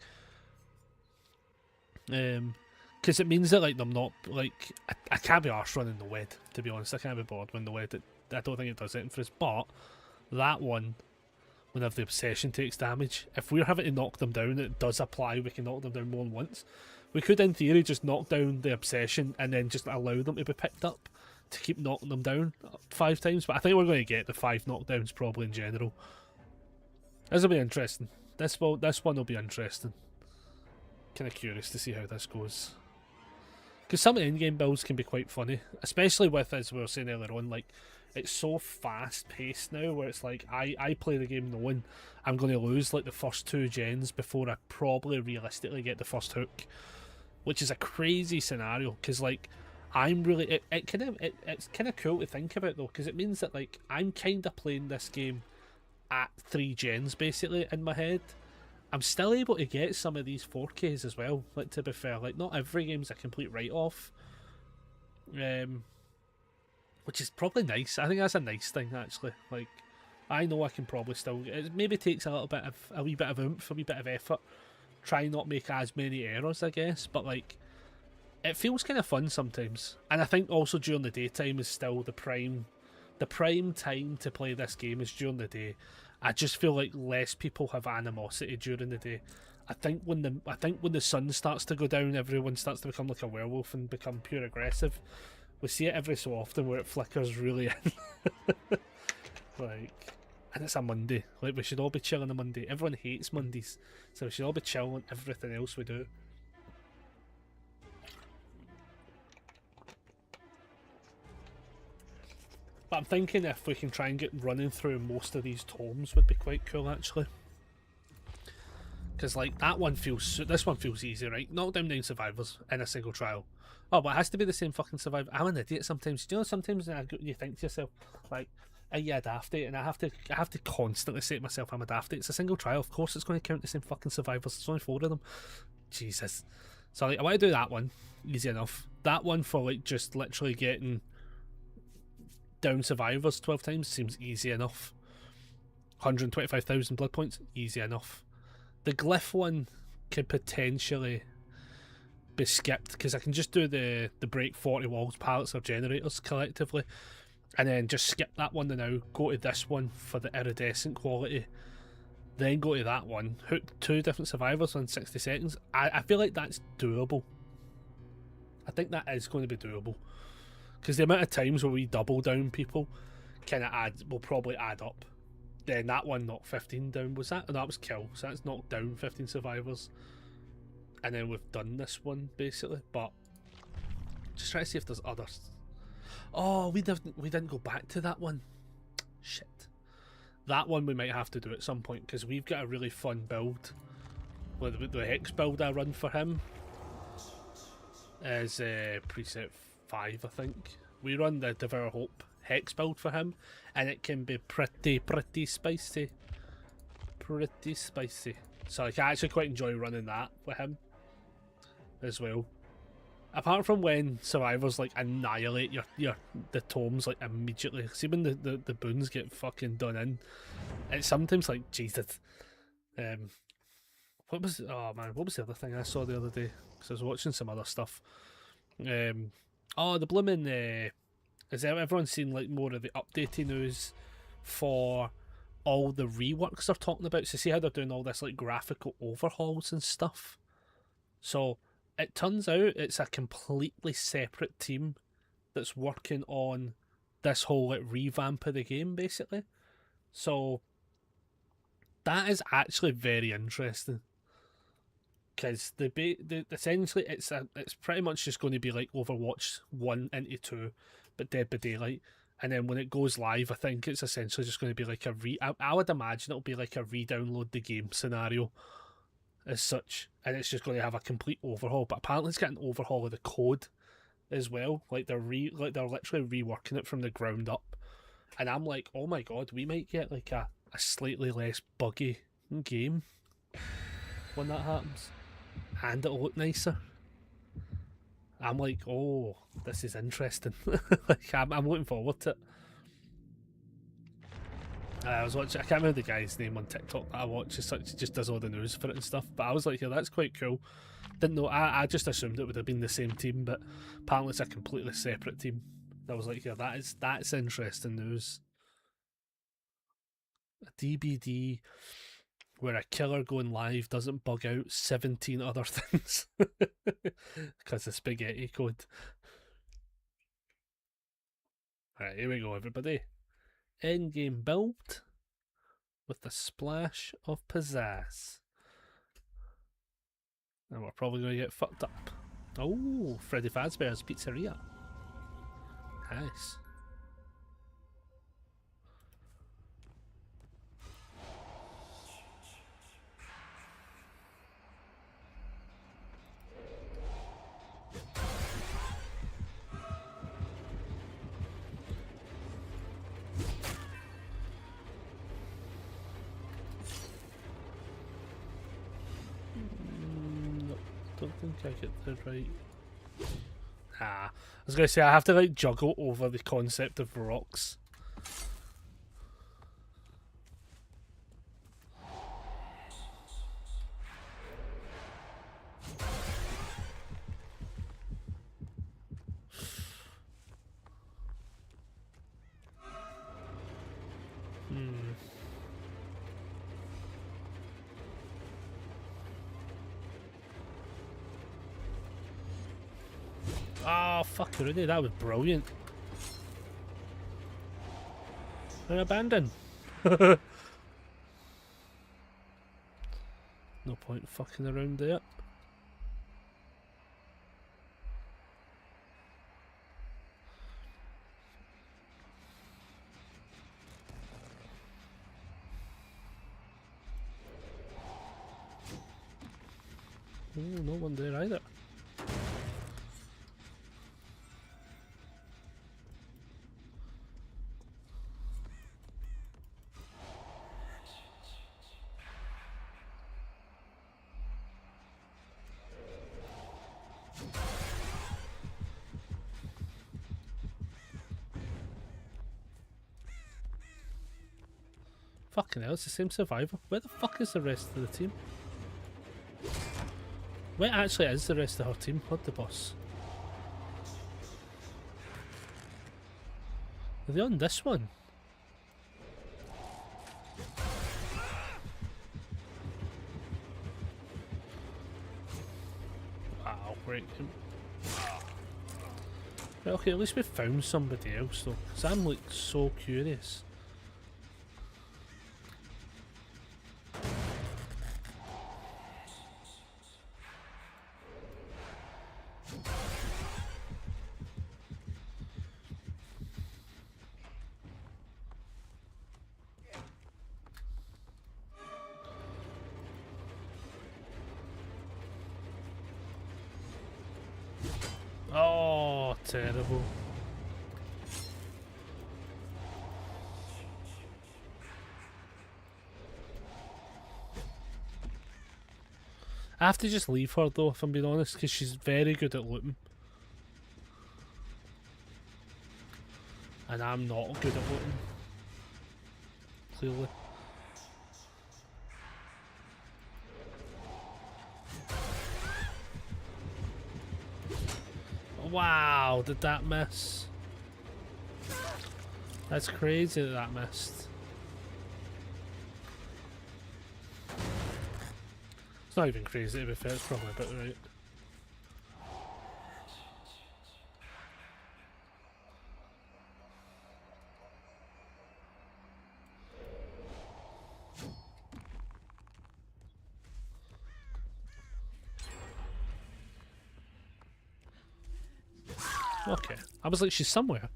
Because it means that like I'm not like I can't be arse running the wed, to be honest. I can't be bored when the wed. I don't think it does anything for us. But that one, whenever the obsession takes damage, if we're having to knock them down, it does apply. We can knock them down more than once. We could, in theory, just knock down the obsession and then just allow them to be picked up to keep knocking them down 5 times. But I think we're going to get the 5 knockdowns probably in general. This will be interesting. This one will be interesting. kind of curious to see how this goes. Because some in-game builds can be quite funny, especially with, as we were saying earlier on, like, it's so fast-paced now, where it's like, I play the game knowing I'm going to lose, like, the first 2 gens before I probably realistically get the first hook, which is a crazy scenario, because, like, I'm really, it's kind of cool to think about, though, because it means that, like, I'm kind of playing this game at 3 gens, basically, in my head. I'm still able to get some of these 4Ks as well. Like, to be fair, like, not every game's a complete write-off, which is probably nice. I think that's a nice thing, actually. Like, I know I can probably still. It maybe takes a wee bit of oomph, a wee bit of effort. Try not make as many errors, I guess. But like, it feels kind of fun sometimes. And I think also during the daytime is still the prime time to play this game is during the day. I just feel like less people have animosity during the day. I think when the sun starts to go down, everyone starts to become like a werewolf and become pure aggressive. We see it every so often where it flickers really in. Like, and it's a Monday. Like, we should all be chilling on a Monday. Everyone hates Mondays, so we should all be chilling on everything else we do. But I'm thinking if we can try and get running through most of these tomes would be quite cool, actually. Because, like, this one feels easy, right? Knock down 9 survivors in a single trial. Oh, but it has to be the same fucking survivor. I'm an idiot sometimes. Do you know, sometimes you think to yourself, like, yeah, dafty, and I have to constantly say to myself, I'm a dafty. It's a single trial. Of course it's going to count the same fucking survivors. There's only 4 of them. Jesus. So, like, I want to do that one. Easy enough. That one for, like, just literally getting down survivors 12 times seems easy enough. 125,000 blood points, easy enough. The glyph one could potentially be skipped because I can just do the break 40 walls, pallets, or generators collectively, and then just skip that one and now go to this one for the iridescent quality, then go to that one, hook 2 different survivors in 60 seconds. I feel like that's doable. I think that is going to be doable. Because the amount of times where we double down people will probably add up. Then that one knocked 15 down. Was that? Oh, that was kill. So that's knocked down 15 survivors. And then we've done this one, basically. But just try to see if there's others. Oh, we didn't go back to that one. Shit. That one we might have to do at some point, because we've got a really fun build. The Hex build I run for him is preset 5, I think. We run the Devour Hope Hex build for him, and it can be pretty spicy. Pretty spicy. So like, I actually quite enjoy running that with him as well. Apart from when survivors like annihilate the tomes like immediately. See when the boons get fucking done in. It's sometimes like Jesus. What was the other thing I saw the other day? Because I was watching some other stuff. The blooming has everyone seen like more of the updated news for all the reworks they're talking about? So see how they're doing all this like graphical overhauls and stuff. So it turns out it's a completely separate team that's working on this whole like revamp of the game, basically. So that is actually very interesting. Because essentially it's pretty much just going to be like Overwatch 1 into 2, but Dead by Daylight. And then when it goes live, I think it's essentially just going to be like I would imagine it'll be like a re-download the game scenario as such, and it's just going to have a complete overhaul. But apparently it's got an overhaul of the code as well. Like they're literally reworking it from the ground up. And I'm like, oh my god, we might get like a slightly less buggy game when that happens. And it'll look nicer. I'm like, oh, this is interesting. Like, I'm looking forward to it. I was watching. I can't remember the guy's name on TikTok that I watch. He just does all the news for it and stuff. But I was like, yeah, that's quite cool. Didn't know. I just assumed it would have been the same team, but apparently it's a completely separate team. I was like, yeah, that's interesting news. A DBD where a killer going live doesn't bug out 17 other things because of spaghetti code. Alright, here we go, everybody. Endgame build with a splash of pizzazz. And we're probably going to get fucked up. Oh, Freddy Fazbear's Pizzeria. Nice. Nope, don't think I get the right. I was going to say I have to like juggle over the concept of rocks. Oh, fuck already, that was brilliant. And abandoned. No point fucking around there. Oh, no one there either. Fucking hell, it's the same survivor. Where the fuck is the rest of the team? Where actually is the rest of her team? What the boss? Are they on this one? Wow, great. Right, okay, at least we found somebody else though, because I'm like so curious. Oh, terrible. I have to just leave her though, if I'm being honest, because she's very good at looting. And I'm not good at looting. Clearly. Wow, did that miss? That's crazy that that missed. It's not even crazy to be fair, it's probably a bit right. Okay, I was like, she's somewhere.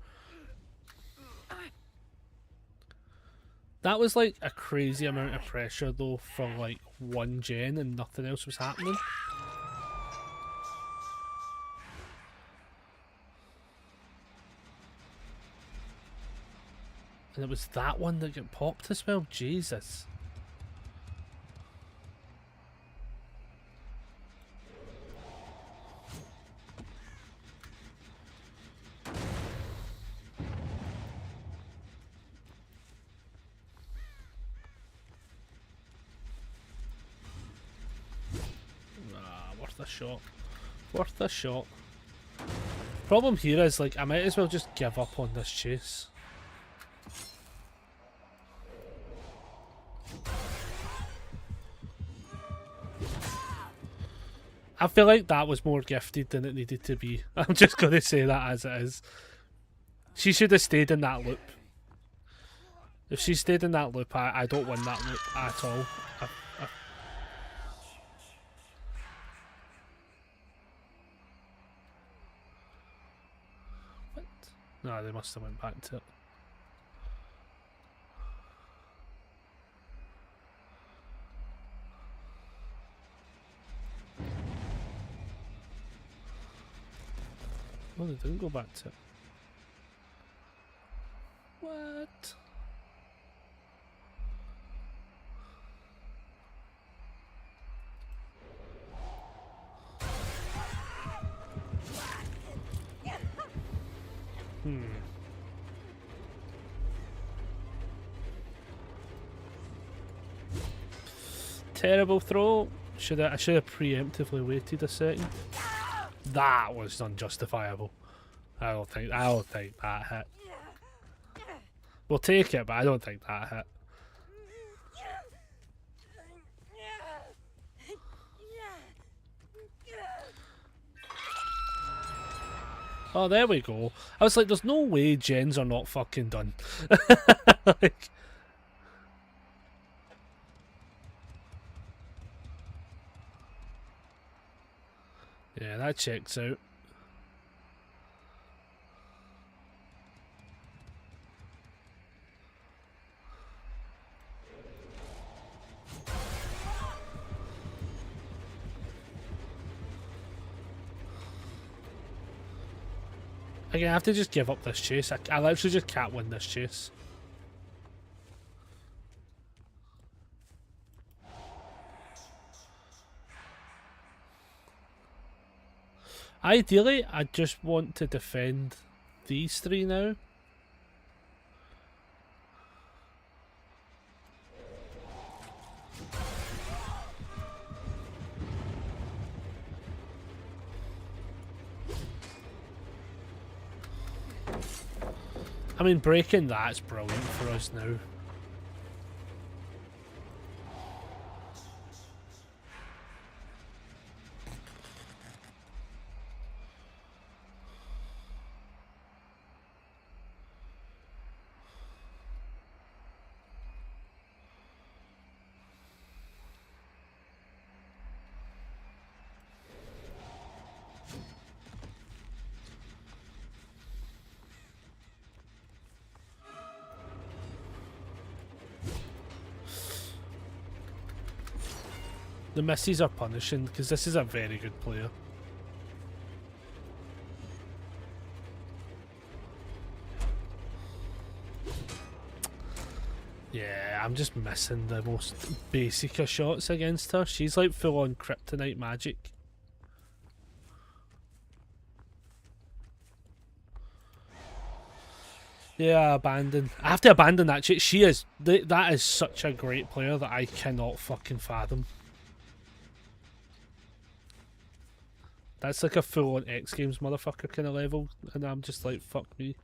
That was like a crazy amount of pressure though for like one gen and nothing else was happening. And it was that one that got popped as well, Jesus. Worth a shot. Worth a shot. Problem here is, like, I might as well just give up on this chase. I feel like that was more gifted than it needed to be. I'm just going to say that as it is. She should have stayed in that loop. If she stayed in that loop, I don't win that loop at all. No, they must have went back to it. Oh, they didn't go back to it. What? Terrible throw. I should have preemptively waited a second. That was unjustifiable. I don't think that hit. We'll take it, but I don't think that hit. Oh, there we go. I was like, there's no way gens are not fucking done. Like, yeah, that checks out. Again, I have to just give up this chase. I literally just can't win this chase. Ideally, I just want to defend these three now. I mean, breaking that's brilliant for us now. The misses are punishing because this is a very good player. Yeah, I'm just missing the most basic of shots against her. She's like full on kryptonite magic. Yeah, abandon. I have to abandon that chick. She is. That is such a great player that I cannot fucking fathom. That's like a full on X Games motherfucker kind of level, and I'm just like, fuck me.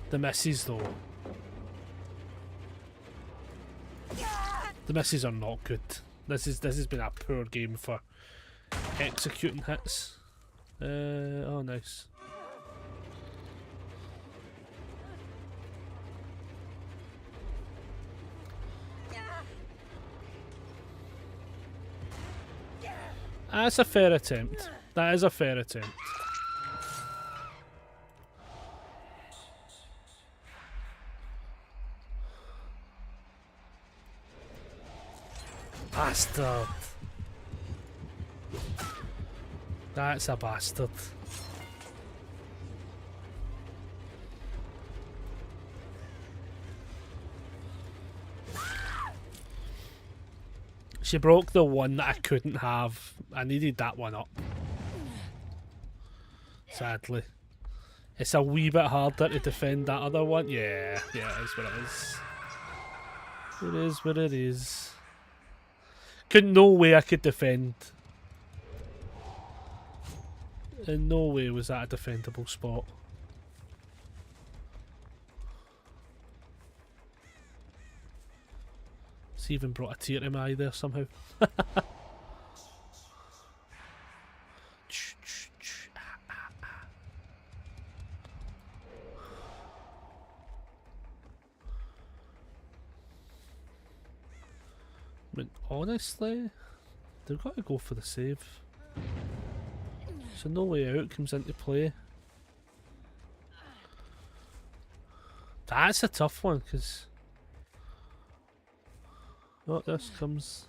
The misses though. The misses are not good. This has been a poor game for executing hits. Oh nice. That's a fair attempt. That is a fair attempt. Bastard. That's a bastard. She broke the one that I couldn't have. I needed that one up. Sadly. It's a wee bit harder to defend that other one. Yeah, it is what it is. It is what it is. No way I could defend. In no way was that a defendable spot. It's even brought a tear to my eye there somehow. I mean, honestly, they've got to go for the save. So no way out comes into play. That's a tough one, because... Oh, this comes...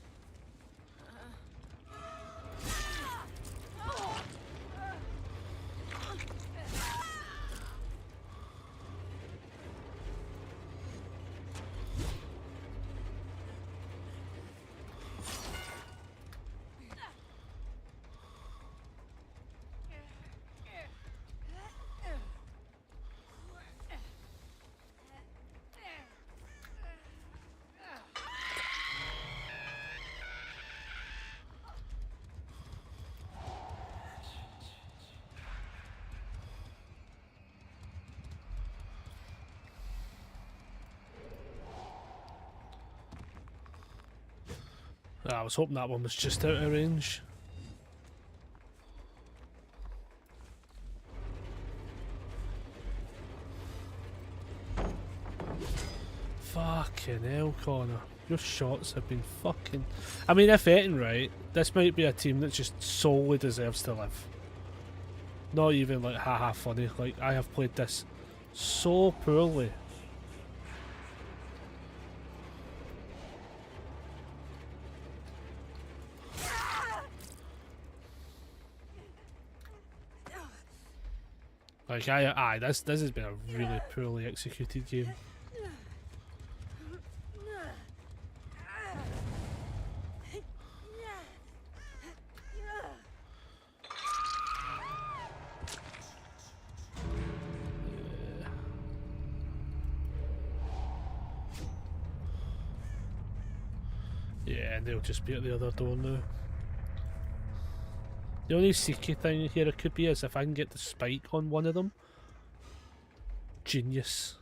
I was hoping that one was just out of range. Fucking hell, Connor. Your shots have been fucking... I mean, if anything, right, this might be a team that just solely deserves to live. Not even like haha funny. Like, I have played this so poorly. Like, this has been a really poorly executed game. Yeah, and they'll just be at the other door now. The only seeky thing here it could be is if I can get the spike on one of them. Genius.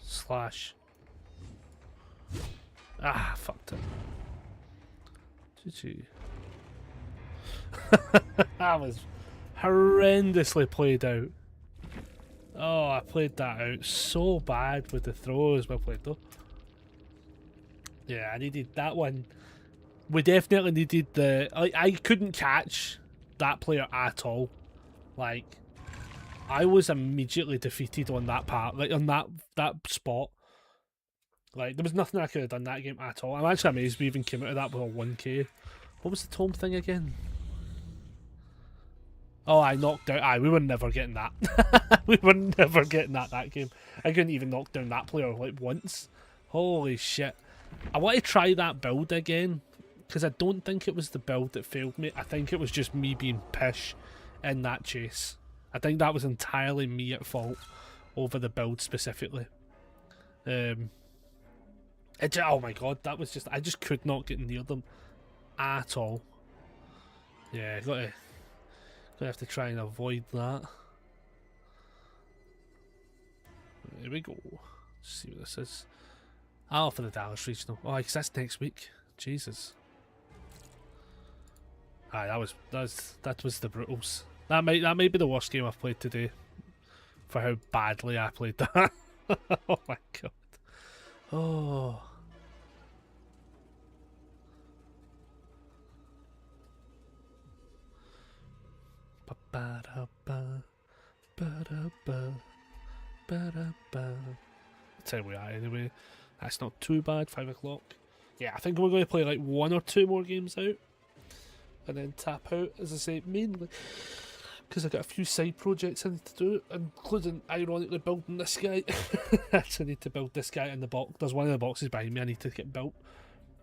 Slash. Ah, fucked it. GG. That was horrendously played out. Oh, I played that out so bad with the throws. Well played though. Yeah, I needed that one. We definitely needed the... Like, I couldn't catch that player at all. Like, I was immediately defeated on that part. Like, on that spot. Like, there was nothing I could have done that game at all. I'm actually amazed we even came out of that with a 1k. What was the tome thing again? Oh, I knocked out... Aye, we were never getting that. We were never getting that game. I couldn't even knock down that player, like, once. Holy shit. I want to try that build again. Because I don't think it was the build that failed me. I think it was just me being pish in that chase. I think that was entirely me at fault over the build specifically. Oh my god, that was just... I just could not get near them at all. Yeah, gonna have to try and avoid that. Here we go. Let's see what this is. Oh, for the Dallas Regional. Oh, I guess that's next week. Jesus. Aye, that was the brutals. That might be the worst game I've played today. For how badly I played that. Oh my god. Oh. Ba-da-ba. Ba-da-ba. Ba-da-ba. That's how we are anyway. That's not too bad, 5 o'clock. Yeah, I think we're going to play like 1 or 2 more games out. And then tap out, as I say, mainly because I've got a few side projects I need to do, including, ironically, building this guy. I actually need to build this guy in the box. There's one of the boxes behind me I need to get built.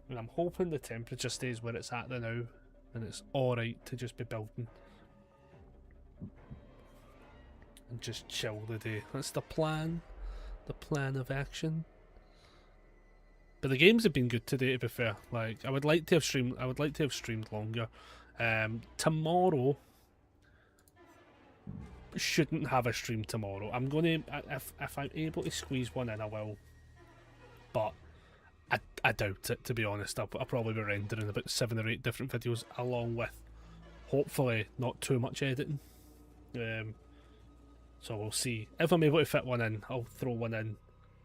And I'm hoping the temperature stays where it's at now, and it's alright to just be building. And just chill the day. That's the plan. The plan of action. But the games have been good today, to be fair. Like, I would like to have streamed longer. Tomorrow shouldn't have a stream tomorrow. I'm gonna, if I'm able to squeeze one in, I will. But I doubt it, to be honest. I'll probably be rendering about 7 or 8 different videos, along with hopefully not too much editing. So we'll see. If I'm able to fit one in, I'll throw one in.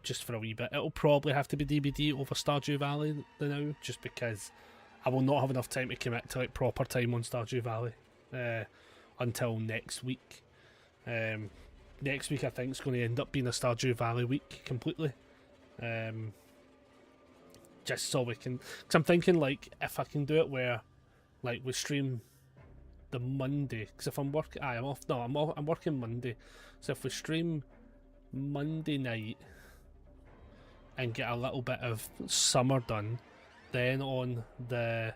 just for a wee bit. It'll probably have to be DBD over Stardew Valley now, just because I will not have enough time to commit to like proper time on Stardew Valley until next week. Next week I think is going to end up being a Stardew Valley week completely. Just so we can, because I'm thinking like if I can do it where like we stream the Monday, because if I'm working, I'm off. No, I'm working Monday, so if we stream Monday night and get a little bit of summer done, then on the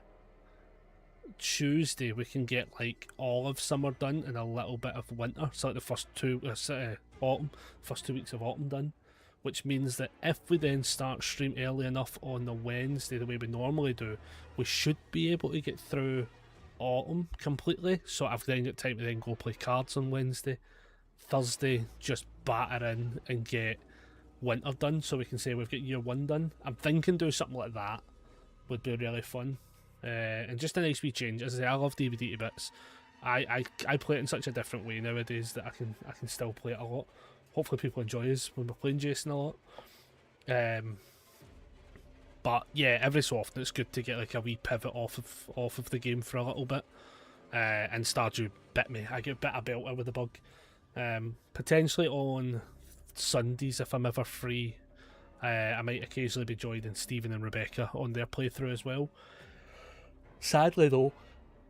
Tuesday we can get like all of summer done and a little bit of winter, so like the first first 2 weeks of autumn done, which means that if we then start stream early enough on the Wednesday the way we normally do, we should be able to get through autumn completely. So I've then got time to then go play cards on Wednesday. Thursday just batter in and get winter done, so we can say we've got year 1 done. I'm thinking do something like that would be really fun, and just a nice wee change. As I say, I love DVD to bits. I play it in such a different way nowadays that I can still play it a lot. Hopefully people enjoy us when we're playing Jason a lot. But yeah, every so often it's good to get like a wee pivot off of the game for a little bit. And Stardew bit me. I get a bit of belter with the bug. Potentially on Sundays if I'm ever free. I might occasionally be joining Stephen and Rebecca on their playthrough as well. Sadly though,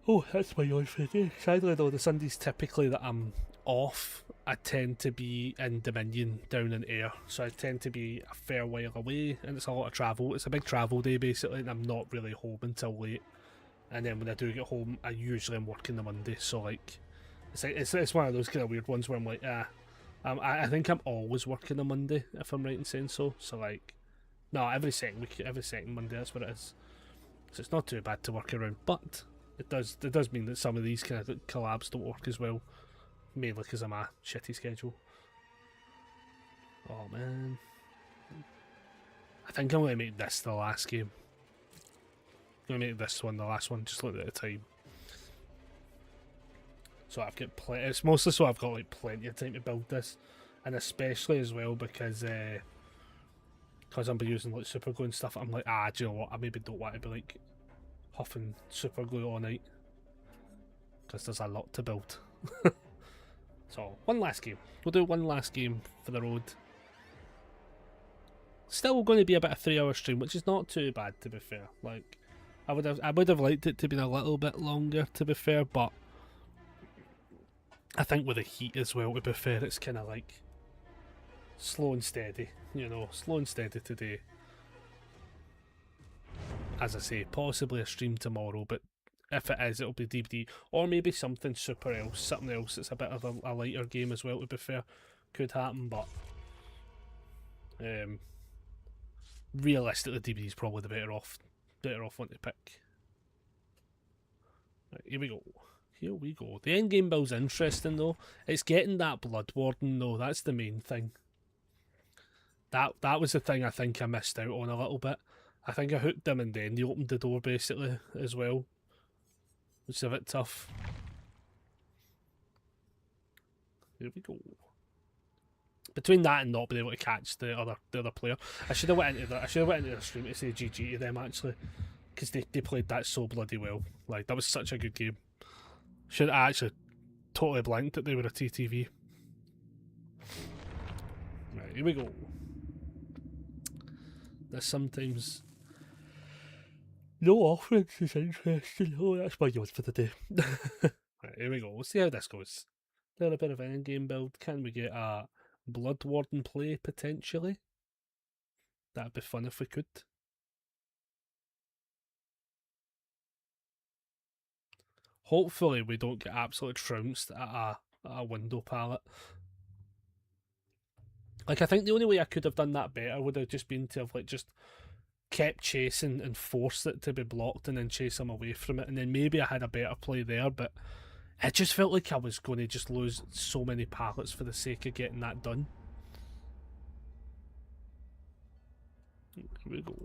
oh that's my noise for the day. Sadly though, the Sundays typically that I'm off, I tend to be in Dominion down in Ayr, so I tend to be a fair while away, and it's a lot of travel. It's a big travel day basically, and I'm not really home until late. And then when I do get home, I usually am working the Monday, so like it's one of those kind of weird ones where I'm like, I think I'm always working a Monday if I'm right in saying so. So like, no, every second Monday, that's what it is. So it's not too bad to work around, but it does mean that some of these kind of collabs don't work as well. Mainly because of my shitty schedule. Oh man. I think I'm going to make this the last game. I'm going to make this one the last one, just look at the time. So I've got it's mostly so I've got like plenty of time to build this. And especially as well because I'm using like super glue and stuff, I'm like, do you know what, I maybe don't want to be like huffing super glue all night. Because there's a lot to build. So, one last game. We'll do one last game for the road. Still going to be about a 3-hour stream, which is not too bad to be fair. Like, I would have liked it to be a little bit longer to be fair, but I think with the heat as well, to be fair, it's kind of like slow and steady. You know, slow and steady today. As I say, possibly a stream tomorrow, but if it is, it'll be DVD, or maybe something something else that's a bit of a lighter game as well, to be fair. Could happen, but realistically DVD is probably the better off one to pick. Right, here we go. The end game build's interesting though. It's getting that Blood Warden though, that's the main thing. That was the thing I think I missed out on a little bit. I think I hooked him and then he opened the door basically as well, which is a bit tough. Here we go. Between that and not being able to catch the other player, I should have went into the stream to say GG to them actually, because they played that so bloody well. Like that was such a good game. I actually totally blanked that they were a TTV. Right, here we go. There's sometimes no offerings is interesting. Oh, that's my yawn for the day. Right, here we go. We'll see how this goes. A little bit of an endgame build. Can we get a Blood Warden play potentially? That'd be fun if we could. Hopefully we don't get absolutely trounced at a window palette. Like, I think the only way I could have done that better would have just been to have like just kept chasing and forced it to be blocked and then chase him away from it, and then maybe I had a better play there, but it just felt like I was going to just lose so many pallets for the sake of getting that done. Here we go.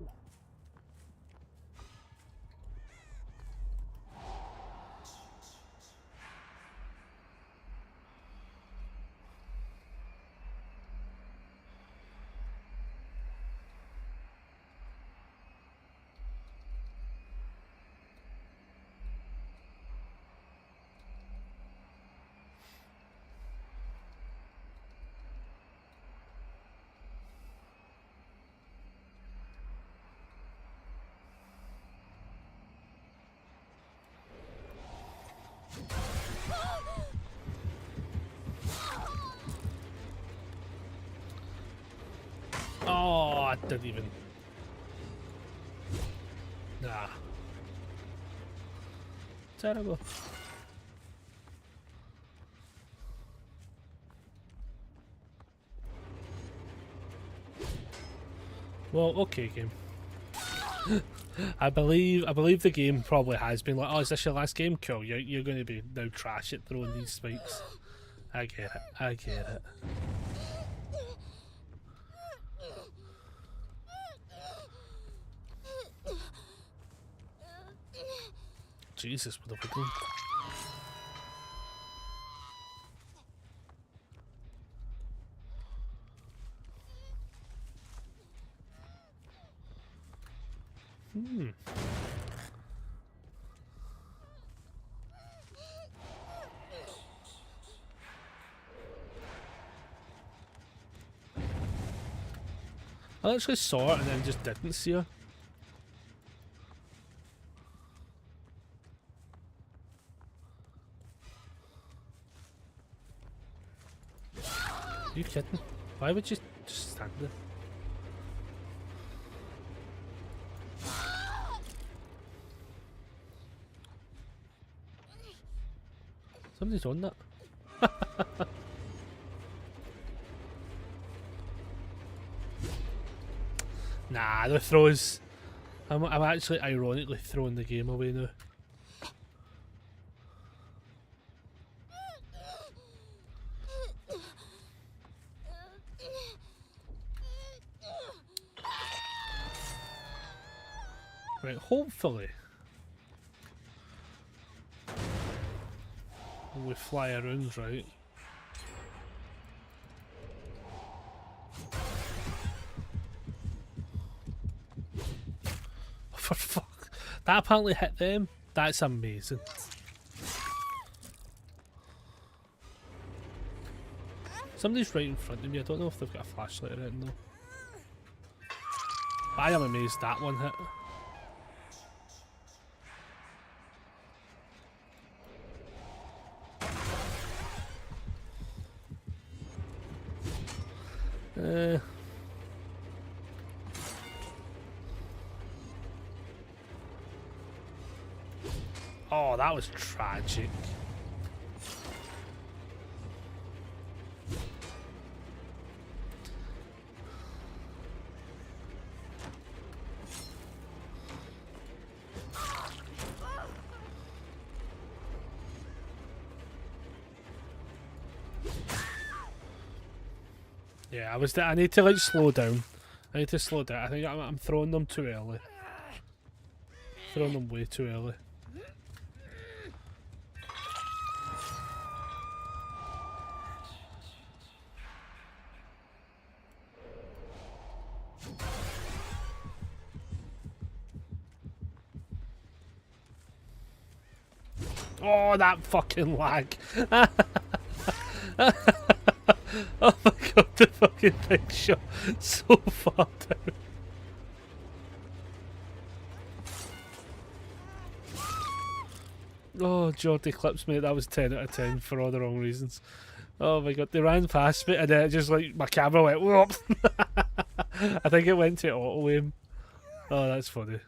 I didn't even. Nah. Terrible. Well, okay, game. I believe the game probably has been like, oh, is this your last game? Cool, you're going to be now trash at throwing these spikes. I get it. I get it. Jesus, what have we done? I literally saw it and then just didn't see her. Are you kidding? Why would you just stand there? Somebody's on that. Nah, the throws. I'm actually ironically throwing the game away now. Right, hopefully we fly around right. For fuck, that apparently hit them. That's amazing. Somebody's right in front of me. I don't know if they've got a flashlight or anything though. But I am amazed that one hit. Oh, that was tragic. Yeah, I need to like slow down. I need to slow down. I think I'm throwing them too early. Throwing them way too early. Oh, that fucking lag. Oh my god, the fucking thing shot so far down. Oh, Jordy clips me. That was 10 out of 10 for all the wrong reasons. Oh my god, they ran past me and then it just like my camera went whoop. I think it went to auto aim. Oh, that's funny.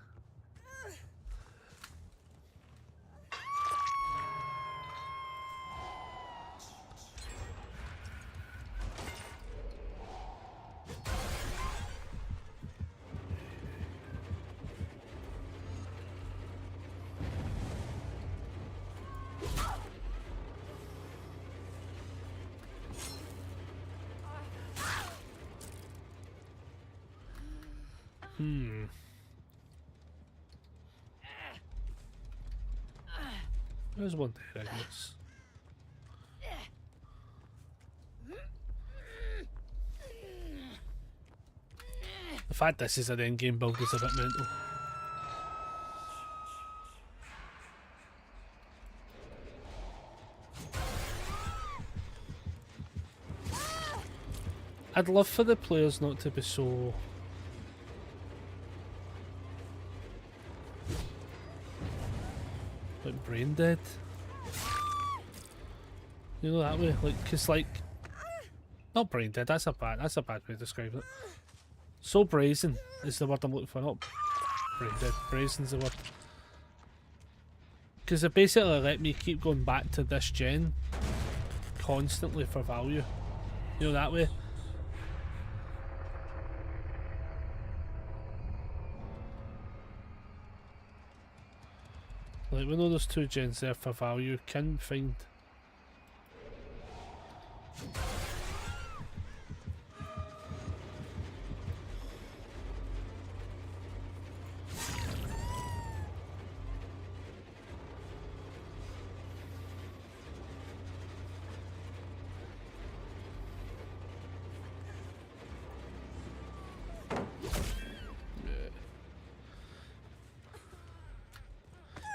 There's one there, I guess. The fact this is an end-game build is a bit mental. I'd love for the players not to be so... like brain dead. You know, that way, like, cause like, not brain dead. That's a bad way to describe it. So brazen is the word I'm looking for, not brazen. Brazen's the word. Because they basically let me keep going back to this gen constantly for value. You know, that way. Like, we know there's 2 gens there for value. Can't find.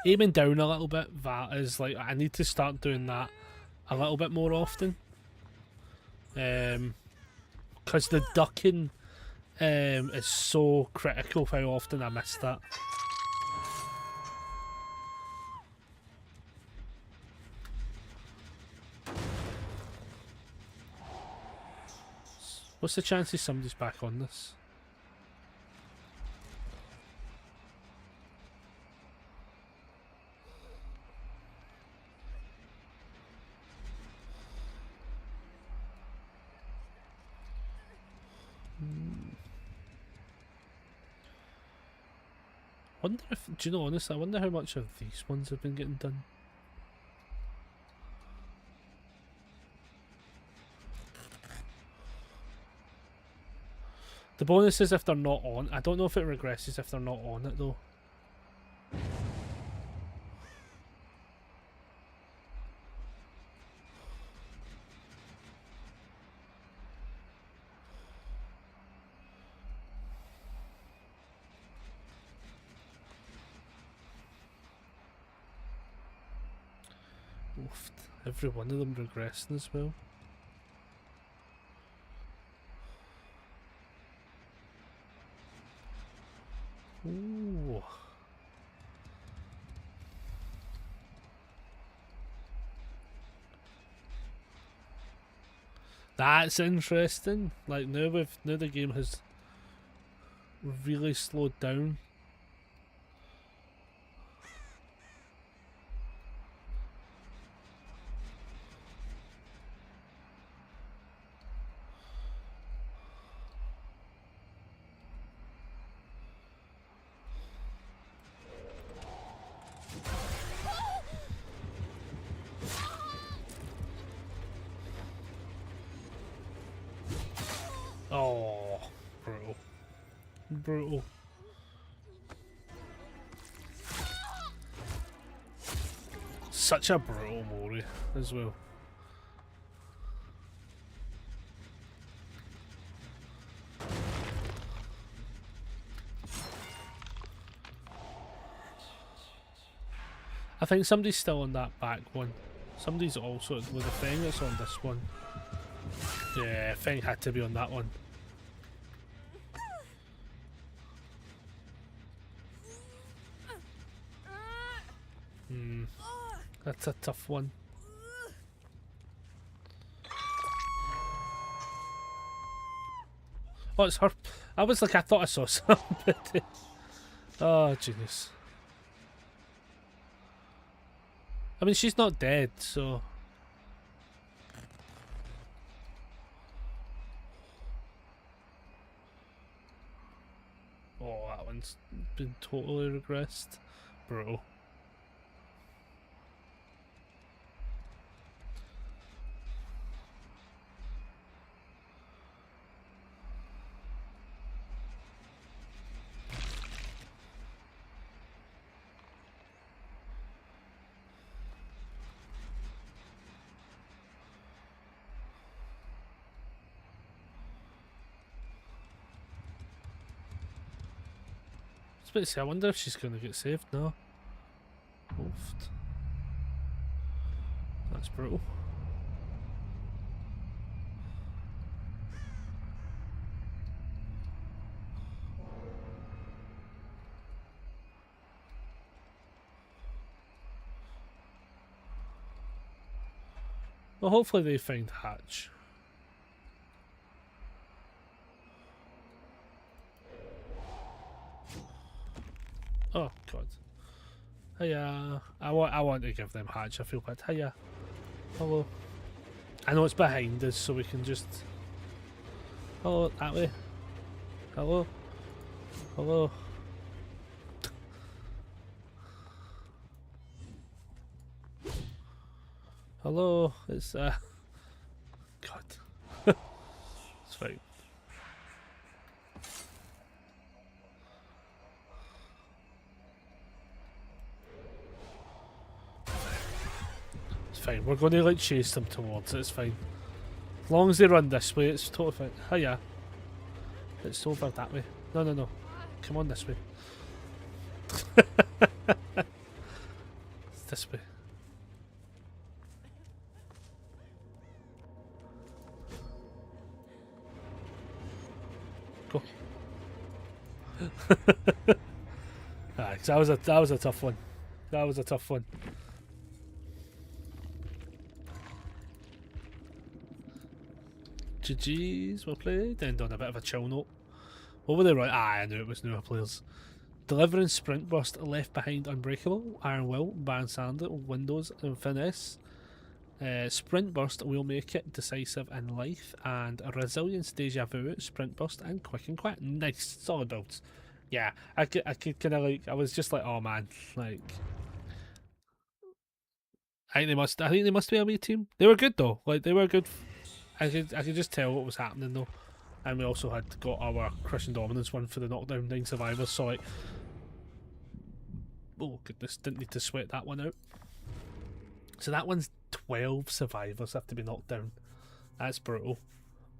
Aiming down a little bit, that is like, I need to start doing that a little bit more often. Because the ducking is so critical how often I miss that. What's the chances somebody's back on this? Wonder if, do you know, honestly, I wonder how much of these ones have been getting done. The bonus is if they're not on. I don't know if it regresses if they're not on it though. Oof, every one of them regressing as well. Ooh. That's interesting. Like now the game has really slowed down. Oh, brutal. Brutal. Such a brutal Mori as well. I think somebody's still on that back one. Somebody's also with the Feng that's on this one. Yeah, Feng had to be on that one. That's a tough one. Oh, it's her. I was like, I thought I saw somebody. Oh, genius. I mean, she's not dead, so... Oh, that one's been totally regressed. Brutal. I was about to say, I wonder if she's going to get saved now. Oofed. That's brutal. Well, hopefully they find Hatch. Oh god. Hiya. I want to give them hatch. I feel bad. Hiya. Hello. I know it's behind us, so we can just. Hello, that way. Hello. Hello. Hello. It's God. It's fine. It's fine. We're going to like chase them towards it. It's fine. As long as they run this way, it's totally fine. Hiya. It's over that way. No, no, no. Come on this way. It's this way. Go. Alright, that was a tough one. That was a tough one. GG's, well played. End on a bit of a chill note. What were they right? I knew it was newer players. Delivering Sprint Burst, Left Behind Unbreakable, Iron Will, Baron Sander, Windows, and Finesse. Sprint Burst, Will Make It, Decisive and Life, and Resilience, Deja Vu, Sprint Burst, and Quick and Quiet. Nice, solid builds. Yeah, I could kind of like, I was just like, oh man, like, I think they must be a wee team. They were good though, like they were good. I could just tell what was happening though. And we also had got our Christian Dominance one for the Knockdown 9 survivors, so like, oh goodness, didn't need to sweat that one out. So that one's 12 survivors have to be knocked down. That's brutal.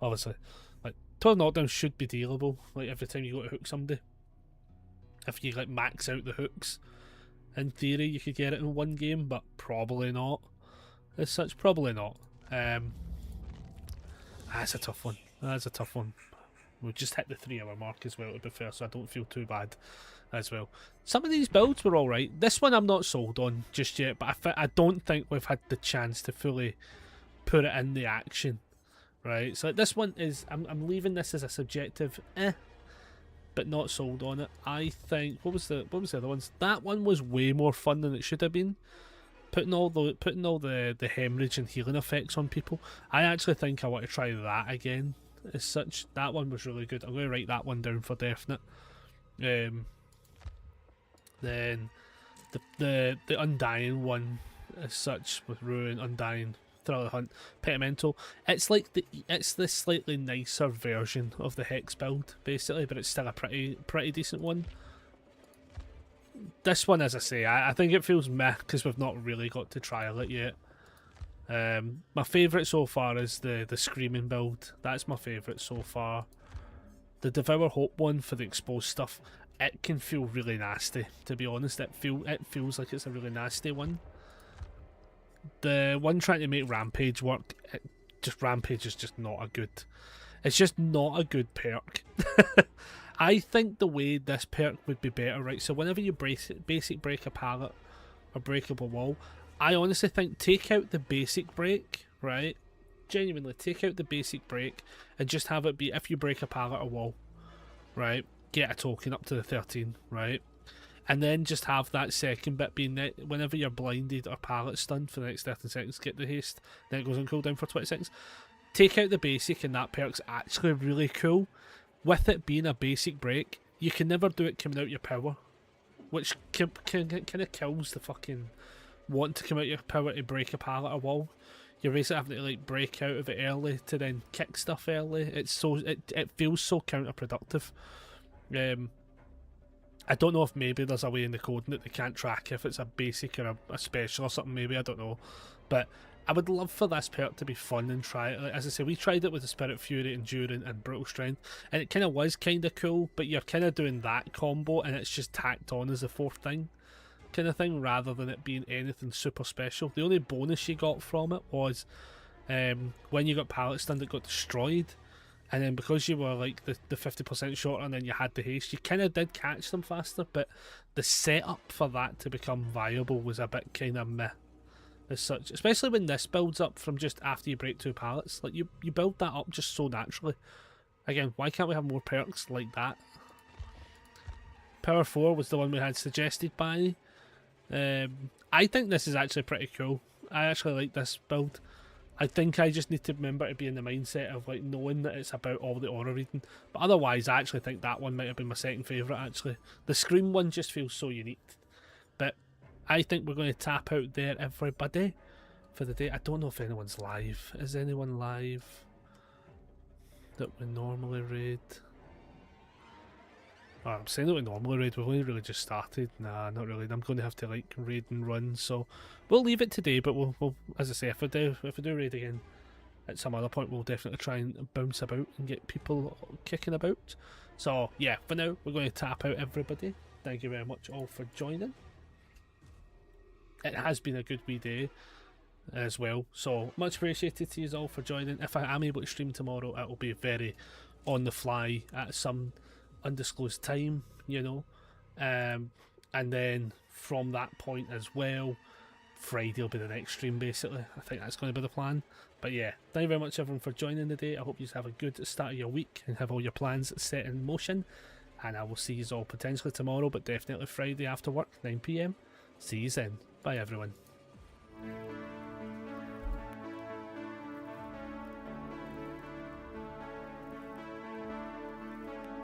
Obviously, like 12 knockdowns should be dealable. Like every time you go to hook somebody, if you like max out the hooks, in theory you could get it in one game, but probably not. As such, probably not. That's a tough one. That's a tough one. We just hit the 3-hour mark as well, to be fair, so I don't feel too bad as well. Some of these builds were alright. This one I'm not sold on just yet, but I don't think we've had the chance to fully put it in the action. Right, so this one is, I'm leaving this as a subjective but not sold on it. I think, what was the other ones? That one was way more fun than it should have been. Putting all the hemorrhage and healing effects on people. I actually think I want to try that again. As such, that one was really good. I'm going to write that one down for definite. Then the Undying one, as such, with Ruin, Undying, Thriller Hunt, Petimental. It's like it's the slightly nicer version of the Hex build, basically, but it's still a pretty decent one. This one, as I say, I think it feels meh because we've not really got to trial it yet. My favourite so far is the Screaming build. That's my favourite so far. The Devour Hope one for the exposed stuff, it can feel really nasty, to be honest. It feels like it's a really nasty one. The one trying to make Rampage work, Rampage is just not a good. It's just not a good perk. I think the way this perk would be better, right? So whenever you basic break a pallet or breakable wall, I honestly think take out the basic break, right? Genuinely, take out the basic break and just have it be if you break a pallet or wall, right? Get a token up to the 13, right? And then just have that second bit being that whenever you're blinded or pallet stunned for the next 13 seconds, get the haste, then it goes on cooldown for 20 seconds. Take out the basic and that perk's actually really cool. With it being a basic break, you can never do it coming out your power, which kind of kills the fucking want to come out your power to break a pallet or wall. You're basically having to like break out of it early to then kick stuff early. It feels so counterproductive. I don't know if maybe there's a way in the coding that they can't track if it's a basic or a special or something. Maybe, I don't know, but I would love for this perk to be fun and try it. Like, as I say, we tried it with the Spirit Fury, Enduring, and Brutal Strength, and it kind of was kind of cool, but you're kind of doing that combo, and it's just tacked on as a fourth thing, kind of thing, rather than it being anything super special. The only bonus you got from it was when you got pallet stunned, it got destroyed, and then because you were like the 50% shorter, and then you had the haste, you kind of did catch them faster, but the setup for that to become viable was a bit kind of meh. As such, especially when this builds up from just after you break 2 pallets, like you build that up just so naturally. Again, why can't we have more perks like that? Power 4 was the one we had suggested by. I think this is actually pretty cool. I actually like this build. I think I just need to remember to be in the mindset of like knowing that it's about all the aura reading. But otherwise, I actually think that one might have been my second favourite actually. The Scream one just feels so unique. But I think we're going to tap out there, everybody, for the day. I don't know if anyone's live. Is anyone live that we normally raid? Oh, I'm saying that we normally raid, we've only really just started. Nah, not really. I'm going to have to like raid and run, so we'll leave it today. But we'll as I say, if we do raid again at some other point, we'll definitely try and bounce about and get people kicking about. So yeah, for now we're going to tap out, everybody. Thank you very much all for joining. It has been a good wee day as well, so much appreciated to you all for joining. If I am able to stream tomorrow, it will be very on the fly at some undisclosed time, you know, and then from that point as well, Friday will be the next stream basically. I think that's going to be the plan. But yeah, thank you very much everyone for joining today. I hope you have a good start of your week and have all your plans set in motion, and I will see you all potentially tomorrow, but definitely Friday after work, 9 PM. See you then. Bye everyone.